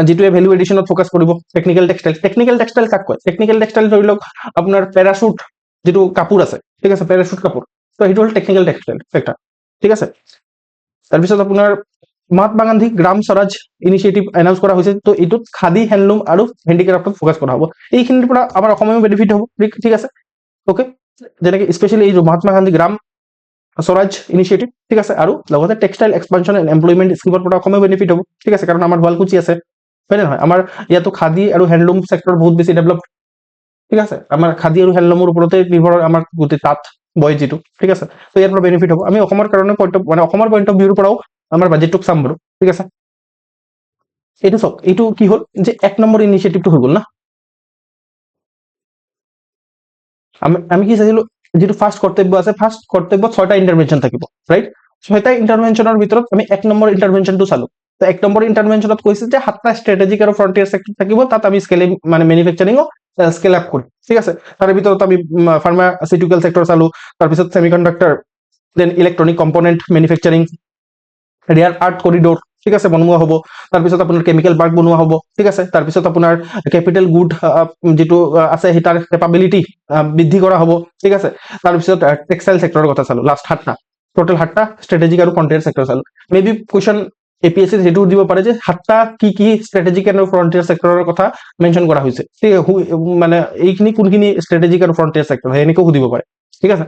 যিটোৱে ভেলু এডিশ্যনত ফ'কাছ কৰিব। টেকনিকেল টেক্সটাইল, টেকনিকেল টেক্সটাইল কাক কয়? টেকনিকেল টেক্সটাইল ধৰি লওক আপোনাৰ পেৰাচুট যিটো কাপোৰ আছে, ঠিক আছে, পেৰাচুট কাপোৰ, তো সেইটো হ'ল টেকনিকেল টেক্সটাইল ছেক্টৰ, ঠিক আছে। তাৰপিছত আপোনাৰ মহাত্মা গান্ধী গ্ৰাম স্বৰাজ ইনিচিয়েটিভ এনাউন্স কৰা হৈছে, তো এইটোত খাদী, হেণ্ডলুম আৰু হেণ্ডিক্ৰাফ্টত ফ'কাছ কৰা হ'ব। এইখিনিৰ পৰা আমাৰ অসমেও বেনিফিট হ'ব, ঠিক আছে, অ'কে। যেনেকে স্পেচিয়েলি এই মহাত্মা গান্ধী গ্ৰাম স্বৰাজ ইনিচিয়েটিভ, ঠিক আছে, আৰু লগতে টেক্সটাইল এক্সপানশ্যন এণ্ড এমপ্লয়মেণ্ট স্কিমৰ পৰা অসমেও বেনিফিট হ'ব, ঠিক আছে, কাৰণ আমাৰ শুৱালকুছি আছে, হয় নে নহয়? আমাৰ ইয়াতো খাদী আৰু হেণ্ডলুম ছেক্টৰ বহুত বেছি ডেভেলপ, ঠিক আছে। আমাৰ খাদী আৰু হেণ্ডলুমৰ ওপৰতে নিৰ্ভৰ আমাৰ গোটেই তাঁত বয় যিটো, ঠিক আছে। তো ইয়াৰ পৰা বেনিফিট হ'ব। আমি অসমৰ কাৰণে মানে অসমৰ পইণ্ট অফ ভিউৰ পৰাও আমাৰ বাজেটটোক চাম বাৰু, ঠিক আছে। এইটো চাওক, এইটো কি হ'ল যে 1 নম্বৰ ইনিচিয়েটিভটো হৈ গ'ল না। আমি কি চাইছিলো, যিটো ফাৰ্ষ্ট কৰ্তব্য আছে, ফাৰ্ষ্ট কৰ্তব্যত 6টা ইণ্টাৰভেনশ্যন থাকিব, ৰাইট। 6টা ইণ্টাৰভেনশ্যনৰ ভিতৰত আমি 1 নম্বৰ ইণ্টাৰভেনশ্যনটো চালো। তো 1 নম্বৰ ইণ্টাৰভেনশ্যনত কৈছে যে 7টা ষ্ট্ৰেটেজিক আৰু ফ্ৰণ্টিয়াৰ চেক্টৰ থাকিব, তাত আমি স্কেলিং মানে মেনুফেকচাৰিঙক স্কেল আপ কৰিম, ঠিক আছে। তাৰে ভিতৰত আমি ফাৰ্মাচিউটিকেল চেক্টৰ চালো, তাৰপিছত semiconductor, then electronic component manufacturing, rare earth corridor, ঠিক আছে, বনোৱা হ'ব। তাৰপিছত আপোনাৰ কেমিকেল পাৰ্ক বনোৱা হ'ব, ঠিক আছে। তাৰপিছত আপোনাৰ কেপিটেল গুড যিটো আছে সেই তাৰ কেপাবিলিটি বৃদ্ধি কৰা হ'ব, ঠিক আছে। তাৰপিছত টেক্সটাইল চেক্টৰৰ কথা চালো, লাষ্ট 7টা, টোটেল 7টা ষ্ট্ৰেটেজিক আৰু ফ্ৰণ্টিয়াৰ চেক্টৰ চালো। মে বি কুৱেশ্যন APSC সেইটো দিব পাৰে যে 7টা কি ষ্ট্ৰেটেজিক আৰু ফ্ৰণ্টিয়াৰ চেক্টৰৰ কথা মেনশ্যন কৰা হৈছে, ঠিক আছে, মানে এইখিনি কোনখিনি ষ্ট্ৰেটেজিক আৰু ফ্ৰণ্টিয়াৰ চেক্টৰ হয় এনেকেও সুধিব পাৰে, ঠিক আছে।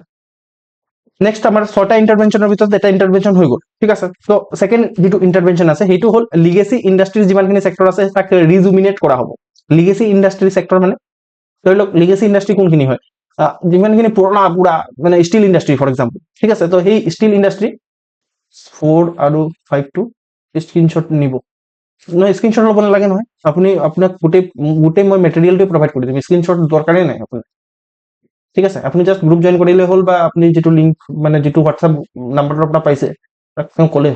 নেক্সট আমাৰ 6টা ইণ্টাৰভেনশ্যনৰ ভিতৰত এটা ইণ্টাৰভেনশ্যন হৈ গ'ল, ঠিক আছে। তো ছেকেণ্ড যিটো ইণ্টাৰভেনশ্যন আছে সেইটো হ'ল লিগেচি ইণ্ডাষ্ট্ৰীৰ যিমানখিনি চেক্টৰ আছে তাক ৰিজুমিনেট কৰা হ'ব। লিগেচি ইণ্ডাষ্ট্ৰী চেক্টৰ মানে ধৰি লওক লিগেচি ইণ্ডাষ্ট্ৰী কোনখিনি হয়, যিমানখিনি পুৰণা পুৰা মানে ষ্টীল ইণ্ডাষ্ট্ৰী ফৰ এক্সাম্পল, ঠিক আছে। তো সেই ষ্টীল ইণ্ডাষ্ট্ৰী 4 আৰু 5টো স্ক্ৰীনশ্বট নিব, নহয় স্ক্ৰীনশ্বট ল'ব নালাগে নহয়, আপুনি আপোনাক গোটেই মই মেটেৰিয়েলটো প্ৰভাইড কৰি দিম, স্ক্ৰীনশ্বট দৰকাৰেই নাই আপোনাৰ, ঠিক আছে। আপুনি জাষ্ট গ্ৰুপ জইন কৰিলে হ'ল, বা আপুনি যিটো লিংক মানে যিটো হোৱাটছআপ নাম্বাৰৰ পৰা পাইছে তাক ক'লে।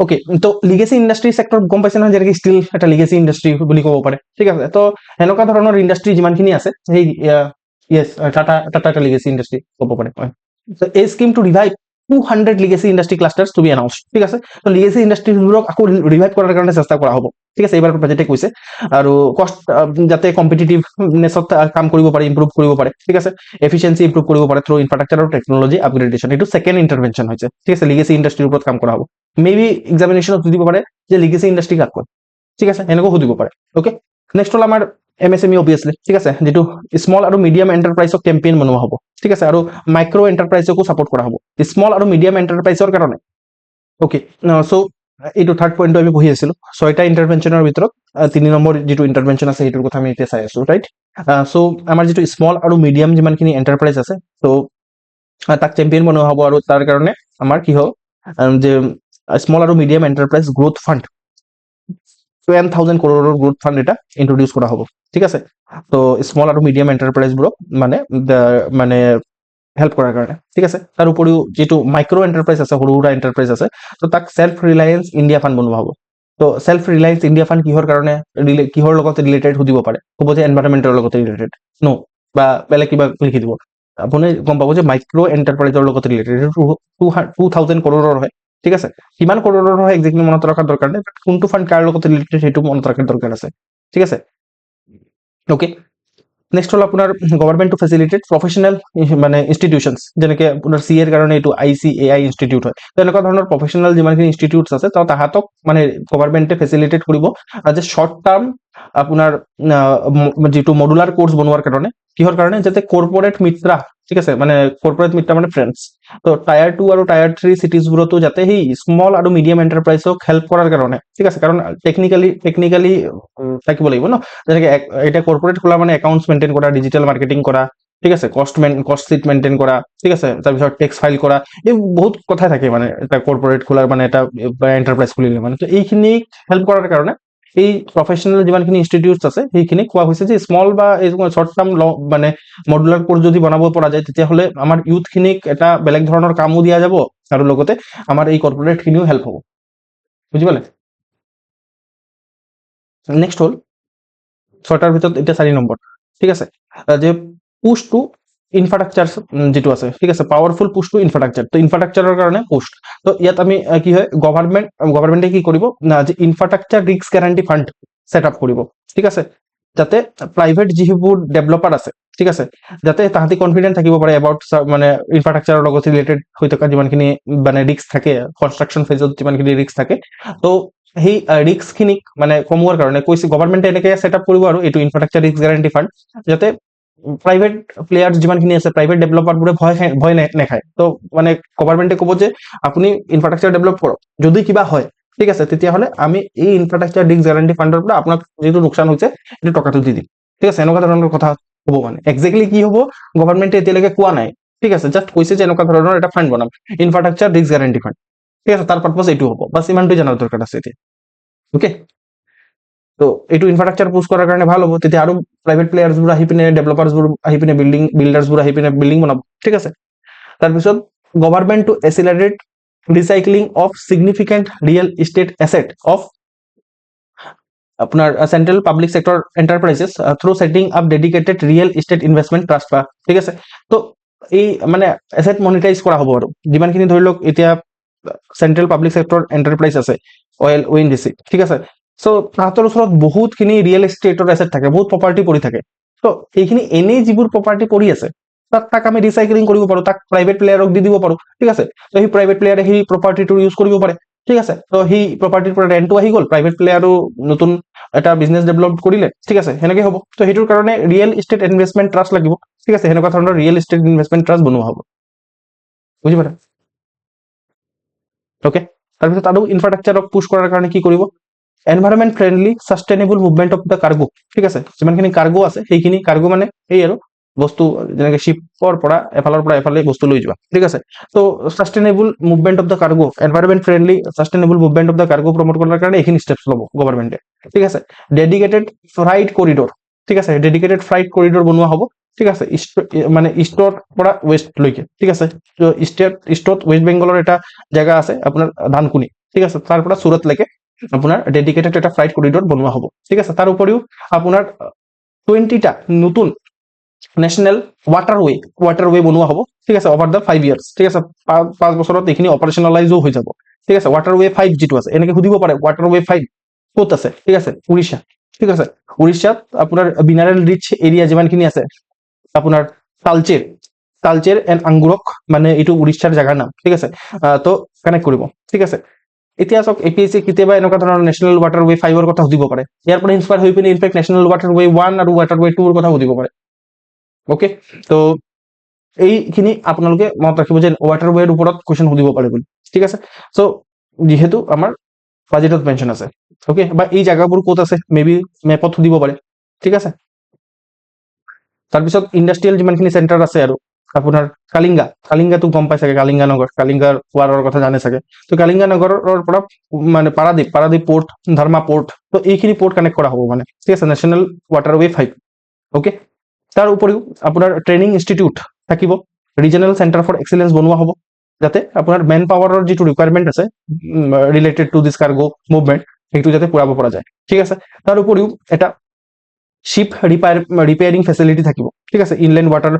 অ'কে, তো লিগেচি ইণ্ডাষ্ট্ৰী চেক্টৰ গম পাইছে নহয়, যেনেকৈ ষ্টিল এটা লিগেচি ইণ্ডাষ্ট্ৰী বুলি ক'ব পাৰে, ঠিক আছে। তো সেনেকুৱা ধৰণৰ ইণ্ডাষ্ট্ৰী যিমানখিনি আছে সেই য়েছ টাটা এটা লিগেচি ইণ্ডাষ্ট্ৰী ক'ব পাৰে, হয়। এই scheme to revive 200 legacy industry clusters to be announce, ঠিক আছে। তো লিগেচি ইণ্ডাষ্ট্ৰীবোৰক আকৌ ৰিভাইভ কৰাৰ কাৰণে চেষ্টা কৰা হ'ব, ঠিক আছে। এইবাৰ বাজেটে কৈছে আৰু কষ্ট যাতে কম্পিটিটিভনেছত কাম কৰিব পাৰে, ইম্প্ৰুভ কৰিব পাৰে, ঠিক আছে। এফিচিয়েঞ্চি ইম্প্ৰুভ কৰিব পাৰে থ্ৰু ইনফ্ৰাষ্ট্ৰাকচাৰ আৰু টেকনলজি আপগ্ৰেডেশ্যন, এইটো ছেকেণ্ড ইণ্টাৰভেনশ্যন হৈছে, ঠিক আছে। লিগেচি ইণ্ডাষ্ট্ৰীৰ ওপৰত কাম কৰা হ'ব। মে বি এক্সামিনেশ্যনত সুধিব পাৰে যে লিগেচি ইণ্ডাষ্ট্ৰী কাক কয়, ঠিক আছে, এনেকৈ সুধিব পাৰে। অ'কে, নেক্সট হ'ল আমাৰ MSME অবভিয়াছলি, ঠিক আছে, যিটো স্মল আৰু মিডিয়াম এণ্টাৰপ্ৰাইজক কেম্পেইন বনোৱা হ'ব, ঠিক আছে, আৰু মাইক্ৰ' এণ্টাৰপ্ৰাইজকো ছাপৰ্ট কৰা হ'ব স্মল আৰু মিডিয়াম এণ্টাৰপ্ৰাইজৰ কাৰণে। অ'কে, চ' এইটো থাৰ্ড পইণ্টটো আমি পঢ়ি আছিলোঁ। 6টা ইণ্টাৰভেনশ্যনৰ ভিতৰত 3 নম্বৰ যিটো ইণ্টাৰভেনশ্যন আছে সেইটোৰ কথা আমি এতিয়া চাই আছোঁ, ৰাইট। চ' আমাৰ যিটো স্মল আৰু মিডিয়াম যিমানখিনি এণ্টাৰপ্ৰাইজ আছে, ত' তাক চেম্পিয়ন বনোৱা হ'ব। আৰু তাৰ কাৰণে আমাৰ কি হ'ব যে স্মল আৰু medium enterprise growth fund 10,000 crore growth fund এটা ইন্ট্ৰডিউচ কৰা হ'ব, ঠিক আছে। তো স্মল আৰু মিডিয়াম এণ্টাৰপ্ৰাইজবোৰক মানে হেল্প কৰাৰ কাৰণে, ঠিক আছে। তাৰ উপৰিও যিটো মাইক্ৰ' এণ্টাৰপ্ৰাইজ আছে, সৰু সুৰা এণ্টাৰপ্ৰাইজ আছে, তো তাক চেল্ফ ৰিলায়েন্স ইণ্ডিয়া ফাণ্ড বনোৱা হ'ব। তো চেল্ফ ৰিলায়েন্স ইণ্ডিয়া ফাণ্ড কিহৰ কাৰণে, কিহৰ লগত ৰিলেটেড সুধিব পাৰে, ক'ব যে এনভাইৰনমেণ্টৰ লগত ৰিলেটেড, নো বা বেলেগ কিবা লিখি দিব। আপুনি গম পাব যে মাইক্ৰ' এণ্টাৰপ্ৰাইজৰ লগত ৰিলেটেড, 2,000 crore হয়, ঠিক আছে। কিমান কৰোৰৰ হয় একজেক্টলি মনত ৰখাৰ দৰকাৰ নাই, কোনটো ফাণ্ড কাৰ লগত ৰিলেটেড সেইটো মনত ৰখাৰ দৰকাৰ আছে, ঠিক আছে। অ'কে, নেক্সট হ'ল আপোনাৰ গভৰ্ণমেণ্ট টু ফেচিলিটেট প্ৰফেচনেল মানে ইনষ্টিটিউশ্যনছ, যেনেকৈ আপোনাৰ CA কাৰণে এইটো ICAI ইনষ্টিটিউট হয়। তো এনেকুৱা ধৰণৰ প্ৰফেচনেল যিমানখিনি ইনষ্টিটিউটছ আছে, তো তাহাঁতক মানে গভৰ্ণমেণ্টে ফেচিলিটেট কৰিব যে শ্বৰ্ট টাৰ্ম আপোনাৰ যিটো মডুলাৰ কোৰ্চ বনোৱাৰ কাৰণে, কিহৰ কাৰণে, যাতে কৰ্পৰেট মিত্ৰা, ঠিক আছে, মানে কৰ্পৰেট মিত্ৰা মানে ফ্ৰেণ্ডছ, তো টায়াৰ 2 আৰু টায়াৰ 3 চিটিজবোৰতো যাতে সেই স্মল আৰু মিডিয়াম এণ্টাৰপ্ৰাইজক হেল্প কৰাৰ কাৰণে, ঠিক আছে, কাৰণ টেকনিকেলি থাকিব লাগিব ন। যেনেকৈ এতিয়া কৰ্পৰেট খোলা মানে একাউণ্টছ মেইনটেইন কৰা, ডিজিটেল মাৰ্কেটিং কৰা, ঠিক আছে, কষ্ট শ্বীট মেইনটেইন কৰা, ঠিক আছে, তাৰপিছত টেক্স ফাইল কৰা, এই বহুত কথা থাকে মানে এটা কৰ্পৰেট খোলাৰ মানে এটা এণ্টাৰপ্ৰাইজ খুলিলে মানে। তো এইখিনি হেল্প কৰাৰ কাৰণে এই প্ৰফেচনেল যিমানখিনি ইনষ্টিটিউটছ আছে সেইখিনি কোৱা হৈছে যে স্মল বা এই শ্বৰ্ট টাৰ্ম মানে মডুলাৰ কোৰ্চ যদি বনাব পৰা যায়, তেতিয়াহ'লে আমাৰ ইউথখিনিক এটা বেলেগ ধৰণৰ কামো দিয়া যাব, আৰু লগতে আমাৰ এই কৰ্পৰেটখিনিও হেল্প হ'ব, বুজি পালে। নেক্সট হ'ল 6টাৰ ভিতৰত এতিয়া 4 নম্বৰ, ঠিক আছে, যে পুশ টু ইনফ্ৰাষ্ট্ৰাকচাৰ যিটো আছে, ঠিক আছে, পাৱাৰফুল পুশ টু ইনফ্ৰাষ্ট্ৰাকচাৰ। তো ইনফ্ৰাষ্ট্ৰাকচাৰৰ কাৰণে পুশ, তো ইয়াত আমি কি হয়, গভৰ্ণমেণ্টে কি কৰিব যে infrastructure risk guarantee fund set up কৰিব, ঠিক আছে, যাতে প্ৰাইভেট যিবোৰ ডেভেলপাৰ আছে, ঠিক আছে, যাতে তাহাঁতি কনফিডেণ্ট থাকিব পাৰে এবাউট মানে ইনফ্ৰাষ্ট্ৰাকচাৰৰ লগত ৰিলেটেড হৈ থকা যিমানখিনি মানে ৰিস্ক থাকে, কনষ্ট্ৰাকশ্যন ফেজত যিমানখিনি ৰিস্ক থাকে, তো সেই ৰিস্কখিনিক মানে কমোৱাৰ কাৰণে কৈছে গভৰ্ণমেণ্টে এনেকৈ ছেট আপ কৰিব আৰু এইটো ইনফ্ৰাষ্ট্ৰাকচাৰ ৰিস্ক গেৰাণ্টি ফাণ্ড, যাতে প্ৰাইভেট প্লেয়াৰ্ছ যিমানখিনি আছে, প্ৰাইভেট ডেভেলপাৰবোৰে ভয় নাখায়। তো মানে গভৰ্ণমেণ্টে ক'ব যে আপুনি ইনফ্ৰাষ্ট্ৰাকচাৰ ডেভেলপ কৰক, যদি কিবা হয়, ঠিক আছে, তেতিয়াহ'লে আমি এই ইনফ্ৰাষ্ট্ৰাকচাৰ ৰিস্ক গেৰাণ্টি ফাণ্ডৰ পৰা আপোনাক যিটো লোকচান হৈছে সেইটো টকাটো দি দিম, ঠিক আছে। এনেকুৱা ধৰণৰ কথা হ'ব মানে একজেক্টলি কি হ'ব গভৰ্ণমেণ্টে এতিয়ালৈকে কোৱা নাই, ঠিক আছে, জাষ্ট কৈছে যে এনেকুৱা ধৰণৰ এটা ফাণ্ড বনাম, ইনফ্ৰাষ্ট্ৰাকচাৰ ৰিস্ক গ্যাৰান্টি ফাণ্ড। ঠিক আছে, তাৰ পাৰপাছ এইটো হ'ব, বাছ ইমানটোৱে জানাৰ দৰকাৰ আছে এতিয়া। ওকে, তো এইটো ইনফ্ৰাষ্ট্ৰাকচাৰ পুশ কৰাৰ কাৰণে ভাল হ'ব, তেতিয়া আৰু প্ৰাইভেট প্লেয়াৰ্ছবোৰ আহি পিনে, ডেভেলপাৰ্ছবোৰ আহি পিনে, বিল্ডাৰ্ছবোৰ আহি পিনে বিল্ডিং বনাব। ঠিক আছে, তাৰপিছত government to accelerate recycling of significant real estate asset of আপনাৰ central public sector enterprises through setting up dedicated real estate investment trust বা, ঠিক আছে। তো এই মানে এছেট মনিটাইজ কৰা হ'ব আৰু যিমানখিনি ধৰি লওক এতিয়া চেন্ট্ৰেল পাব্লিক সেক্টৰ এন্টাৰপ্ৰাইজ আছে, অইল ONGC, ঠিক আছে। চ' তাহাঁতৰ ওচৰত বহুতখিনি ৰিয়েল ইষ্টেটৰ এছেট থাকে, বহুত প্ৰপাৰ্টি পৰি থাকে। ত' এইখিনি এনেই যিবোৰ প্ৰপাৰ্টি পৰি আছে, তাক আমি ৰিচাইক্লিং কৰিব পাৰোঁ, তাক প্ৰাইভেট প্লেয়াৰক দি দিব পাৰোঁ। ঠিক আছে, তো সেই প্ৰাইভেট প্লেয়াৰে সেই প্ৰপাৰ্টিটো ইউজ কৰিব পাৰে। ঠিক আছে, তো সেই প্ৰপাৰ্টিৰ পৰা ৰেণ্টটো আহি গ'ল, প্ৰাইভেট প্লেয়াৰো নতুন এটা বিজনেছ ডেভেলপ কৰিলে। ঠিক আছে, সেনেকে হ'ব। তো সেইটোৰ কাৰণে ৰিয়েল ইষ্টেট ইনভেষ্টমেণ্ট ট্ৰাষ্ট লাগিব। ঠিক আছে, সেনেকুৱা ধৰণৰ ৰিয়েল ইষ্টেট ইনভেষ্টমেণ্ট ট্ৰাষ্ট বনোৱা হ'ব। বুজি পালে? ওকে, তাৰপিছত আৰু ইনফ্ৰাষ্ট্ৰাকচাৰক পুশ কৰাৰ কাৰণে কি কৰিব? Environment friendly sustainable movement of the cargo. ঠিক আছে, যিমানখিনি কাৰ্গো আছে সেইখিনি কাৰ্গো মানে এই আৰু বস্তু, যেনেকৈ শ্বিপৰ পৰা এফালৰ পৰা এফালে বস্তু লৈ যোৱা। ঠিক আছে, তো sustainable movement of the cargo, environment friendly sustainable movement of the cargo promote কৰাৰ কাৰণে এইখিনি ষ্টেপছ ল'ব গভৰ্ণমেণ্টে। ঠিক আছে, ডেডিকেটেড ফ্ৰাইট কৰিডৰ। ঠিক আছে, ডেডিকেটেড ফ্ৰাইট কৰিডৰ বনোৱা হ'ব। ঠিক আছে, মানে ইষ্টৰ পৰা ৱেষ্টলৈকে। ঠিক আছে, ইষ্টত ৱেষ্ট বেংগলৰ এটা জেগা আছে আপোনাৰ ধানকুনি। ঠিক আছে, তাৰ পৰা চুৰতলৈকে আপোনাৰ ডেডিকেটেড এটা ফ্লাইট কৰিডৰ বনোৱা হ'ব। ঠিক আছে, তাৰ উপৰিও আপোনাৰ 20টা নতুন নেশ্যনেল ৱাটাৰৱে বনোৱা হ'ব। ঠিক আছে, অভাৰ দ্য 5 years। ঠিক আছে, 5 বছৰত এইখিনি অপাৰেশ্যনেলাইজো হৈ যাব। ঠিক আছে, ৱাটাৰৱে 5 যিটো আছে, এনেকে সুধিব পাৰে ৱাটাৰৱে 5 ক'ত আছে? ঠিক আছে, উৰিষ্যা। ঠিক আছে, উৰিষ্যাত আপোনাৰ মিনাৰেল ৰিচ এৰিয়া যিমানখিনি আছে, আপোনাৰ তালচেৰ এণ্ড আংগুৰক, মানে এইটো উৰিষ্যাৰ জেগাৰ নাম। ঠিক আছে, তো কানেক্ট কৰিব। ঠিক আছে, এতিয়া চাওক APSC কেতিয়াবা এনেকুৱা ধৰণৰ নেশ্যনেল ৱাটাৰৱে 5ৰ কথা সুধিব পাৰে। ইয়াৰ পৰা ইনস্পায়াৰ হৈ পিনে ইনফেক্ট নেশ্যনেল ৱাটাৰৱে 1 আৰু ৱাটাৰৱে 2ৰ কথা সুধিব পাৰে। ওকে, তো এইখিনি আপোনালোকে মনত ৰাখিব যে ৱাটাৰৱেৰ ওপৰত কুৱেশ্যন সুধিব পাৰে বুলি। ঠিক আছে, চ' যিহেতু আমাৰ বাজেটত মেনশ্যন আছে। ওকে, বা এই জেগাবোৰ ক'ত আছে মে বি মেপত সুধিব পাৰে। ঠিক আছে, তাৰপিছত ইণ্ডাষ্ট্ৰিয়েল যিমানখিনি চেণ্টাৰ আছে আৰু আপোনাৰ কালিংগাটো গম পাই চাগে, কালিংগাৰ ৱাৰৰ কথা জানে চাগে। তো কালিংগা নগৰৰ পৰা মানে পাৰাদ্বীপ পৰ্ট, ধৰ্মা পৰ্ট, তো এইখিনি পৰ্ট কানেক্ট কৰা হ'ব মানে। ঠিক আছে, নেশ্যনেল ৱাটাৰৱে 5। ওকে, তাৰ উপৰিও আপোনাৰ ট্ৰেইনিং ইনষ্টিটিউট থাকিব, ৰিজনেল চেণ্টাৰ ফৰ এক্সেলেঞ্চ বনোৱা হ'ব, যাতে আপোনাৰ মেন পাৱাৰৰ যিটো ৰিকুৱাৰমেণ্ট আছে related to this cargo movement, সেইটো যাতে পূৰাব পৰা যায়। ঠিক আছে, তাৰ উপৰিও এটা শিপ ৰিপেয়াৰিং ফেচিলিটি থাকিব। ঠিক আছে, ইনলেণ্ড ৱাটাৰ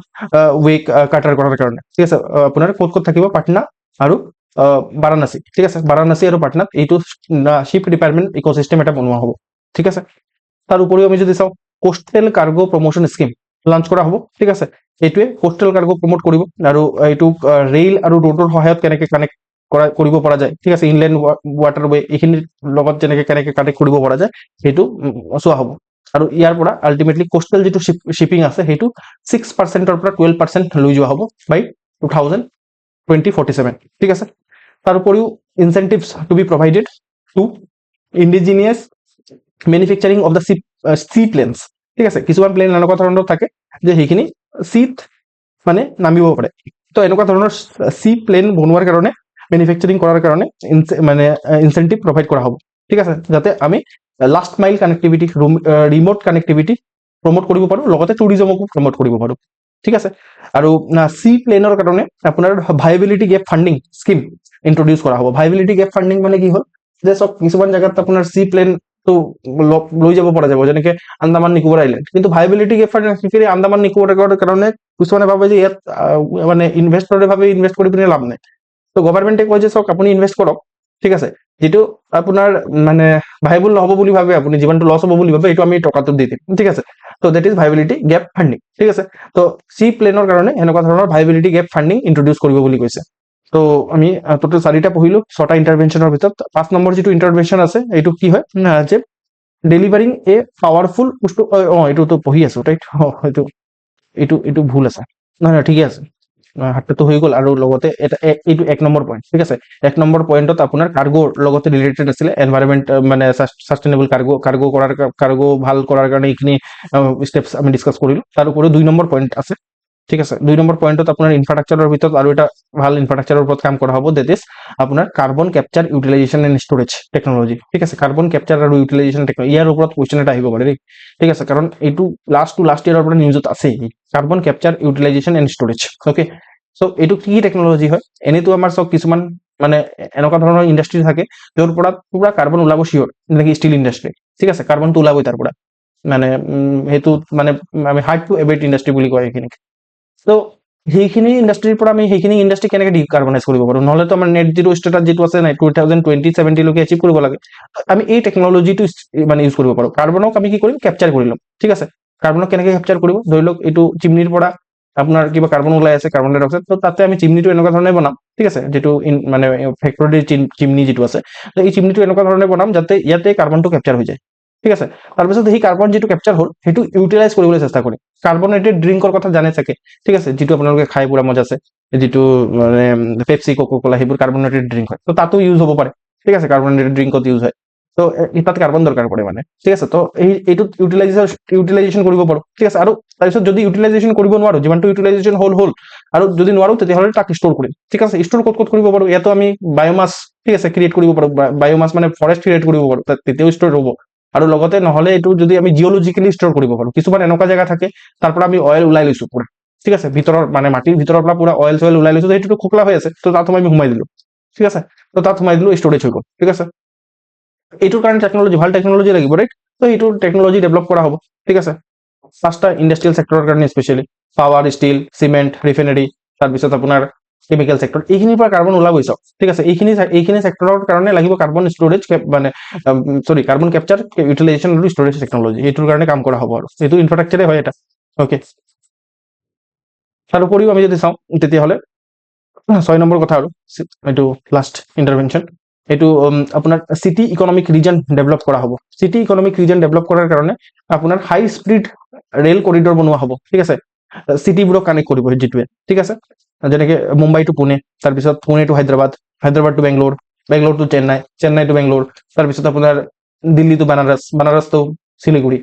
ৱে কাটাৰ কৰাৰ কাৰণে। ঠিক আছে, আপোনাৰ ক'ত ক'ত থাকিব? পাটনা আৰু বাৰাণসী। ঠিক আছে, বাৰাণসী আৰু পাটনাত এইটো শিপ ৰিপেয়াৰমেণ্ট ইক'চিষ্টেম এটা বনোৱা হ'ব। ঠিক আছে, তাৰ উপৰিও আমি যদি চাওঁ coastal cargo promotion scheme launch কৰা হ'ব। ঠিক আছে, এইটোৱে কোষ্টেল কাৰ্গো প্ৰমোট কৰিব আৰু এইটোক ৰেল আৰু ৰোডৰ সহায়ত কেনেকৈ কানেক্ট কৰিব পৰা যায়। ঠিক আছে, ইনলেণ্ড ৱাটাৰৱে এইখিনিৰ লগত কেনেকৈ কানেক্ট কৰিব পৰা যায় সেইটো চোৱা হ'ব। আৰু ইয়াৰ পৰা আল্টিমেটলি কোষ্টেল যিটো শ্বিপিং আছে সেইটো 6%ৰ পৰা 12% লৈ যোৱা হ'ব বাই 2047। ঠিক আছে, তাৰ উপৰিও incentives to be provided to indigenous manufacturing of the sea planes. ঠিক আছে, কিছুমান প্লেন এনেকুৱা ধৰণৰ থাকে যে সেইখিনি চিত মানে নামিব পাৰে। তো এনেকুৱা ধৰণৰ চি প্লেন বনোৱাৰ কাৰণে, মেনুফেকচাৰিং কৰাৰ কাৰণে মানে ইনচেন্টিভ প্ৰভাইড কৰা হ'ব। ঠিক আছে, যাতে আমি last mile connectivity, remote connectivity promote কৰিব পাৰোঁ, লগতে টুৰিজমকো প্ৰমোট কৰিব পাৰোঁ। ঠিক আছে, আৰু চি প্লেনৰ কাৰণে আপোনাৰ viability gap funding scheme introduce কৰা হ'ব। ভাইবিলিটি গেপ ফাণ্ডিং মানে কি হ'ল, যে চব কিছুমান জেগাত আপোনাৰ চি প্লেনটো লৈ যাব পৰা যাব, যেনেকে আন্দামান নিকোবৰ আইলেণ্ড, কিন্তু viability gap funding Andaman Nicobar কাৰণে কিছুমানে ভাবে যে ইয়াত মানে ইনভেষ্টৰে ভাবে ইনভেষ্ট কৰি পিনে লাভ নাই। তো গভৰ্ণমেণ্টে কয় যে চাওক আপুনি ইনভেষ্ট কৰক। ঠিক আছে, যিটো আপোনাৰ মানে ভাইবল নহ'ব বুলি ভাবে, আপুনি যিমানটো লছ হ'ব বুলি ভাবে, এইটো আমি টকাটো দি দিম। ঠিক আছে, তো that is viability gap funding. ঠিক আছে, তো চি প্লেনৰ কাৰণে এনেকুৱা ধৰণৰ ভাইবিলিটি গেপ ফাণ্ডিং ইন্ট্ৰডিউচ কৰিব বুলি কৈছে। তো আমি টোটেল 4টা পঢ়িলো 6টা ইণ্টাৰভেনশ্যনৰ ভিতৰত। 5 নম্বৰ যিটো ইণ্টাৰভেনশ্যন আছে এইটো কি হয়, যে ডেলিভাৰিং এ পাৱাৰফুল এইটোতো পঢ়ি আছো ৰাইট। এইটো ভুল আছে, নহয় ঠিকে আছে, হাতটো হৈ গ'ল। আৰু লগতে এইটো 1 নম্বৰ পইণ্ট। ঠিক আছে, 1 নম্বৰ পইণ্টত আপোনাৰ কাৰ্গোৰ লগতে ৰিলেটেড আছিলে, এনভাইৰনমেণ্ট মানে ছাষ্টেইনেবল কাৰ্গো ভাল কৰাৰ কাৰণে এইখিনি ষ্টেপছ আমি ডিছকাছ কৰিলোঁ। তাৰ উপৰিও 2 নম্বৰ পইণ্ট আছে ঠিক আছে 2 নম্বৰ পইণ্টত আপোনাৰ ইনফ্ৰাষ্ট্ৰাকচাৰৰ ভিতৰত আৰু এটা ভাল ইনফ্ৰাষ্ট্ৰাকচাৰৰ ওপৰত কাম কৰা হ'ব দ্যাট ইজ আপোনাৰ carbon capture utilisation and storage technology ঠিক আছে কাৰ্বন ক্যাপচাৰ আৰু ইউটিলাইজেশ্যন টেকনলজি ইয়াৰ ওপৰত কুৱেশ্যন এটা আহিব পাৰে দেই ঠিক আছে কাৰণ এইটো লাষ্ট ইয়াৰৰ পৰা নিউজত আছে carbon capture utilisation and storage okay so এইটো কি টেকনলজি হয় এনেতো আমাৰ সব কিছুমান মানে এনেকুৱা ধৰণৰ ইণ্ডাষ্ট্ৰি থাকে য'ৰ পৰা পুৰা কাৰ্বন ওলাব চিয়ৰ যেনেকৈ ষ্টিল ইণ্ডাষ্ট্ৰি ঠিক আছে কাৰ্বনটো ওলাবই তাৰ পৰা মানে সেইটো মানে আমি হাৰ্ড টু এবেট ইণ্ডাষ্ট্ৰি বুলি কয় এইখিনিক তো সেইখিনি ইণ্ডাষ্ট্ৰিৰ পৰা আমি সেইখিনি ইণ্ডাষ্ট্ৰি কেনেকৈ ডিকাৰ্বনাইজ কৰিব পাৰোঁ নহ'লেতো আমাৰ নেট জিৰ' ষ্টেটাছ যিটো আছে নাই 2020-70 এচিভ কৰিব লাগে আমি এই টেকনলজিটো মানে ইউজ কৰিব পাৰোঁ কাৰ্বনক আমি কি কৰিম কেপচাৰ কৰি ল'ম ঠিক আছে কাৰ্বনক কেনেকৈ কেপচাৰ কৰিব ধৰি লওক এইটো চিমনিৰ পৰা আপোনাৰ কিবা কাৰ্বন ওলাই আছে কাৰ্বন ডাই অক্সাইড তো তাতে আমি চিমনিটো এনেকুৱা ধৰণে বনাম ঠিক আছে যিটো মানে ফেক্টৰীৰ চিমনি যিটো আছে তো এই চিমনিটো এনেকুৱা ধৰণে বনাম যাতে ইয়াতে কাৰ্বনটো কেপচাৰ হৈ যায় ঠিক আছে তাৰপিছত সেই কাৰ্বন যিটো কেপচাৰ হ'ল সেইটো ইউটিলাইজ কৰিবলৈ চেষ্টা কৰিম কাৰ্বনেটেড ড্ৰিংকৰ কথা জানে চাগে ঠিক আছে যিটো আপোনালোকে খাই পুৰা মজা আছে যিটো মানে পেপচি কোকো কোলা সেইবোৰ কাৰ্বনেটেড ড্ৰিংক হয় তো তাতো ইউজ হ'ব পাৰে ঠিক আছে কাৰ্বনেটেড ড্ৰিংকত ইউজ হয় তো তাত কাৰ্বন দৰকাৰ পৰে মানে ঠিক আছে তো এইটোত ইউটিলাইজেশ্যন কৰিব পাৰোঁ ঠিক আছে আৰু তাৰপিছত যদি ইউটিলাইজেশ্যন কৰিব নোৱাৰোঁ যিমানটো ইউটিলাইজেশ্যন হ'ল আৰু যদি নোৱাৰোঁ তেতিয়াহ'লে তাক ষ্ট'ৰ কৰিম ঠিক আছে ষ্ট'ৰ ক'ত কৰিব পাৰোঁ ইয়াতো আমি বায়'মাছ ঠিক আছে ক্ৰিয়েট কৰিব পাৰোঁ বায়'মাছ মানে ফৰেষ্ট ক্ৰিয়েট কৰিব পাৰোঁ তাত তেতিয়াও ষ্ট'ৰ হ'ব আৰু লগতে নহ'লে এইটো যদি আমি জিঅ'লজিকেলি ষ্ট'ৰ কৰিব পাৰোঁ কিছুমান এনেকুৱা জেগা থাকে তাৰ পৰা আমি অইল ওলাই লৈছোঁ পুৰা ঠিক আছে ভিতৰৰ মানে মাটিৰ ভিতৰৰ পৰা পুৰা অইল চইল ওলাই লৈছোঁ সেইটোতো খোকলা হৈ আছে তো তাত আমি সোমাই দিলোঁ ঠিক আছে তো তাত সোমাই দিলোঁ ষ্ট'ৰেজ হৈ গ'ল ঠিক আছে এইটোৰ কাৰণে টেকনলজি ভাল টেকনলজি লাগিব ৰাইট তো এইটো টেকনলজি ডেভেলপ কৰা হ'ব ঠিক আছে পাঁচটা ইণ্ডাষ্ট্ৰিয়েল ছেক্টৰৰ কাৰণে specially power steel cement refinery তাৰপিছত আপোনাৰ কেমিকেল ছেক্টৰ এইখিনিৰ পৰা কাৰ্বন ওলাবই চাওক ঠিক আছে এইখিনি ছেক্টৰৰ কাৰণে লাগিব কাৰ্বন ষ্ট'ৰেজ মানে কাৰ্বন কেপচাৰ ইউটিলাইজেশ্যন আৰু ষ্ট'ৰেজ টেকনলজি এইটোৰ কাৰণে কাম কৰা হ'ব আৰু এইটো ইনফ্ৰাষ্ট্ৰাকচাৰে হয় এটা অ'কে তাৰ উপৰিও আমি যদি চাওঁ তেতিয়াহ'লে 6 নম্বৰ কথা আৰু এইটো লাষ্ট ইণ্টাৰভেনশ্যন এইটো আপোনাৰ চিটি ইকনমিক ৰিজন ডেভেলপ কৰা হ'ব চিটি ইকনমিক ৰিজন ডেভেলপ কৰাৰ কাৰণে আপোনাৰ হাই স্পীড ৰেল কৰিডৰ বনোৱা হ'ব ঠিক আছে চিটিবোৰক কানেক্ট কৰিব যিটোৱে ঠিক আছে যেনেকৈ মুম্বাই টু পুনে তাৰপিছত Pune to Hyderabad to Bangalore to Chennai to Bangalore তাৰপিছত আপোনাৰ দিল্লী টু বানাৰস টু শিলিগুৰি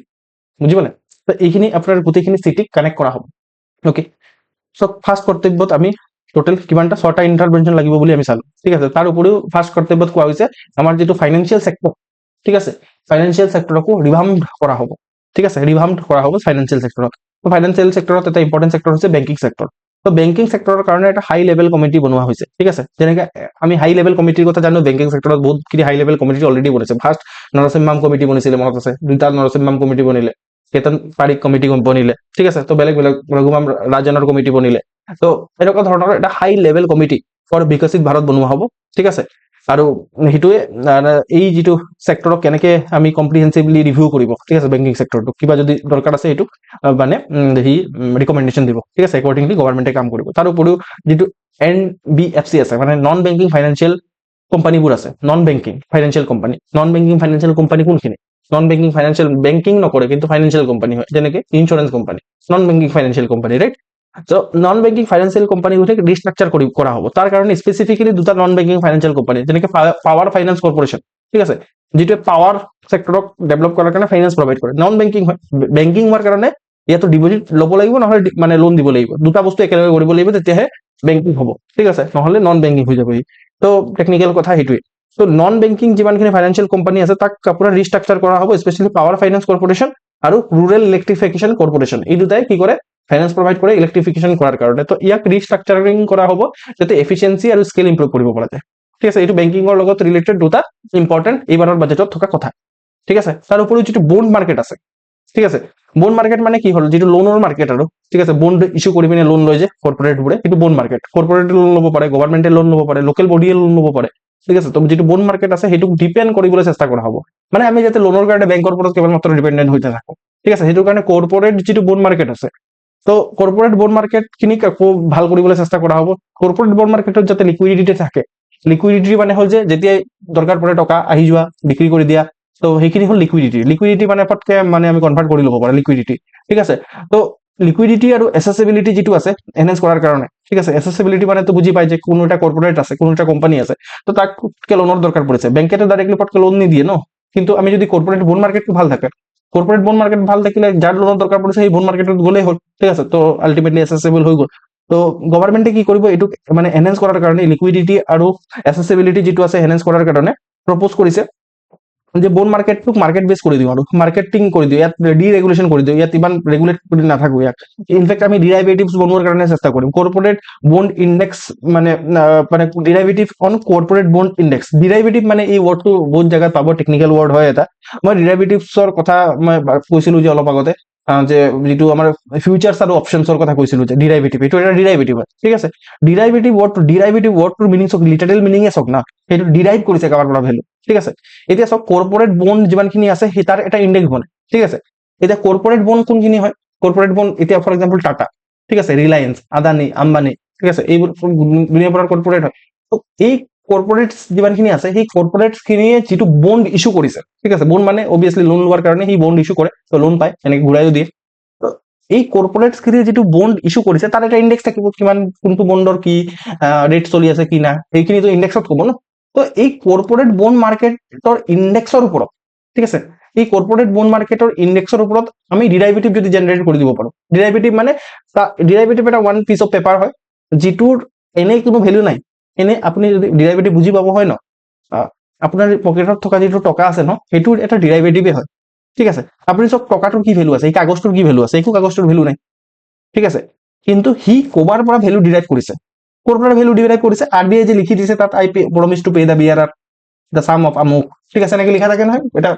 বুজি পালে তো এইখিনি আপোনাৰ গোটেইখিনি চিটিক কানেক্ট কৰা হ'ব অ'কে চ' ফাৰ্ষ্ট কৰ্তব্যত আমি টোটেল কিমানটা 6টা ইণ্টাৰভেনশ্যন লাগিব বুলি আমি চালোঁ ঠিক আছে তাৰ উপৰিও ফাৰ্ষ্ট কৰ্তব্যত কোৱা হৈছে আমাৰ যিটো ফাইনেন্সিয়েল ছেক্টৰ ঠিক আছে ফাইনেন্সিয়েল ছেক্টৰকো ৰিভাম্পড কৰা হ'ব ঠিক আছে ৰিভাম্পড কৰা হ'ব ফাইনেন্সিয়েল ছেক্টৰত তো ফাইনেন্সিয়েল ছেক্টৰত এটা ইম্পৰ্টেণ্ট ছেক্টৰ হৈছে বেংকিং ছেক্টৰ তো বেংকিং ছেক্টৰৰ কাৰণে এটা হাই লেভেল কমিটি বনোৱা হৈছে ঠিক আছে যেনেকৈ আমি হাই লেভেল কমিটিৰ কথা জানো বেংকিং ছেক্টৰত বহুতখিনি হাই লেভেল কমিটি অলৰেডি বনিছে ফাৰ্ষ্ট নৰসিম্হাম কমিটি বনিছিলে মনত আছে 2টা নৰসিম্হাম কমিটি বনিলে কেতন পাৰিক কমিটি বনিলে ঠিক আছে তো বেলেগ ৰঘুৰাম ৰাজনৰ কমিটি বনিলে তো এনেকুৱা ধৰণৰ এটা হাই লেভেল কমিটি ফৰ বিকশিত ভাৰত বনোৱা হ'ব ঠিক আছে আৰু সেইটোৱে এই যিটো ছেক্টৰক কেনেকৈ আমি কম্প্ৰিহেনচিভলি ৰিভিউ কৰিব ঠিক আছে বেংকিং ছেক্টৰটো কিবা যদি দৰকাৰ আছে সেইটো মানে সি ৰিকমেণ্ডেশ্যন দিব ঠিক আছে একৰ্ডিংলি গভৰ্ণমেণ্টে কাম কৰিব তাৰ উপৰিও যিটো NBFC আছে মানে নন বেংকিং ফাইনেন্সিয়েল কোম্পানীবোৰ আছে নন বেংকিং ফাইনেন্সিয়েল কোম্পানী কোনখিনি নন বেংকিং ফাইনেন্সিয়েল বেংকিং নকৰে কিন্তু ফাইনেন্সিয়েল কোম্পানী হয় যেনেকৈ insurance company non banking financial company right তো নন বেংকিং ফাইনেন্সিয়েল কোম্পানীবোৰক ৰিষ্ট্ৰাকচাৰ কৰা হ'ব তাৰ কাৰণে স্পেচিফিকেলি 2টা নন বেংকিং ফাইনেন্সিয়েল কোম্পানী যেনেকৈ পাৱাৰ ফাইনেন্স কৰ্পৰেশ্যন ঠিক আছে যিটোৱে পাৱাৰ ছেক্টৰক ডেভেলপ কৰাৰ কাৰণে ফাইনেন্স প্ৰভাইড কৰে নন বেংকিং হয় বেংকিং হোৱাৰ কাৰণে ইয়াতো ডিপজিট ল'ব লাগিব নহ'লে মানে লোন দিব লাগিব 2টা বস্তু একেলগে কৰিব লাগিব তেতিয়াহে বেংকিং হ'ব ঠিক আছে নহ'লে নন বেংকিং হৈ যাবহি তো টেকনিকেল কথা সেইটোৱে তো নন বেংকিং যিমানখিনি ফাইনেন্সিয়েল কোম্পানী আছে তাক আপোনাৰ ৰিষ্ট্ৰাকচাৰ কৰা হ'ব স্পেচিয়েলি পাৱাৰ ফাইনেন্স কৰ্পৰেশ্যন আৰু ৰুৰেল ইলেক্ট্ৰিফিকেশ্যন কৰ্পৰেশ্যন এই দুটাই কি কৰে ফাইনেন্স প্ৰভাইড কৰে ইলেক্ট্ৰিফিকেশ্যন কৰাৰ কাৰণে তো ইয়াক ৰিষ্ট্ৰাকচাৰিং কৰা হ'ব যাতে এফিচিয়েঞ্চি আৰু স্কেল ইম্প্ৰুভ কৰিব পৰা যায় ঠিক আছে এইটো বেংকিঙৰ লগত ৰিলেটেড 2টা ইম্পৰ্টেণ্ট এইবাৰৰ বাজেটত থকা কথা ঠিক আছে তাৰ উপৰিও যিটো বণ্ড মাৰ্কেট আছে ঠিক আছে বণ্ড মাৰ্কেট মানে কি হ'ল যিটো লোনৰ মাৰ্কেট আৰু ঠিক আছে বণ্ড ইছ্যু কৰি পিনে লোন লৈ যে কৰ্পৰেটবোৰে সেইটো বণ্ড মাৰ্কেট কৰ্পৰেটে লোন ল'ব পাৰে গভৰ্ণমেণ্টে লোন ল'ব পাৰে লোকেল বডিয়ে লোন ল'ব পাৰে ঠিক আছে তো যিটো বণ্ড মাৰ্কেট আছে সেইটোক ডিপেণ্ড কৰিবলৈ চেষ্টা কৰা হ'ব মানে আমি যাতে লোনৰ কাৰণে বেংকৰ ওপৰত কেৱল মাত্ৰ ডিপেণ্ডেণ্ট হৈ নাথাকোঁ ঠিক আছে সেইটো কাৰণে কৰ্পৰেট যিটো বণ্ড মাৰ্কেট আছে তো কৰ্পৰেট বণ্ড মাৰ্কেটখিনিক আকৌ ভাল কৰিবলৈ চেষ্টা কৰা হ'ব কৰ্পৰেট বণ্ড মাৰ্কেটত যাতে লিকুইডিটি থাকে লিকুইডিটি মানে হ'ল যে যেতিয়াই দৰকাৰ পৰে টকা আহি যোৱা বিক্ৰী কৰি দিয়া তো সেইখিনি হ'ল লিকুইডিটি মানে পটকে মানে আমি কনভাৰ্ট কৰি ল'ব পাৰোঁ লিকুইডিটি ঠিক আছে তো লিকুইডিটি আৰু এচেচিবিলিটি যিটো আছে এনহেঞ্চ কৰাৰ কাৰণে ঠিক আছে এচেচিবিলিটি মানে তো বুজি পাই যে কোনো এটা কৰ্পৰেট আছে কোনো এটা কোম্পানী আছে তো তাক লোনৰ দৰকাৰ পৰিছে বেংকেতো ডাইৰেক্টলি পটকে লোন নিদিয়ে ন কিন্তু আমি যদি কৰ্পৰেট বণ্ড মাৰ্কেটটো ভাল থাকে কৰ্পোৰেট বন্ড মাৰ্কেট ভাল থাকিলে যাৰ লোনৰ দৰকাৰ পৰিছে সেই বন্ড মাৰ্কেটত গ'লেই হ'ল, ঠিক আছে। তো আল্টিমেটলি এছেছেবল হৈ গ'ল। তো গভৰ্ণমেণ্টে কি কৰিব, এইটোক মানে এনহেন্স কৰাৰ কাৰণে লিকুইডিটি আৰু এছেছেবিলিটি যিটো আছে এনহেন্স কৰাৰ কাৰণে প্ৰপ'জ কৰিছে যে বন্ড মাৰ্কেটটোক মাৰ্কেট বেছ কৰি দিওঁ আৰু মাৰ্কেটিং কৰি দিওঁ, ইয়াত ডিৰেগুলেশ্যন কৰি দিওঁ, ইয়াত ইমান ৰেগুলেট কৰি নাথাকো ইয়াক। ইনফেক্ট আমি ডিৰাইভেটিভছ বনোৱাৰ কাৰণে চেষ্টা কৰিম। কৰ্পোৰেট বন্ড ইণ্ডেক্স মানে মানে derivative on corporate bond index. Derivative মানে এই ৱৰ্ডটো বহুত জেগাত পাব, টেকনিকেল ৱৰ্ড হয় এটা। মই ডিৰাইভেটিভছৰ কথা মই কৈছিলো যে অলপ আগতে, যে যিটো আমাৰ ফিউচাৰ্ছ আৰু অপশ্যনছৰ কথা কৈছিলো যে ডিৰাইভেটিভ, এইটো এটা ডিৰাইভেটিভ হয়, ঠিক আছে। ডিৰাইভেটিভ ৱৰ্ডটোৰ মিনিং চাওক, লিটাৰেল মিনিঙে চাওক না, সেইটো ডিৰাইভ কৰিছে কাৰোবাৰ পৰা ভেলু, ঠিক আছে। এতিয়া চাওক কৰ্পোৰেট বন্ড যিমানখিনি আছে সেই তাৰ এটা ইণ্ডেক্স বনে, ঠিক আছে। এতিয়া কৰ্পোৰেট বন্ড কোনখিনি হয়, কৰ্পোৰেট বন্ড এতিয়া ফৰ এক্সাম্পল টাটা, ঠিক আছে, ৰিলায়েন্স, আদানী, আম্বানী, ঠিক আছে, এইবোৰ দুনিয়াৰ পৰা কৰ্পোৰেট হয়। তো এই কৰ্পোৰেট যিমানখিনি আছে সেই কৰ্পোৰেট খিনিয়ে যিটো বন্ড ইছ্যু কৰিছে, ঠিক আছে, বন্ড মানে অবভিয়াছলি লোন লোৱাৰ কাৰণে সি বন্ড ইছ্যু কৰে, তো লোন পায়, এনেকে ঘূৰাইও দিয়ে। তো এই কৰ্পোৰেট খিনিয়ে যিটো বন্ড ইছ্যু কৰিছে তাৰ এটা ইণ্ডেক্স থাকিব, কিমান কোনটো বন্ডৰ কি ৰেট চলি আছে কি না, সেইখিনিতো ইণ্ডেক্সত ক'ব ন। তো এই কৰ্পোৰেট বন্ড মাৰ্কেটৰ ইণ্ডেক্সৰ ওপৰত, ঠিক আছে, এই কৰ্পোৰেট বন্ড মাৰ্কেটৰ ইণ্ডেক্সৰ ওপৰত আমি ডিৰাইভেটিভ যদি জেনাৰেট কৰি দিব পাৰোঁ। ডিৰাইভেটিভ মানে ডিৰাইভেটিভ এটা ওৱান পিচ অফ পেপাৰ হয়, যিটোৰ এনেই কোনো ভেলু নাই। এনে আপুনি যদি ডিৰাইভেটিভ বুজি পাব হয় ন, আপোনাৰ পকেটত থকা যিটো টকা আছে ন, সেইটোৰ এটা ডিৰাইভেটিভে হয়, ঠিক আছে। আপুনি চব টকাটোৰ কি ভেলু আছে, এই কাগজটোৰ কি ভেলু আছে, একো কাগজটোৰ ভেলু নাই, ঠিক আছে। কিন্তু সি ক'বাৰ পৰা ভেলু ডিৰাইভ কৰিছে, ক'ৰ পৰা ভেলু ডিৰাইভ কৰিছে, RBI যে লিখি দিছে তাত I promise to pay the bearer the sum of আমুক, ঠিক আছে, এনেকে লিখা থাকে নহয় এটা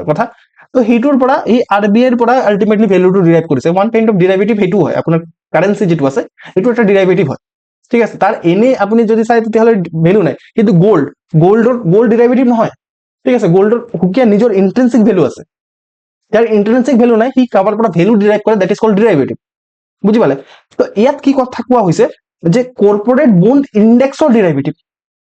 কথা। তো সেইটোৰ পৰা এই RBI ৰ পৰা আল্টিমেটলি ভেলুটো ডিৰাইভ কৰিছে। ওৱান কাইণ্ড অফ ডিৰাইভেটিভ সেইটো হয়, আপোনাৰ কাৰেঞ্চি যিটো আছে সেইটো এটা ডিৰাইভেটিভ হয়, ঠিক আছে। তাৰ এনেই আপুনি যদি চাই তেতিয়াহ'লে ভেলু নাই। কিন্তু গ'ল্ড ডিৰাইভেটিভ নহয়, ঠিক আছে। গ'ল্ডৰ সুকীয়া নিজৰ ইন্ট্ৰিনচিক ভেলু আছে, যাৰ ইন্ট্ৰিনচিক ভেলু নাই সি কাৰোবাৰ পৰা ভেলু ডিৰাইভ কৰে, দেট ইজ কল্ড ডিৰাইভেটিভ, বুজি পালে। তো ইয়াত কি কথা কোৱা হৈছে যে কৰ্পোৰেট বন্ড ইণ্ডেক্সৰ ডিৰাইভেটিভ,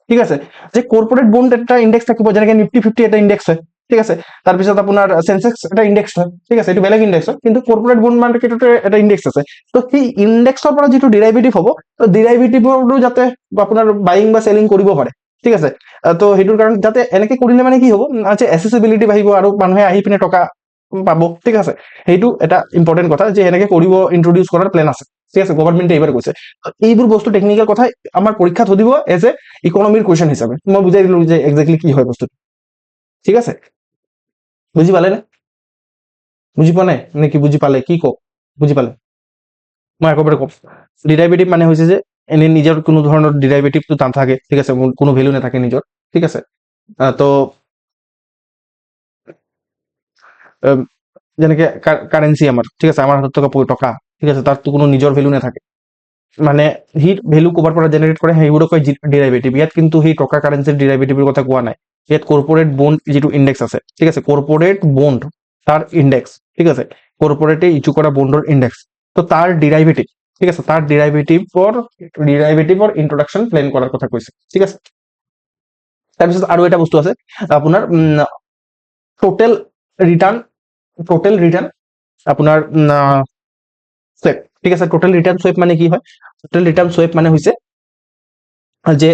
ঠিক আছে। যে কৰ্পোৰেট বন্ড এটা ইণ্ডেক্স থাকিব, যেনেকে নিফটি 50 এটা ইণ্ডেক্স হয়, ঠিক আছে। তাৰপিছত আপোনাৰ সেন্সেক্স এটা ইণ্ডেক্স হয়, ঠিক আছে, এইটো বেলেগ ইণ্ডেক্স হয়, কিন্তু কৰ্পোৰেট বন্ড মাৰ্কেটতে এটা ইণ্ডেক্স আছে। তো সেই ইণ্ডেক্সৰ পৰা যিটো ডিৰাইভেটিভ হ'ব, তো ডিৰাইভেটিভৰো যাতে আপোনাৰ বাইং বা চেলিং কৰিব পাৰে, ঠিক আছে। তো সেইটোৰ কাৰণে যাতে এনেকে কৰিলে মানে কি হ'ব, যে এচেচিবিলিটি বাঢ়িব আৰু মানুহে আহি পিনে টকা পাব, ঠিক আছে। সেইটো এটা ইম্পৰ্টেণ্ট কথা যে এনেকে কৰিব, ইন্ট্ৰডিউচ কৰাৰ প্লেন আছে, ঠিক আছে, গভৰ্ণমেণ্টে এইবাৰ কৈছে। এইবোৰ বস্তু টেকনিকেল কথা আমাৰ পৰীক্ষাত সুধিব এজ এ ইকনমিৰ কুৱেশ্যন হিচাপে। মই বুজাই দিলো যে এক্সেক্টলি কি হয় বস্তুটো, ঠিক আছে। বুজি পালে নে, বুজি পোৱা নাই নে কি, বুজি পালে কি কওক, বুজি পালে। মই একেবাৰে কম, ডিৰাইভেটিভ মানে হৈছে যে এনে নিজৰ কোনো ধৰণৰ ডিৰাইভেটিভটো নাথাকে, ঠিক আছে, কোনো ভেলু নাথাকে নিজৰ, ঠিক আছে। তো যেনেকে কাৰেঞ্চি আমাৰ, ঠিক আছে, আমাৰ হাতত থকা টকা, ঠিক আছে, তাততো কোনো নিজৰ ভেলু নাথাকে, মানে সি ভেলু ক'ৰবাৰ পৰা জেনেৰেট কৰে, সেইবোৰক কয় ডিৰাইভেটিভ। ইয়াত কিন্তু সেই টকা কাৰেঞ্চিৰ ডিৰাইভেটিভৰ কথা কোৱা নাই। ইয়াত কৰ্পোৰেট বন্ড যিটো ইণ্ডেক্স আছে, ঠিক আছে, কৰ্পোৰেট বন্ড তাৰ ইণ্ডেক্স, ঠিক আছে, কৰ্পোৰেটে ইছ্যু কৰা বন্ডৰ ইণ্ডেক্স, তো তাৰ ডিৰাইভেটিভ, ঠিক আছে, তাৰ ডিৰাইভেটিভৰ ইন্ট্ৰডাকশ্যন প্লেন কৰাৰ কথা কৈছে, ঠিক আছে। তাৰপিছত আৰু এটা বস্তু আছে আপোনাৰ টোটেল ৰিটাৰ্ণ আপোনাৰ সোয়েপ, ঠিক আছে। টোটেল ৰিটাৰ্ণ সোয়েপ মানে কি হয়, টোটেল ৰিটাৰ্ণ সোয়েপ মানে হৈছে যে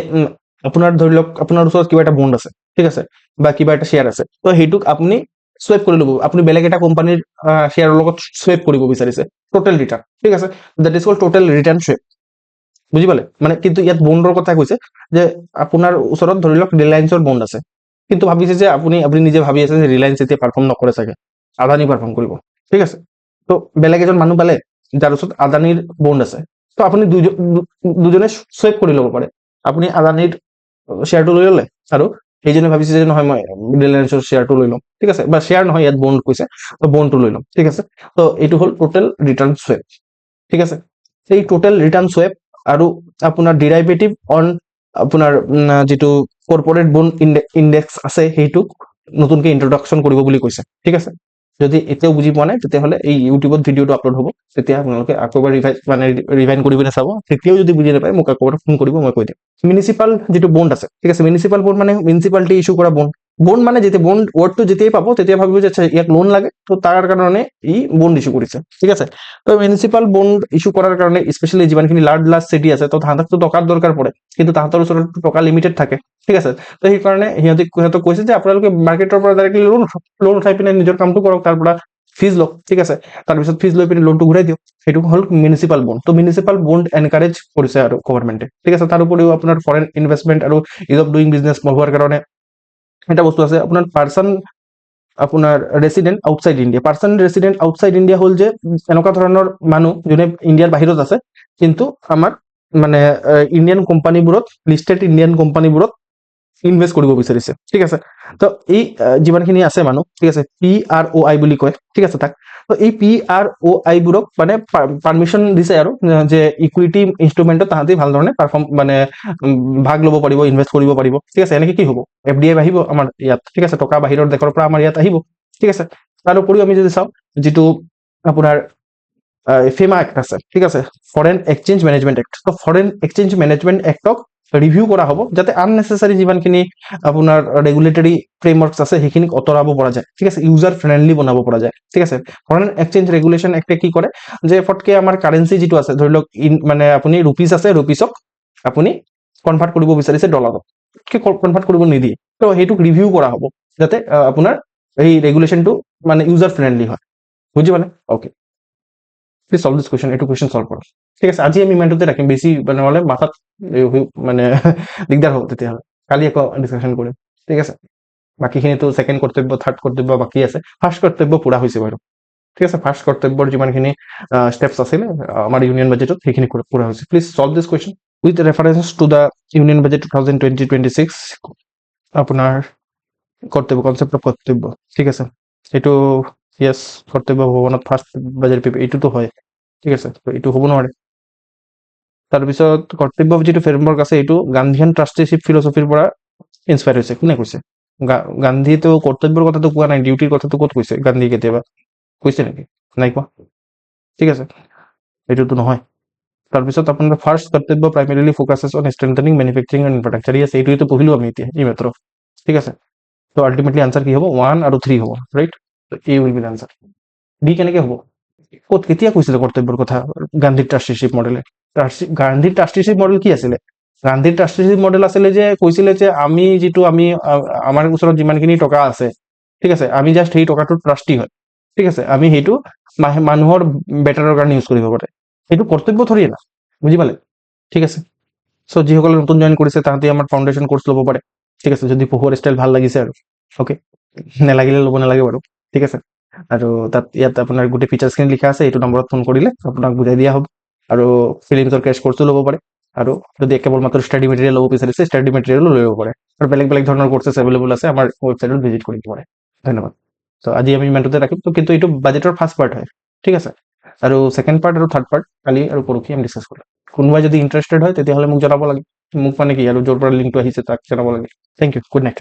আপোনাৰ ধৰি লওক আপোনাৰ ওচৰত কিবা এটা বন্ড আছে, ঠিক আছে, বা কিবা এটা শ্বেয়াৰ আছে, তো সেইটোক আপুনি সোয়েপ কৰি ল'ব, আপুনি বেলেগ এটা কোম্পানীৰ শ্বেয়াৰৰ লগত সোয়েপ কৰিব বিচাৰিছে, টোটেল ৰিটাৰ্ণ, ঠিক আছে, that is called total return swap, বুজি পালে। মানে কিন্তু ইয়াত বন্ডৰ কথা কৈছে যে আপোনাৰ ওচৰত ধৰি লওক ৰিলায়েন্সৰ বন্ড আছে, কিন্তু ভাবিছে যে আপুনি নিজে ভাবি আছে যে ৰিলায়েন্স এতিয়া পাৰফৰ্ম নকৰে চাগে, আদানী পাৰফৰ্ম কৰিব, ঠিক আছে। তো বেলেগ এজন মানুহ পালে যাৰ ওচৰত আদানীৰ বন্ড আছে, তো আপুনি দুজনে সোয়েপ কৰি ল'ব পাৰে। আপুনি আদানীৰ শ্বেয়াৰটো লৈ ল'লে আৰু সেইজনে ভাবিছে যে নহয় মই ৰিলায়েন্সৰ শ্বেয়াৰটো লৈ ল'ম, ঠিক আছে, বা শ্বেয়াৰ নহয় ইয়াত বন্ড কৈছে, তো বন্ডটো লৈ ল'ম, ঠিক আছে। তো এইটো হ'ল টোটেল ৰিটাৰ্ণ সোয়েপ, ঠিক আছে। এই টোটেল ৰিটাৰ্ণ সোয়েপ আৰু আপোনাৰ ডিৰাইভেটিভ অন আপোনাৰ যিটো কৰ্পোৰেট বন্ড ইণ্ডেক্স আছে সেইটোক নতুনকে ইন্ট্ৰডাকশ্যন কৰিব বুলি কৈছে, ঠিক আছে। যদি এতিয়াও বুজি পোৱা নাই তেতিয়াহ'লে এই ইউটিউবত ভিডিঅ'টো আপলোড হ'ব, তেতিয়া আপোনালোকে আকৌ এবাৰ ৰিভাইন কৰি পিনে চাব। তেতিয়াও যদি বুজি নাপায় মোক আকৌ এবাৰ ফোন কৰিব, মই কৈ দিম। মিউনিচিপাল যিটো বন্ড আছে, ঠিক আছে, মিউনিচিপাল বন্ড মানে মিউনিচিপালিটি ইছ্যু কৰা বন্ড, বন্ড মানে যেতিয়া বন্ড ৱৰ্ডটো যেতিয়াই পাব তেতিয়া ভাবিব যে আচ্ছা ইয়াক লোন লাগে, তো তাৰ কাৰণে ই বন্ড ইস্যু কৰিছে, ঠিক আছে। তো মিউনিচিপাল বন্ড ইস্যু কৰাৰ কাৰণে স্পেচিয়েলি যিমানখিনি লাৰ্জ চিটি আছে, তো তাহাঁতকতো টকাৰ দৰকাৰ পৰে, কিন্তু তাহাঁতৰ ওচৰত টকা লিমিটেড থাকে, ঠিক আছে। তো সেইকাৰণে সিহঁতক কৈছে যে আপোনালোকে মাৰ্কেটৰ পৰা ডাইৰেক্টলি লোন উঠাই পিনে নিজৰ কামটো কৰক, তাৰ পৰা ফিজ লওক, ঠিক আছে। তাৰপিছত ফিজ লৈ পিনে লোনটো ঘূৰাই দিয়ক, সেইটো হ'ল মিউনিচিপাল বন্ড। তো মিউনিচিপাল বন্ড এনকাৰেজ কৰিছে আৰু গভৰ্ণমেণ্টে, ঠিক আছে। তাৰ উপৰিও আপোনাৰ ফৰেন ইনভেষ্টমেণ্ট আৰু ইজ অফ ডুইং বিজনেছ বঢ়োৱাৰ কাৰণে এটা বস্তু আছে আপোনাৰ আপোনাৰ resident outside India. Person resident outside India হ'ল যে এনেকুৱা ধৰণৰ মানুহ যোনে ইণ্ডিয়াৰ বাহিৰত আছে, কিন্তু আমাৰ মানে ইণ্ডিয়ান কোম্পানীবোৰত, লিষ্টেড ইণ্ডিয়ান কোম্পানীবোৰত ইনভেষ্ট কৰিব বিচাৰিছে, ঠিক আছে। তো এই যিমানখিনি আছে মানুহ, ঠিক আছে, PROI বুলি কয়, ঠিক আছে তাক। তো এই PROI বোৰক মানে পাৰ্মিশ্যন দিছে আৰু যে ইকুইটি ইনষ্ট্ৰুমেণ্টত তাহাঁতি ভাল ধৰণে মানে ভাগ ল'ব পাৰিব, ইনভেষ্ট কৰিব পাৰিব, ঠিক আছে। এনেকৈ কি হ'ব, FDI আহিব আমাৰ ইয়াত, ঠিক আছে, টকা বাহিৰৰ দেশৰ পৰা আমাৰ ইয়াত আহিব, ঠিক আছে। তাৰ উপৰিও আমি যদি চাওঁ যিটো আপোনাৰ ফেমা এক্ট আছে, ঠিক আছে, ফৰেন এক্সচেঞ্জ মেনেজমেণ্ট এক্ট। তো ফৰেন এক্সচেঞ্জ মেনেজমেণ্ট এক্টক ৰিভিউ কৰা হ'ব, যাতে আননেচেচাৰী যিমানখিনি আপোনাৰ ৰেগুলেটৰী ফ্ৰেমৱৰ্কছ আছে সেইখিনিক আঁতৰাব পৰা যায়, ঠিক আছে, ইউজাৰ ফ্ৰেণ্ডলি বনাব পৰা যায়, ঠিক আছে। ফৰেন এক্সচেঞ্জ ৰেগুলেশ্যন এক্টে কি কৰে যে ফটকে আমাৰ কাৰেঞ্চি যিটো আছে, ধৰি লওক মানে আপুনি ৰুপিজ আছে, ৰুপিজক আপুনি কনভাৰ্ট কৰিব বিচাৰিছে ডলাৰত, কনভাৰ্ট কৰিব নিদিয়ে। তো সেইটোক ৰিভিউ কৰা হ'ব, যাতে আপোনাৰ এই ৰেগুলেশ্যনটো মানে ইউজাৰ ফ্ৰেণ্ডলি হয়, বুজি পালে? Okay, please solve this question, এইটো কুৱেশ্যন সলভ কৰক, ঠিক আছে। আজি আমি ইমানটোতে ৰাখিম, বেছি নহ'লে মাথাত মানে দিগদাৰ হ'ব তেতিয়াহ'লে, কালি আকৌ ডিছকাশ্যন কৰিম, ঠিক আছে। বাকীখিনিতো ছেকেণ্ড কৰ্তব্য, থাৰ্ড কৰ্তব্য বাকী আছে, ফাৰ্ষ্ট কৰ্তব্য পূৰা হৈছে বাৰু, ঠিক আছে। ফাৰ্ষ্ট কৰ্তব্যৰ যিমানখিনি ষ্টেপছ আছিলে আমাৰ ইউনিয়ন বাজেটত সেইখিনি পূৰা হৈছে। Please solve this question with reference to the union budget 2020-26 আপোনাৰ কৰ্তব্য, কনচেপ্ট অফ কৰ্তব্য, ঠিক আছে। এইটো য়েছ, কৰ্তব্য ভৱনত ফাৰ্ষ্ট বাজেট পেপাৰ এইটোতো হয়, ঠিক আছে। তো এইটো হ'ব নোৱাৰে। তাৰপিছত কৰ্তব্য যিটো ফ্ৰেমৱৰ্ক আছে এইটো গান্ধীয়ান ট্ৰাষ্টিশ্বিপ ফিলচফিৰ পৰা ইনস্পায়াৰ হৈছে। কোনে কৈছে? গান্ধীতো কৰ্তব্যৰ কথাটো কোৱা নাই, ডিউটিৰ কথাটো ক'ত কৈছে গান্ধী? কেতিয়াবা কৈছে নেকি? নাই কোৱা, ঠিক আছে, এইটোতো নহয়। তাৰপিছত আপোনাৰ ফাৰ্ষ্ট কৰ্তব্য primarily focuses on strengthening manufacturing and infrastructure. আছে এইটোতো পঢ়িলো আমি এতিয়া এই মাত্ৰ, ঠিক আছে। তো আল্টিমেটলি আনচাৰ কি হ'ব? 1 আৰু 3 হ'ব, right? A will be the answer. D কেনেকৈ হ'ব? ক'ত কেতিয়া কৈছিলে কৰ্তব্যৰ কথা গান্ধীৰ ট্ৰাষ্টিশ্বিপ মডেলে? গান্ধীৰ ট্ৰাষ্টিশ্বিপ মডেল কি আছিলে? গান্ধীৰ ট্ৰাষ্টিশ্বিপ মডেল আছিলে যে কৈছিলে যে আমি আমাৰ ওচৰত যিমানখিনি টকা আছে, ঠিক আছে, আমি জাষ্ট সেই টকাটোৰ ট্ৰাষ্টি হয়, ঠিক আছে, আমি সেইটো মানুহৰ বেটাৰৰ কাৰণে ইউজ কৰিব পাৰে। সেইটো কৰ্তব্য থৰি না, বুজি পালে? ঠিক আছে। চ' যিসকলে নতুন জইন কৰিছে তাহাঁতে আমাৰ ফাউণ্ডেশ্যন কোৰ্চ ল'ব পাৰে, ঠিক আছে, যদি পঢ়ুৱাৰ ষ্টাইল ভাল লাগিছে আৰু। অ'কে, নেলাগিলে ল'ব নালাগে বাৰু, ঠিক আছে। আৰু ইয়াত আপোনাৰ গোটেই ফিচাৰ্ছখিনি লিখা আছে, এইটো নম্বৰত ফোন কৰিলে আপোনাক বুজাই দিয়া হ'ব। আৰু ফিলিংছৰ ক্ৰেছ কোৰ্চো ল'ব পাৰে, আৰু যদি কেৱল মাত্ৰ ষ্টাডি মেটেৰিয়েল ল'ব বিচাৰিছে ষ্টাডি মেটেৰিয়েলো লৈ ল'ব পাৰে। আৰু বেলেগ বেলেগ ধৰণৰ কোৰ্চেছ এভেইলেবল আছে, আমাৰ ৱেবছাইটত ভিজিট কৰিব পাৰে। ধন্যবাদ। ত' আজি আমি ইমানটোতে ৰাখিম। কিন্তু এইটো বাজেটৰ ফাৰ্ষ্ট পাৰ্ট হয়, ঠিক আছে। আৰু ছেকেণ্ড পাৰ্ট আৰু থাৰ্ড পাৰ্ট কালি আৰু পৰহি আমি ডিছকাছ কৰিম। কোনোবাই যদি ইণ্টাৰেষ্টেড হয় তেতিয়াহ'লে মোক জনাব লাগে, মোক মানে কি আৰু য'ৰ পৰা লিংকটো আহিছে তাক জনাব লাগে। Thank you, good night.